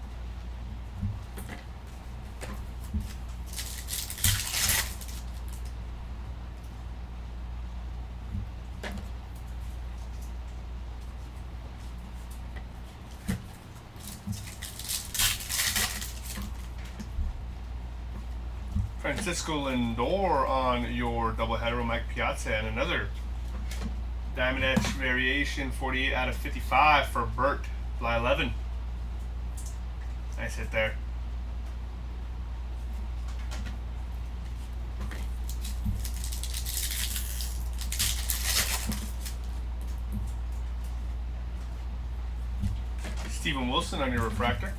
Speaker 1: Francisco Lindor on your doubleheader with Mike Piazza, and another Diamond Etch variation, 48 out of 55 for Bert, Fly 11. Nice hit there. Steven Wilson on your refractor.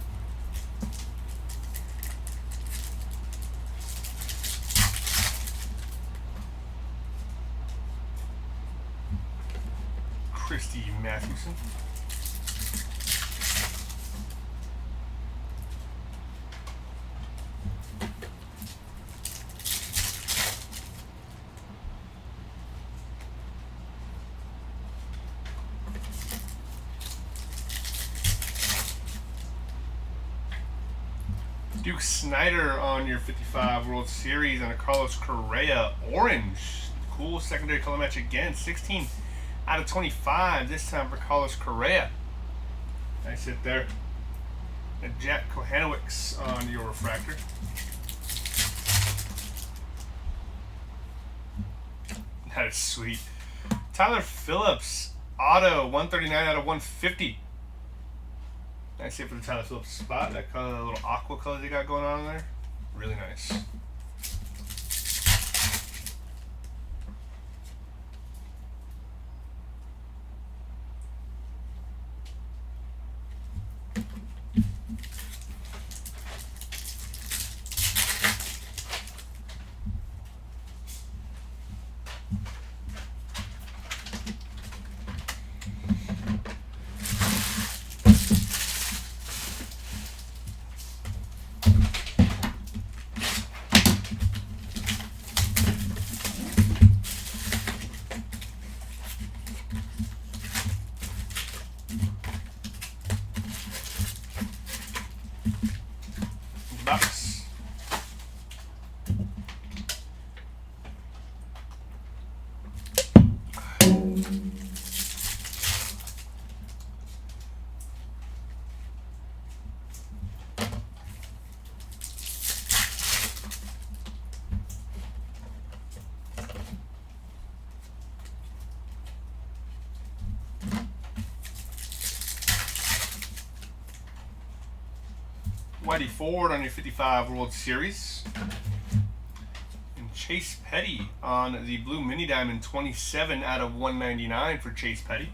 Speaker 1: Christy Mathewson. Duke Snyder on your 55 World Series, and a Carlos Correa orange. Cool secondary color match again. 16 out of 25 this time for Carlos Correa. Nice hit there. And Jack Kohanowicz on your refractor. That is sweet. Tyler Phillips auto, 139 out of 150. Nice hit for the Tyler Phillips spot. That color, that little aqua color they got going on in there. Really nice. Whitey Ford on your 55 World Series. And Chase Petty on the blue mini diamond, 27 out of 199 for Chase Petty.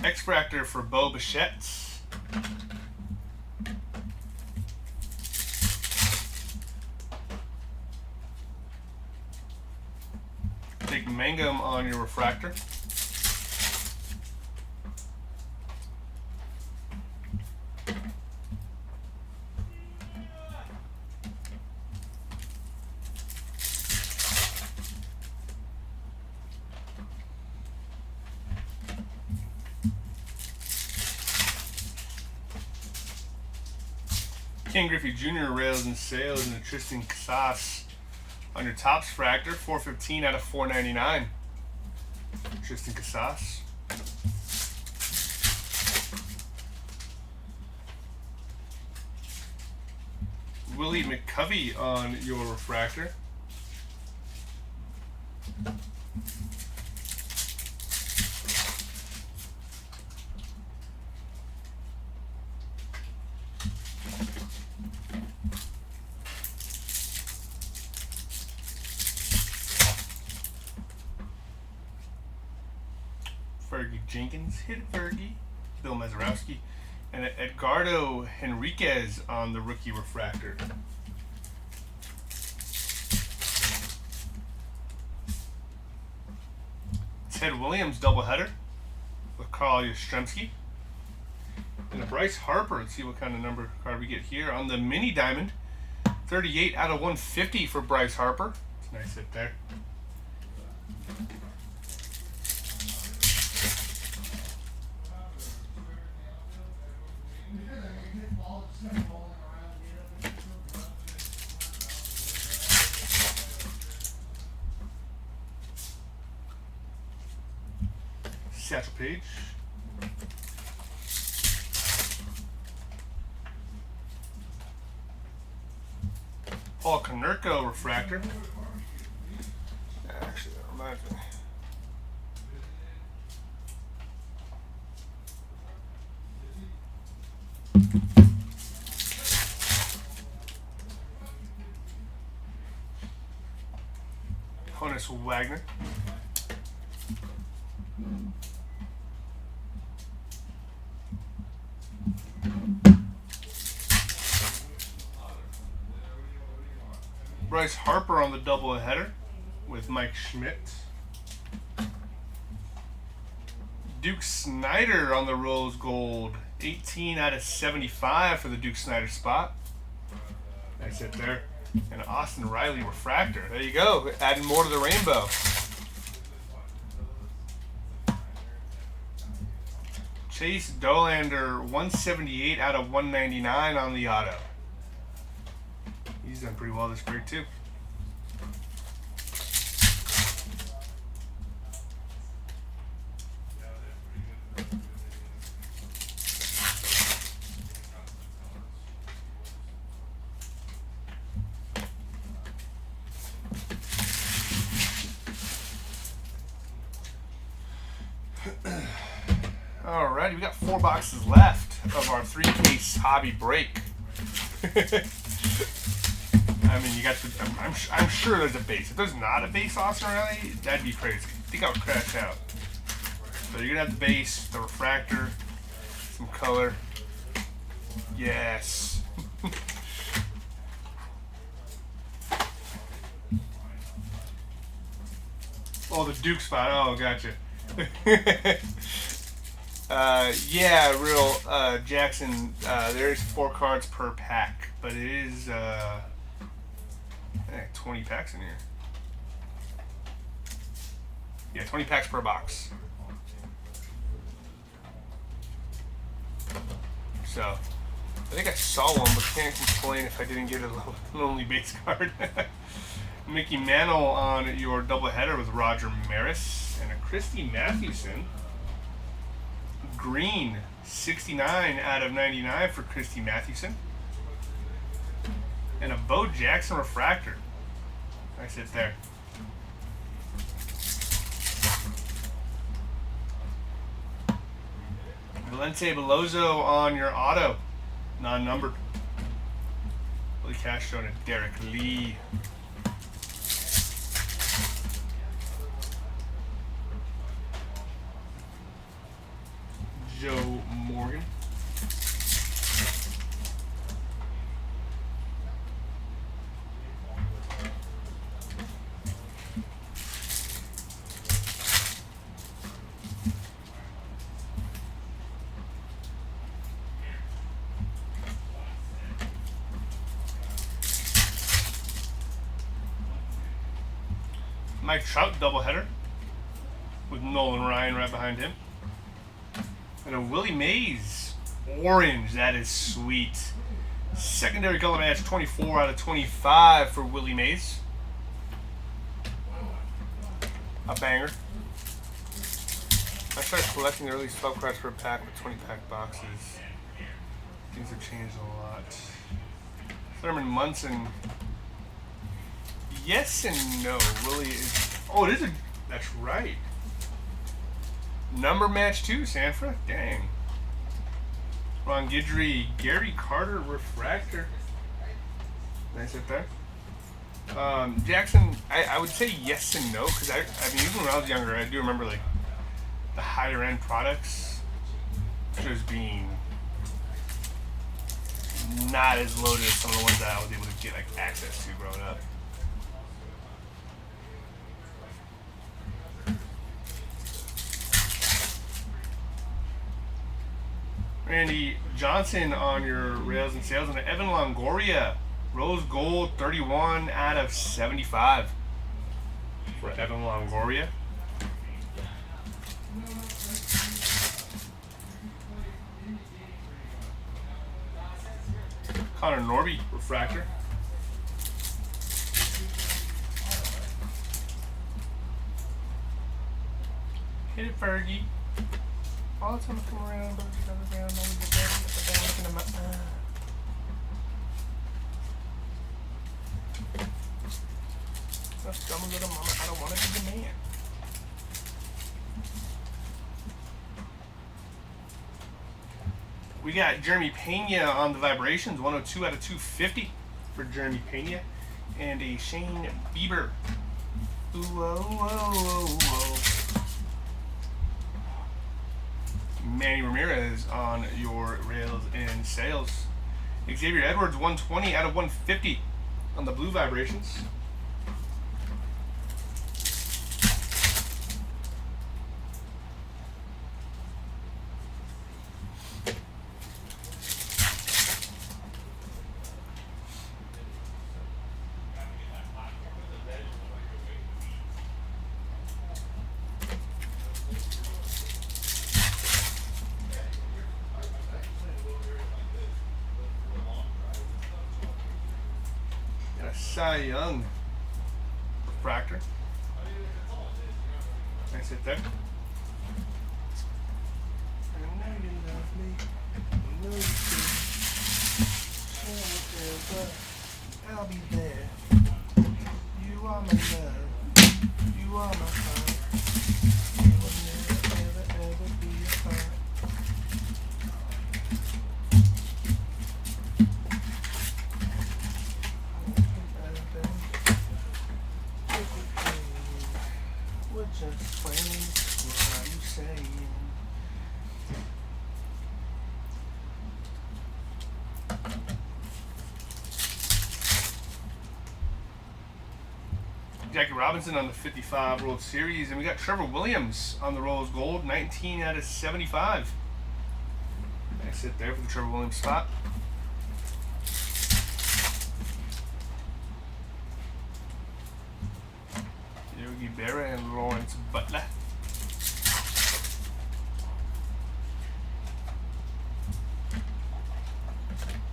Speaker 1: X-Fractor for Bo Bichette. Take Mangum on your refractor. King Griffey Jr. Rails and Sales and Tristan Casas on your Topps Fractor, 415 out of 499. Tristan Casas. Willie McCovey on your refractor. Fergie Jenkins, hit Fergie. Bill Mazeroski. And Edgardo Henriquez on the rookie refractor. Ted Williams doubleheader with Carl Yastrzemski. And a Bryce Harper. Let's see what kind of number card we get here. On the mini diamond, 38 out of 150 for Bryce Harper. It's a nice hit there. Satchel Paige. Paul Konerko refractor. Actually, that reminds me. Honus Wagner. Bryce Harper on the doubleheader with Mike Schmidt. Duke Snider on the rose gold, 18 out of 75 for the Duke Snider spot. Nice hit there. And Austin Riley refractor. There you go, adding more to the rainbow. Chase Dolander, 178 out of 199 on the auto. He's done pretty well this break too. Alrighty, we got 4 boxes left of our 3-case hobby break. I mean, you got the. I'm sure there's a base. If there's not a base, Austin Riley, that'd be crazy. I think I would crash out. So you're gonna have the base, the refractor, some color. Yes. Oh, the Duke spot. Oh, gotcha. Yeah, real Jackson. There's 4 cards per pack, but it is 20 packs in here. Yeah, 20 packs per box. So, I think I saw one, but can't complain if I didn't get a lonely base card. Mickey Mantle on your doubleheader with Roger Maris and a Christy Mathewson. Green, 69 out of 99 for Christy Mathewson. And a Bo Jackson refractor. Nice hit there. Valente Belozo on your auto. Non-numbered. Willie Castro and Derek Lee. Joe Morgan. Mike Trout doubleheader with Nolan Ryan right behind him. And a Willie Mays orange. That is sweet. Secondary color match 24 out of 25 for Willie Mays. A banger. I started collecting the early spell cards per pack with 20-pack boxes. Things have changed a lot. Thurman Munson. Yes and no. Willie is. Oh, it is a. That's right. Number match too, Sanfra. Dang. Ron Guidry, Gary Carter refractor. Nice up there. Jackson, I would say yes and no because I mean even when I was younger I do remember like the higher end products just being not as loaded as some of the ones that I was able to get like access to growing up. Randy Johnson on your rails and sales, and Evan Longoria, rose gold 31 out of 75 for Evan Longoria. Connor Norby, refractor. Hit it, Fergie. All the time I come around, but you never down, always the down, looking at my That's dumb little mama, I don't want to be the man. We got Jeremy Pena on the vibrations, 102 out of 250 for Jeremy Pena. And a Shane Bieber. Ooh, whoa, whoa, whoa, whoa. Manny Ramirez on your rails and sales. Xavier Edwards, 120 out of 150 on the blue vibrations. Cy Young refractor. Nice hit there. I know you love me. I know you do. I'll be there. You are my love. You are my heart. You will never, ever, ever be apart. Just plain, what are you saying? Jackie Robinson on the 55 World Series, and we got Trevor Williams on the Rose Gold, 19 out of 75. Nice hit there for the Trevor Williams spot. Yogi Berra and Lawrence Butler.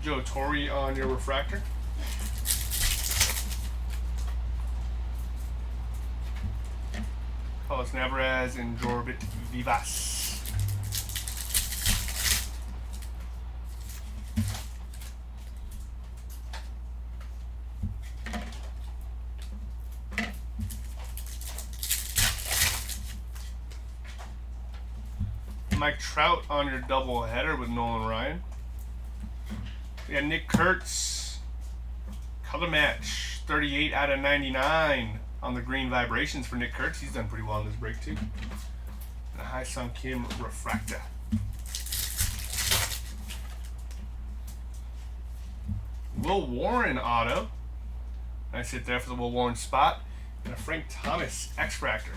Speaker 1: Joe Torre on your refractor. Carlos Navarez and Jorbit Vivas. Mike Trout on your double header with Nolan Ryan. We got Nick Kurtz, color match, 38 out of 99 on the green vibrations for Nick Kurtz. He's done pretty well in this break too. And a High Sun Kim refractor. Will Warren auto. Nice hit there for the Will Warren spot. And a Frank Thomas X-Fractor.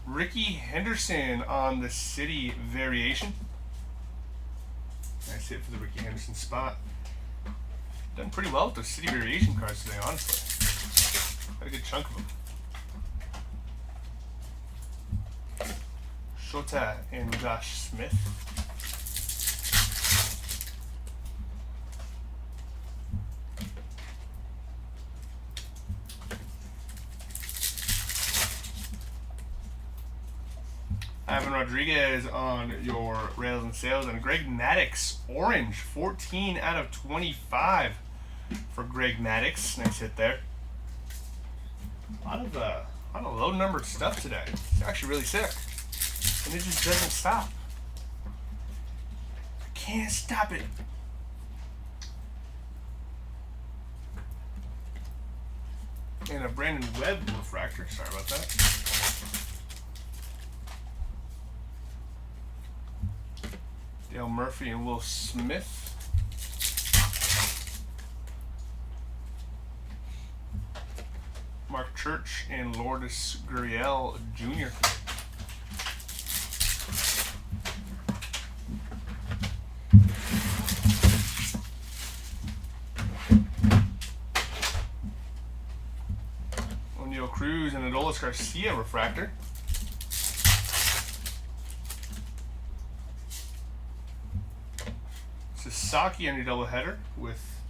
Speaker 1: Ricky Henderson on the City variation. Nice hit for the Ricky Henderson spot. Done pretty well with the City variation cards today, honestly. Got a good chunk of them. Shota and Josh Smith. Ivan Rodriguez on your rails and sales, and Greg Maddux orange, 14 out of 25 for Greg Maddux. Nice hit there. A lot of low numbered stuff today. It's actually really sick, and it just doesn't stop. I can't stop it. And a Brandon Webb refractor. Sorry about that. Dale Murphy and Will Smith. Mark Church and Lourdes Gurriel Jr. O'Neal Cruz and Adolis Garcia refractor. Sasaki on your doubleheader with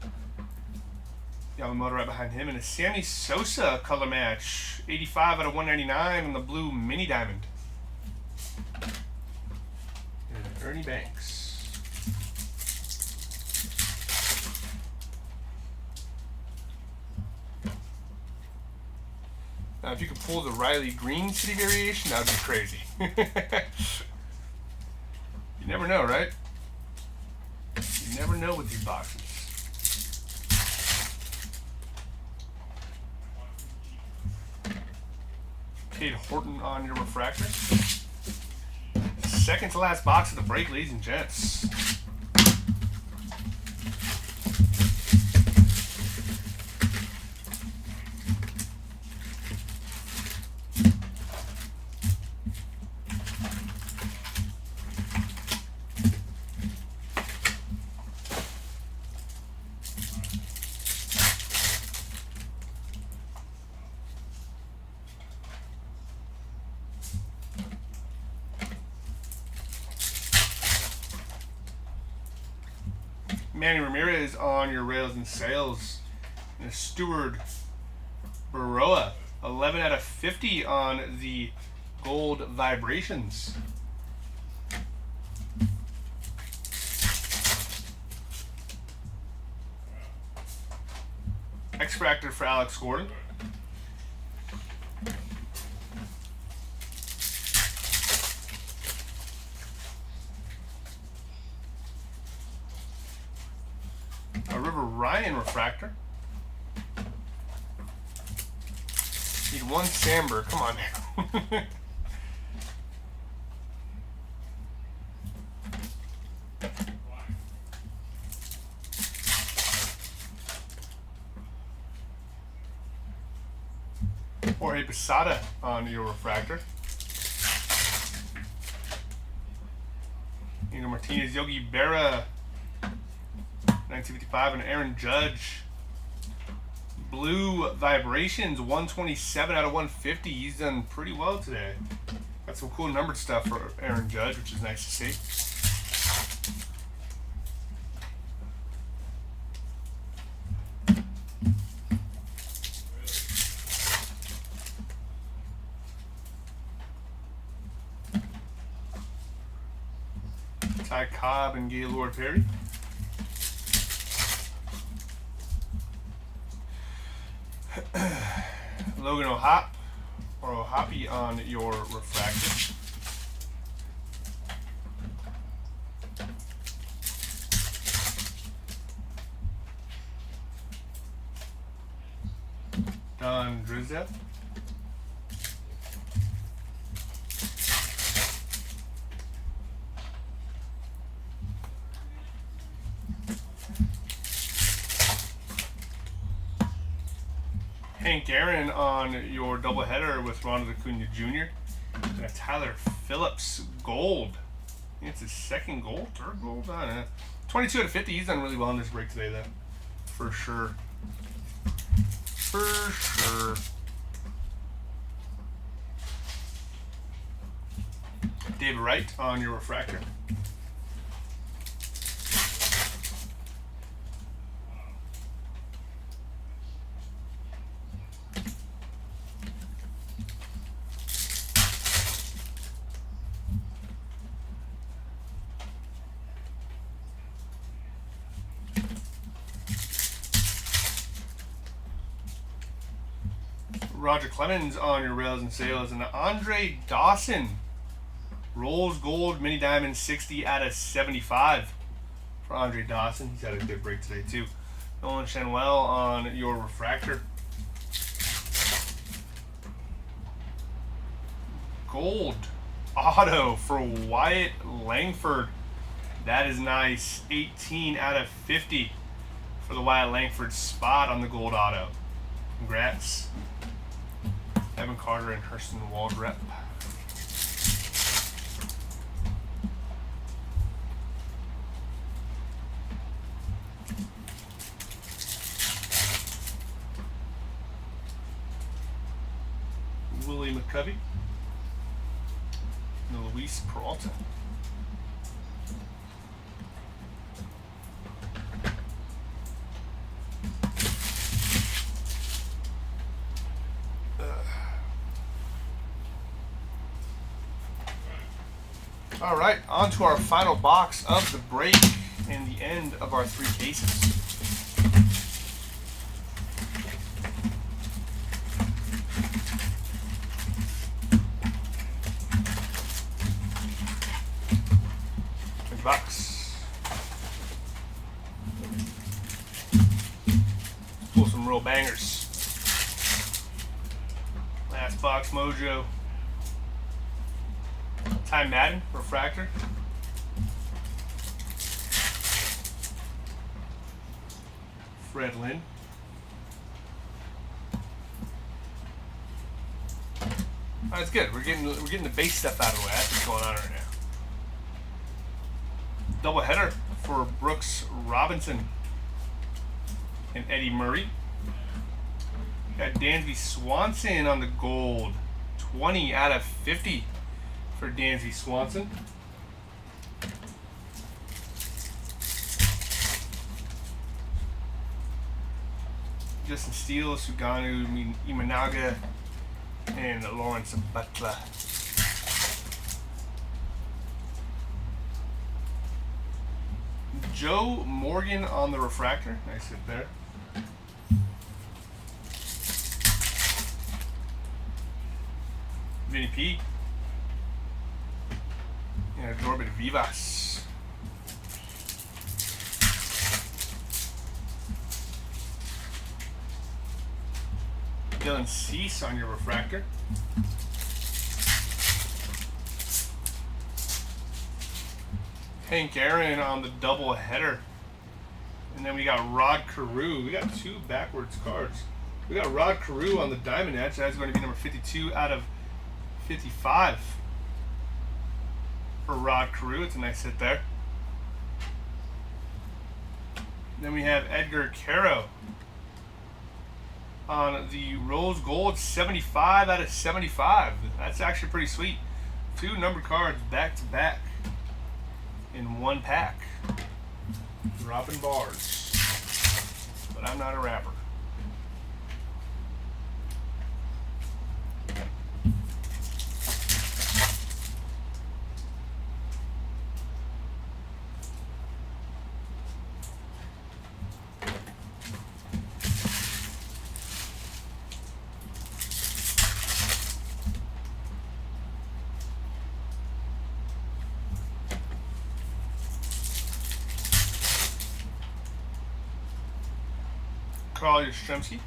Speaker 1: Yamamoto right behind him, and a Sammy Sosa color match, 85 out of 199 on the blue mini diamond. And Ernie Banks. Now, if you could pull the Riley Green City variation, that would be crazy. You never know, right? You never know with these boxes. Cade Horton on your refractor. Second to last box of the break, ladies and gents. Manny Ramirez on your rails and sales. And a Stewart Baroa, 11 out of 50 on the gold vibrations. X-Fractor for Alex Gordon. A River Ryan refractor. Need one Samber. Come on now. Jorge Posada on your refractor. Nino Martinez, Yogi Berra, 1955, and Aaron Judge. Blue vibrations, 127 out of 150. He's done pretty well today. Got some cool numbered stuff for Aaron Judge, which is nice to see. Ty Cobb and Gaylord Perry. Logan O'Hop or O'Hoppy on your refractor. Don Drizzev. Hank Aaron on your doubleheader with Ronald Acuna Jr. And a Tyler Phillips gold. I think it's his second gold, third gold. I don't know. 22 out of 50. He's done really well in this break today, though. For sure. For sure. David Wright on your refractor. Roger Clemens on your rails and sales, and Andre Dawson rolls gold mini diamond 60 out of 75 for Andre Dawson. He's had a good break today too. Nolan Shanwell on your refractor. Gold auto for Wyatt Langford. That is nice. 18 out of 50 for the Wyatt Langford spot on the gold auto. Congrats. Evan Carter and Hurston Waldrep. Willie McCovey. And Luis Peralta. All right, on to our final box of the break and the end of our 3 cases. Big box. Pull some real bangers. Last box mojo. Ty Madden, refractor. Fred Lynn. Oh, that's good. We're getting the base stuff out of the way. That's what's going on right now. Double header for Brooks Robinson and Eddie Murray. Got Dansby Swanson on the gold. 20 out of 50. For Dansby Swanson. Justin Steele, Suganu, Imanaga, and Lawrence Butler. Joe Morgan on the refractor. Nice hit there. Vinny P. And Norbert Vivas. Dylan Cease on your refractor. Hank Aaron on the double header. And then we got Rod Carew. We got 2 backwards cards. We got Rod Carew on the diamond edge. That's going to be number 52 out of 55. For Rod Carew. It's a nice hit there. Then we have Edgar Caro on the Rose Gold, 75 out of 75. That's actually pretty sweet. 2 numbered cards back to back in 1 pack. Dropping bars. But I'm not a rapper. Carl Yastrzemski.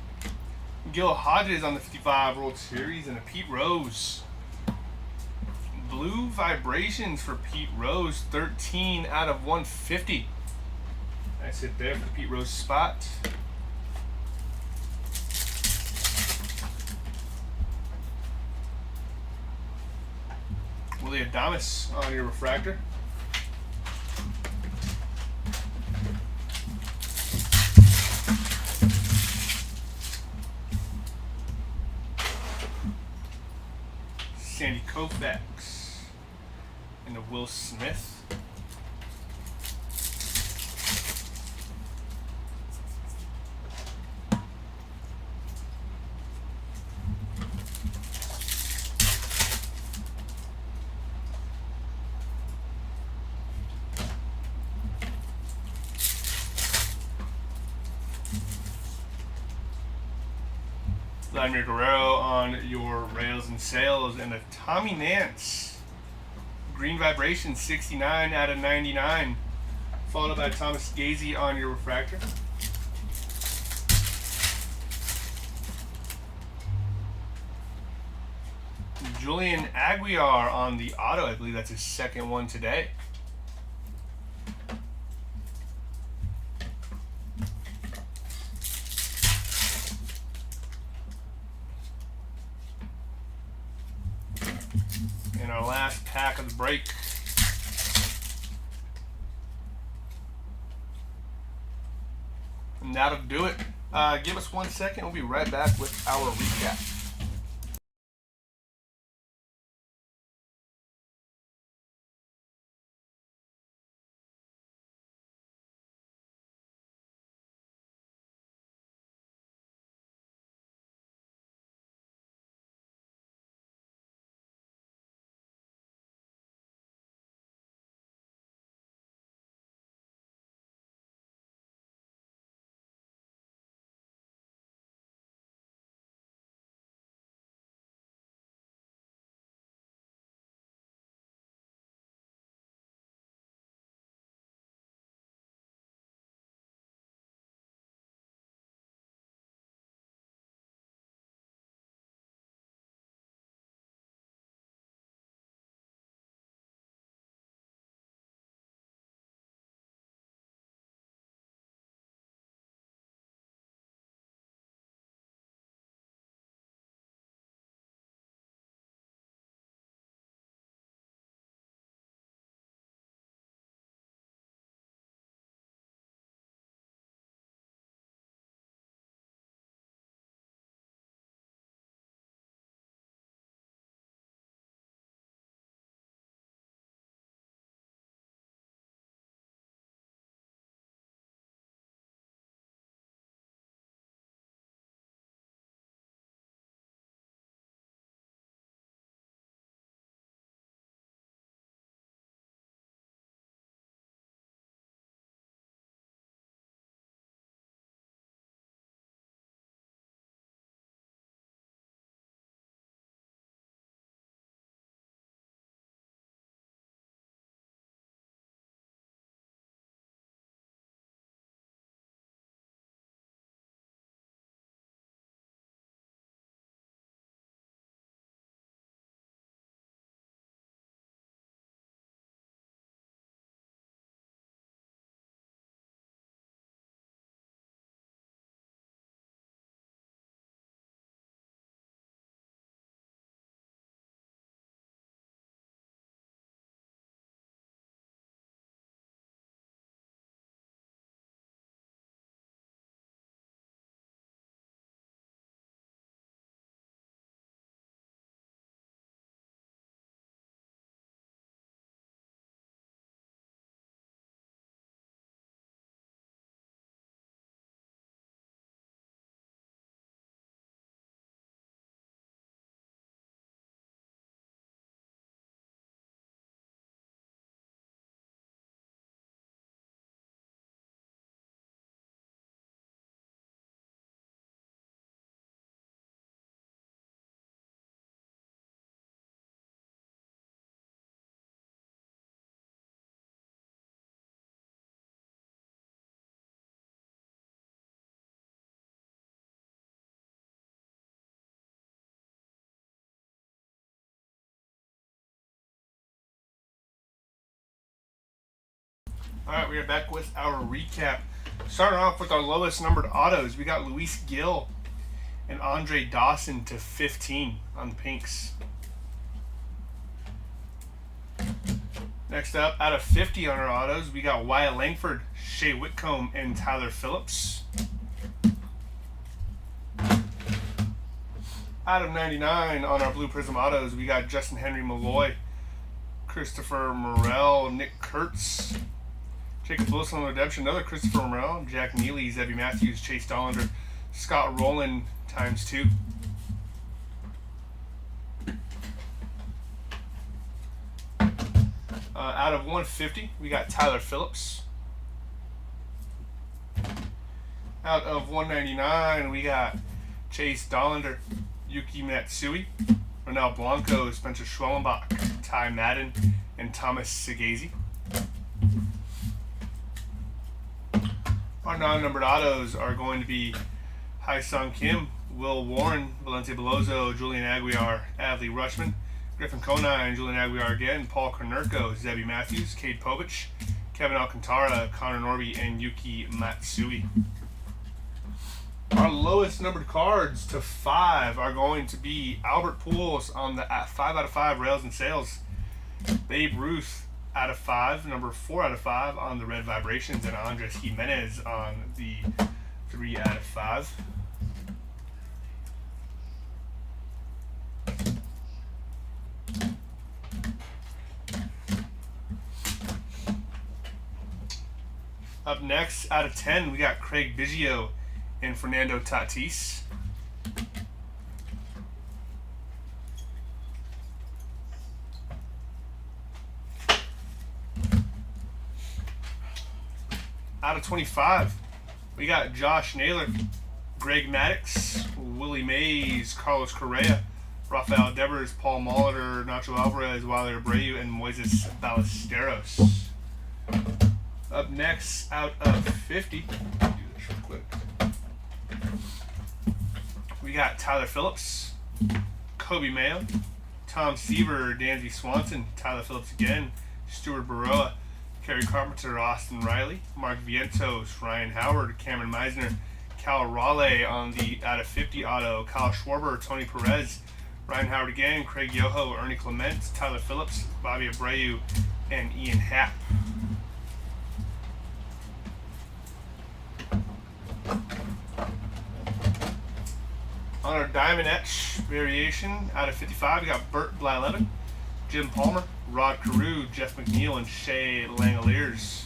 Speaker 1: Gil Hodges on the 55 World Series, and a Pete Rose. Blue Vibrations for Pete Rose, 13 out of 150. Nice hit there for the Pete Rose spot. Willie Adames on your refractor. Sandy Koufax and a Will Smith. Vladimir Guerrero on your rails and sails, and a Tommy Nance Green Vibration, 69 out of 99, followed by Thomas Gazy on your refractor. Julian Aguiar on the auto. I believe that's his second one today. In our last pack of the break. And that'll do it. Give us 1 second. We'll be right back with our recap. All right, we are back with our recap. Starting off with our lowest numbered autos, we got Luis Gil and Andre Dawson to 15 on the pinks. Next up, out of 50 on our autos, we got Wyatt Langford, Shea Whitcomb, and Tyler Phillips. Out of 99 on our Blue Prism autos, we got Justin Henry Malloy, Christopher Morel, Nick Kurtz, Jacob Wilson on redemption, another Christopher Morel, Jack Neely, Zebby Matthews, Chase Dollander, Scott Rowland ×2. Out of 150, we got Tyler Phillips. Out of 199, we got Chase Dollander, Yuki Matsui, Ronel Blanco, Spencer Schwellenbach, Ty Madden, and Thomas Segazy. Our non-numbered autos are going to be Hai-Sung Kim, Will Warren, Valente Bellozo, Julian Aguiar, Adley Rushman, Griffin Conine, Julian Aguiar again, Paul Konerko, Zebby Matthews, Cade Povich, Kevin Alcantara, Connor Norby, and Yuki Matsui. Our lowest numbered cards to 5 are going to be Albert Pujols on the 5 out of 5 rails and sales, Babe Ruth out of 5, number 4 out of 5 on the red vibrations, and Andres Jimenez on the 3 out of 5. Up next, out of 10, we got Craig Biggio and Fernando Tatis. Out of 25, we got Josh Naylor, Greg Maddux, Willie Mays, Carlos Correa, Rafael Devers, Paul Molitor, Nacho Alvarez, Wilder Abreu, and Moises Ballesteros. Up next, out of 50, do this real quick. We got Tyler Phillips, Kobe Mayo, Tom Seaver, Dansby Swanson, Tyler Phillips again, Stuart Baroa, Kerry Carpenter, Austin Riley, Mark Vientos, Ryan Howard, Cameron Meisner, Cal Raleigh on the out of 50 auto, Kyle Schwarber, Tony Perez, Ryan Howard again, Craig Yoho, Ernie Clement, Tyler Phillips, Bobby Abreu, and Ian Happ. On our Diamond Etch variation, out of 55, we got Bert Blyleven, Jim Palmer, Rod Carew, Jeff McNeil, and Shea Langoliers.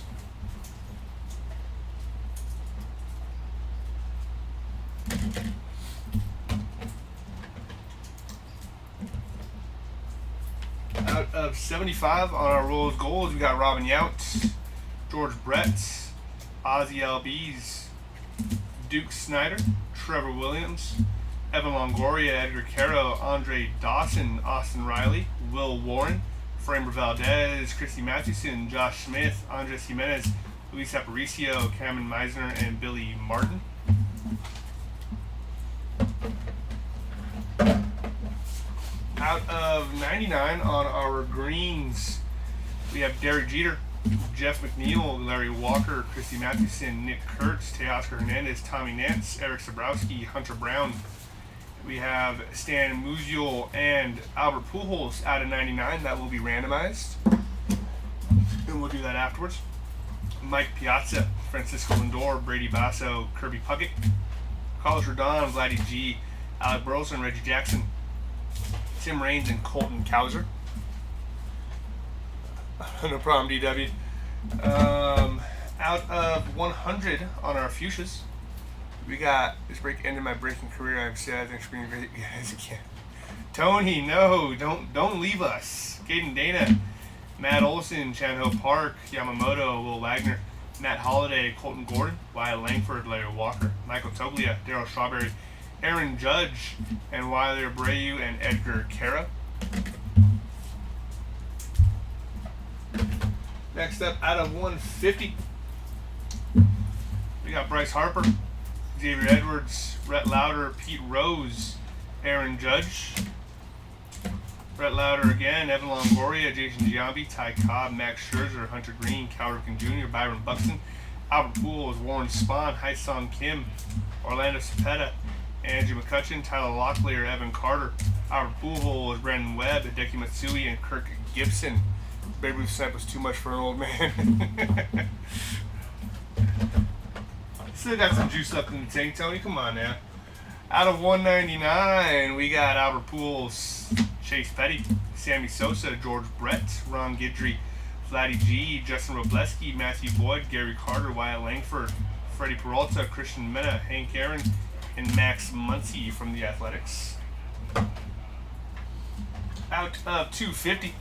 Speaker 1: Out of 75 on our Rose Golds, we got Robin Yount, George Brett, Ozzie Albies, Duke Snyder, Trevor Williams, Evan Longoria, Edgar Caro, Andre Dawson, Austin Riley, Will Warren, Framber Valdez, Christy Mathewson, Josh Smith, Andres Jimenez, Luis Aparicio, Cameron Meisner, and Billy Martin. Out of 99 on our greens, we have Derek Jeter, Jeff McNeil, Larry Walker, Christy Mathewson, Nick Kurtz, Teoscar Hernandez, Tommy Nance, Eric Sabrowski, Hunter Brown. We have Stan Musial and Albert Pujols out of 99. That will be randomized, and we'll do that afterwards. Mike Piazza, Francisco Lindor, Brady Basso, Kirby Puckett, Carlos Rodon, Vladdy G, Alec Burleson, Reggie Jackson, Tim Raines, and Colton Cowser. No problem, DW. Out of 100 on our fuchsias, we got this break ended my breaking career. I'm sad. Thanks for being great guys again. Tony, no, don't leave us. Caden Dana, Matt Olson, Chan-Ho Park, Yamamoto, Will Wagner, Matt Holliday, Colton Gordon, Wyatt Langford, Larry Walker, Michael Toglia, Darryl Strawberry, Aaron Judge, and Wilder Abreu and Edgar Caro. Next up, out of 150, we got Bryce Harper, Xavier Edwards, Rhett Lauder, Pete Rose, Aaron Judge, Brett Lauder again, Evan Longoria, Jason Giambi, Ty Cobb, Max Scherzer, Hunter Green, Cal Ripken Jr., Byron Buxton, Albert Pujols, Warren Spahn, Hai-Sung Kim, Orlando Cepeda, Andrew McCutcheon, Tyler Locklear, Evan Carter, Albert Pujols, Brandon Webb, Hideki Matsui, and Kirk Gibson. Babe Ruth snap was too much for an old man. Still got some juice left in the tank, Tony. Come on now. Out of 199, we got Albert Pujols, Chase Petty, Sammy Sosa, George Brett, Ron Guidry, Vladdy G, Justin Robleski, Matthew Boyd, Gary Carter, Wyatt Langford, Freddie Peralta, Christian Mena, Hank Aaron, and Max Muncy from the Athletics. Out of 250,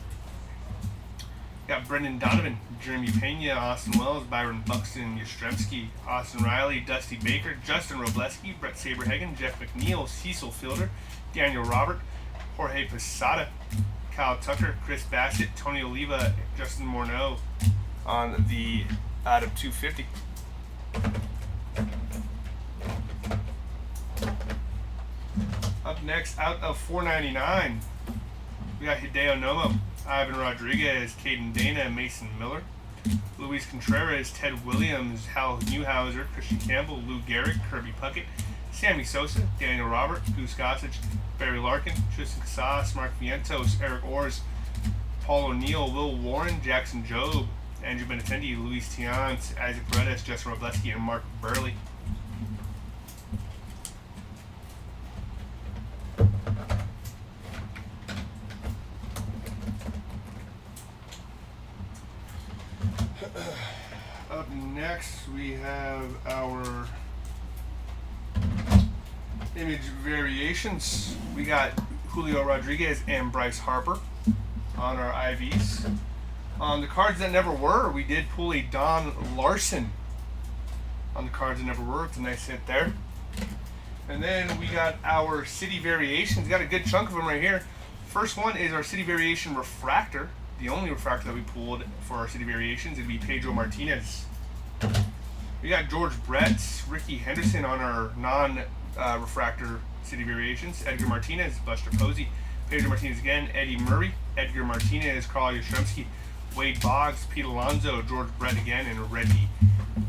Speaker 1: got Brendan Donovan, Jeremy Pena, Austin Wells, Byron Buxton, Yastrzemski, Austin Riley, Dusty Baker, Justin Robleski, Brett Saberhagen, Jeff McNeil, Cecil Fielder, Daniel Robert, Jorge Posada, Kyle Tucker, Chris Bassett, Tony Oliva, Justin Morneau on the out of 250. Up next, out of 499, we got Hideo Nomo, Ivan Rodriguez, Caden Dana, Mason Miller, Luis Contreras, Ted Williams, Hal Newhouser, Christian Campbell, Lou Gehrig, Kirby Puckett, Sammy Sosa, Daniel Robert, Goose Gossage, Barry Larkin, Tristan Casas, Mark Vientos, Eric Orrs, Paul O'Neill, Will Warren, Jackson Jobe, Andrew Benintendi, Luis Tiant, Isaac Paredes, Justin Robleski, and Mark Burley. Up next, we have our image variations. We got Julio Rodriguez and Bryce Harper on our IVs. On the cards that never were, we did pull a Don Larson on the cards that never were. It's a nice hit there. And then we got our city variations. Got a good chunk of them right here. First one is our city variation refractor. The only refractor that we pulled for our city variations would be Pedro Martinez. We got George Brett, Ricky Henderson on our non-refractor city variations. Edgar Martinez, Buster Posey, Pedro Martinez again, Eddie Murray, Edgar Martinez, Carl Yastrzemski, Wade Boggs, Pete Alonso, George Brett again, and Reggie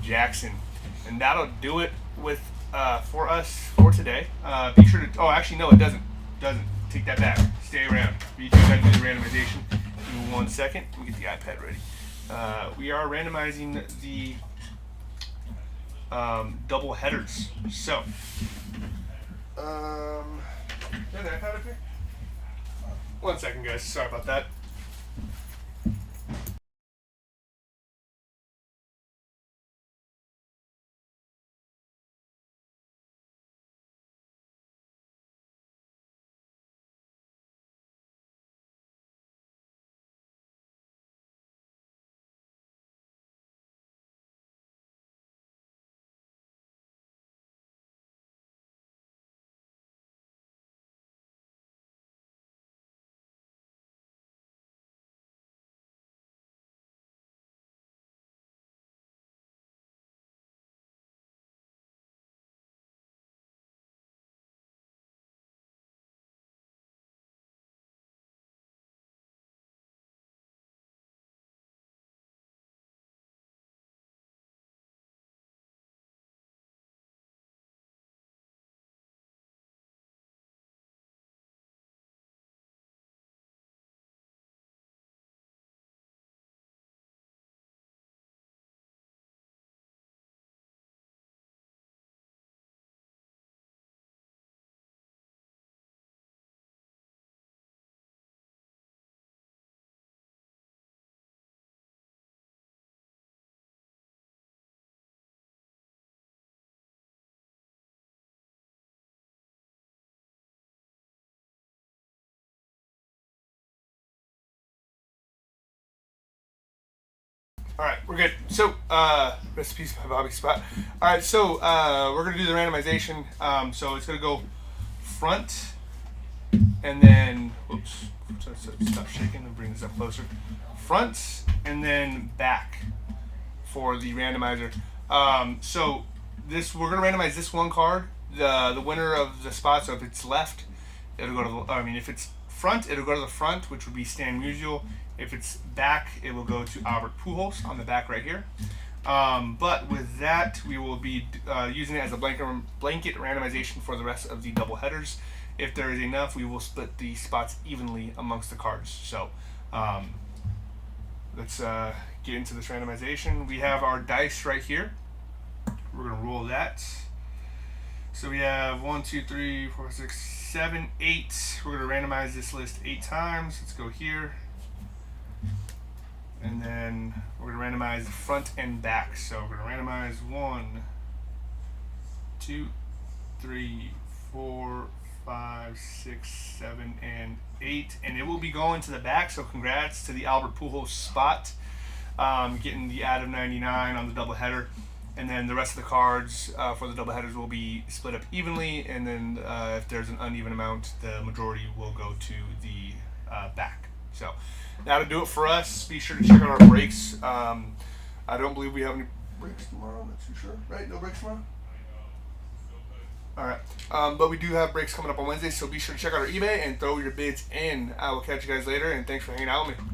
Speaker 1: Jackson. And that'll do it with for us for today. Be sure to. Oh, actually, no, it doesn't. Take that back. Stay around. We do got to do the randomization. Give me 1 second. Let me get the iPad ready. We are randomizing the double headers. So, you have the iPad up here? 1 second, guys. Sorry about that. All right, we're good. So, recipes by Bobby Spot. All right, so we're gonna do the randomization. So it's gonna go front, and then whoops, stop shaking and bring this up closer. Front and then back for the randomizer. So this we're gonna randomize this one card. The winner of the spot. So if it's left, it'll go to. If it's front, it'll go to the front, which would be Stan Musial. If it's back, it will go to Albert Pujols on the back right here. But with that, we will be using it as a blanket randomization for the rest of the double headers. If there is enough, we will split the spots evenly amongst the cards. So let's get into this randomization. We have our dice right here. We're going to roll that. So we have 1, 2, 3, 4, 6, 7, 8. We're going to randomize this list 8 times. Let's go here. And then we're going to randomize the front and back. So we're going to randomize 1, 2, 3, 4, 5, 6, 7, and 8. And it will be going to the back. So congrats to the Albert Pujols spot. Getting the out of 99 on the doubleheader. And then the rest of the cards for the doubleheaders will be split up evenly. And then if there's an uneven amount, the majority will go to the back. So that'll do it for us. Be sure to check out our breaks. I don't believe we have any breaks tomorrow. I'm not too sure. Right? No breaks tomorrow? All right. But we do have breaks coming up on Wednesday. So be sure to check out our eBay and throw your bids in. I will catch you guys later. And thanks for hanging out with me.